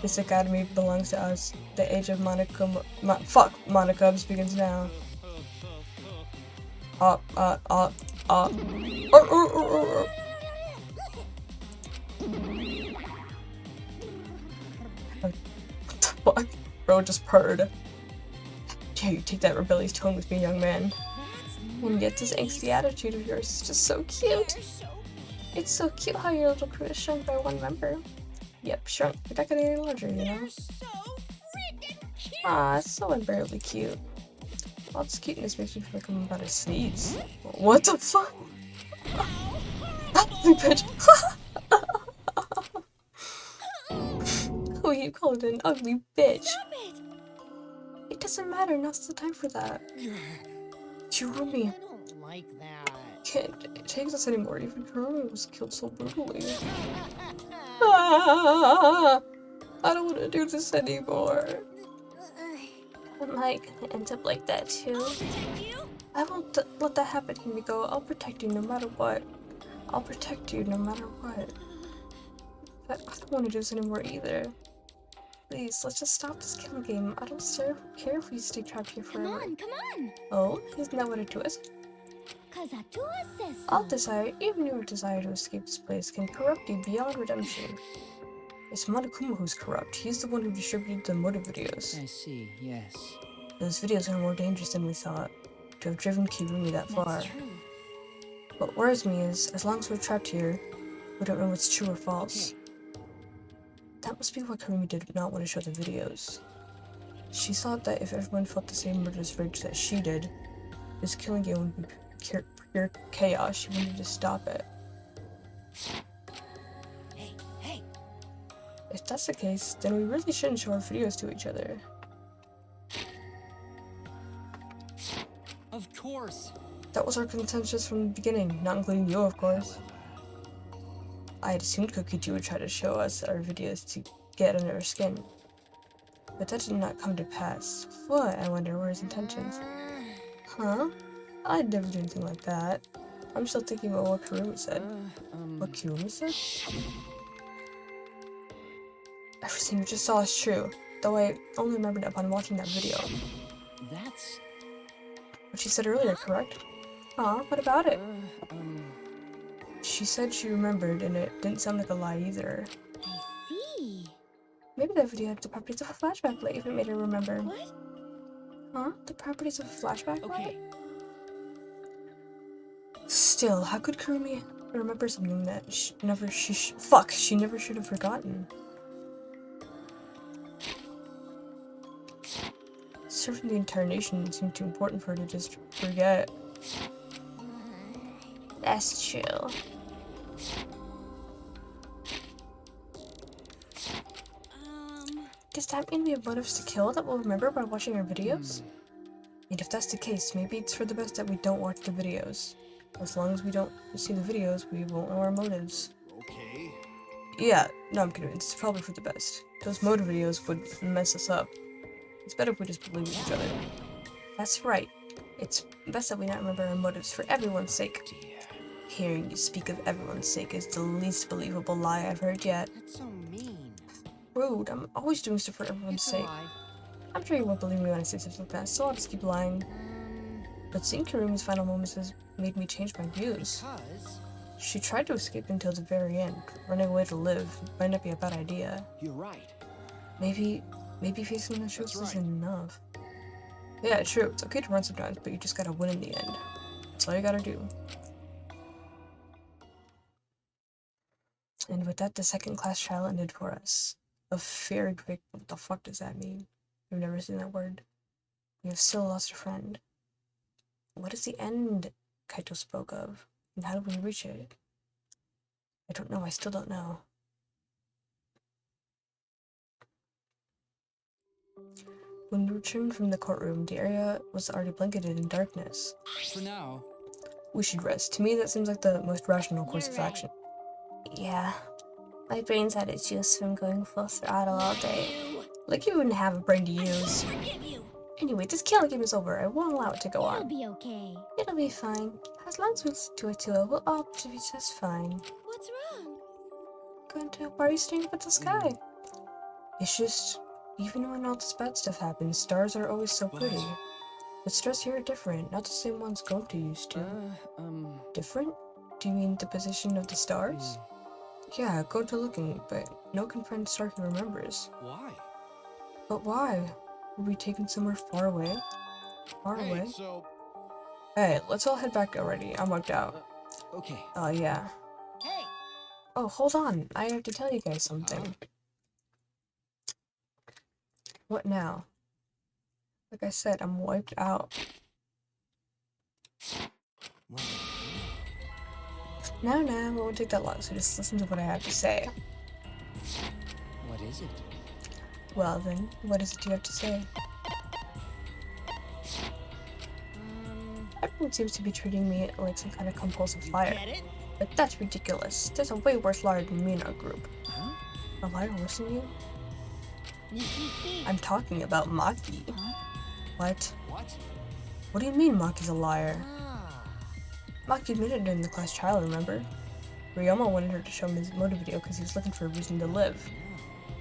This academy belongs to us. The age of Monokubs begins now. What the fuck? Bro just purred. Dare you take that rebellious tone with me, young man? And yet this angsty attitude of yours is just so cute. It's so cute how your little crew is shrunk by one member. Yep, shrunk. You're not getting any larger, you know? Ah, it's so unbearably cute. All this cuteness makes me feel like I'm about to sneeze. What the fuck? Ugly bitch. Who you called an ugly bitch? It doesn't matter, now's the time for that. Kurumi. I don't like that. Can't take this anymore. Even Kurumi was killed so brutally. Ah, I don't want to do this anymore. Am I gonna end up like that too? I won't let that happen, Himiko. I'll protect you no matter what. I'll protect you no matter what. But I don't want to do this anymore either. Please, let's just stop this killing game. I don't care if we stay trapped here forever. Come on! Oh, isn't that what it is? Cause Atua says so. All desire, even your desire to escape this place, can corrupt you beyond redemption. It's Monokuma who's corrupt. He's the one who distributed the motive videos. I see, yes. Those videos are more dangerous than we thought. To have driven Kirumi that far. That's true. What worries me is, as long as we're trapped here, we don't know what's true or false. Okay. That must be why Kirumi did not want to show the videos. She thought that if everyone felt the same murderous rage that she did, this killing game would be pure chaos. She wanted to stop it. Hey. If that's the case, then we really shouldn't show our videos to each other. Of course. That was our consensus from the beginning, not including you, of course. I had assumed Kokiji would try to show us our videos to get under our skin. But that did not come to pass. What, I wonder, were his intentions? Huh? I'd never do anything like that. I'm still thinking about what Kurumi said. What Kurumi said? Everything you just saw is true, though I only remembered it upon watching that video. That's... What she said earlier, correct? Aw, what about it? She said she remembered, and it didn't sound like a lie either. I see. Maybe that video had the properties of a flashback light if it made her remember. What? Huh? The properties of a flashback light? Okay. Still, how could Kurumi remember something that she never should have forgotten? Serving the entire nation seemed too important for her to just forget. That's true. Does that mean we have motives to kill that we'll remember by watching our videos? And if that's the case, maybe it's for the best that we don't watch the videos. As long as we don't see the videos, we won't know our motives. Okay. Yeah, no, I'm kidding. It's probably for the best. Those motive videos would mess us up. It's better if we just believe each other. That's right. It's best that we not remember our motives for everyone's sake. Hearing you speak of everyone's sake is the least believable lie I've heard yet. That's so mean. Rude, I'm always doing stuff for everyone's It's a sake. lie. I'm sure you won't believe me when I say stuff like that, so I'll just keep lying. But seeing Kirumi's final moments has made me change my views. Because She tried to escape until the very end. Running away to live might not be a bad idea. You're right. Maybe facing the truth That's isn't enough. Yeah, true. It's okay to run sometimes, but you just gotta win in the end. That's all you gotta do. And with that, the second class trial ended for us. A very quick. What the fuck does that mean? I've never seen that word. We have still lost a friend. What is the end Kaito spoke of? And how do we reach it? I don't know. I still don't know. When we returned from the courtroom, the area was already blanketed in darkness. For now. We should rest. To me, that seems like the most rational course of action. Yeah. My brain's had its use from going full throttle all day. Like you wouldn't have a brain to use. Anyway, this killing game is over. I won't allow it to go on. It'll be okay. It'll be fine. As long as we listen to it too, we'll all be just fine. What's wrong? Why are you staring up at the sky? It's just, even when all this bad stuff happens, stars are always so pretty. But stars here are different, not the same ones Gonta used to. Different? Do you mean the position of the stars? Yeah, Gonta looking, but no confirmed star he remembers. Why? But why? Were we taken somewhere far away? Far away? So... Hey, let's all head back already. I'm bugged out. Okay. Oh, yeah. Hey! Oh, hold on. I have to tell you guys something. What now? Like I said, I'm wiped out. No, it won't take that long, so just listen to what I have to say. What is it? Well then, what is it you have to say? Everyone seems to be treating me like some kind of compulsive liar. But that's ridiculous. There's a way worse liar than me in our group. Huh? A liar worse than you? I'm talking about Maki. What? What do you mean Maki's a liar? Maki admitted it in the class trial, remember? Ryoma wanted her to show him his motive video because he was looking for a reason to live.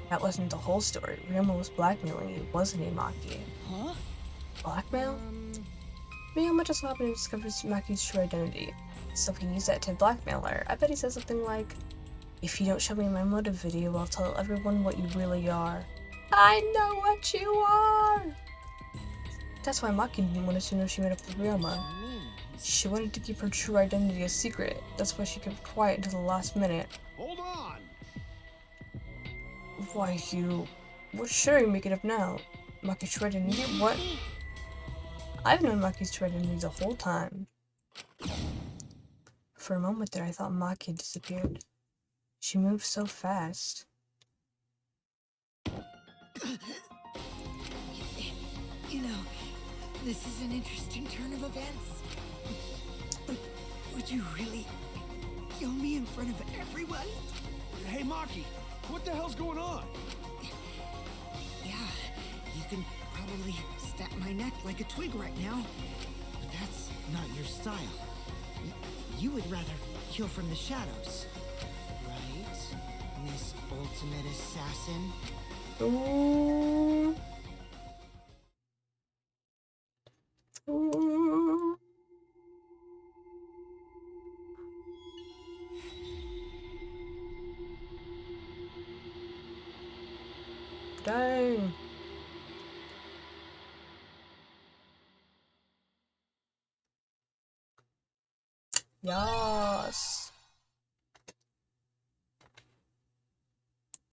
That wasn't the whole story. Ryoma was blackmailing you, wasn't he, Maki? Huh? Blackmail? Ryoma just happened to discover Maki's true identity, so he used that to blackmail her. I bet he said something like, "If you don't show me my motive video, I'll tell everyone what you really are." I know what you are! That's why Maki didn't want us to know she met up with Ryoma. She wanted to keep her true identity a secret. That's why she kept quiet until the last minute. Hold on! Why, you... What should I make it up now? Maki's true identity? What? I've known Maki's true identity the whole time. For a moment there, I thought Maki had disappeared. She moved so fast. You know, this is an interesting turn of events. Would you really kill me in front of everyone? Hey, Maki, what the hell's going on? Yeah, you can probably snap my neck like a twig right now, but that's not your style. You would rather kill from the shadows, right, Miss Ultimate Assassin? Ooh. Ooh. Dang. Yes.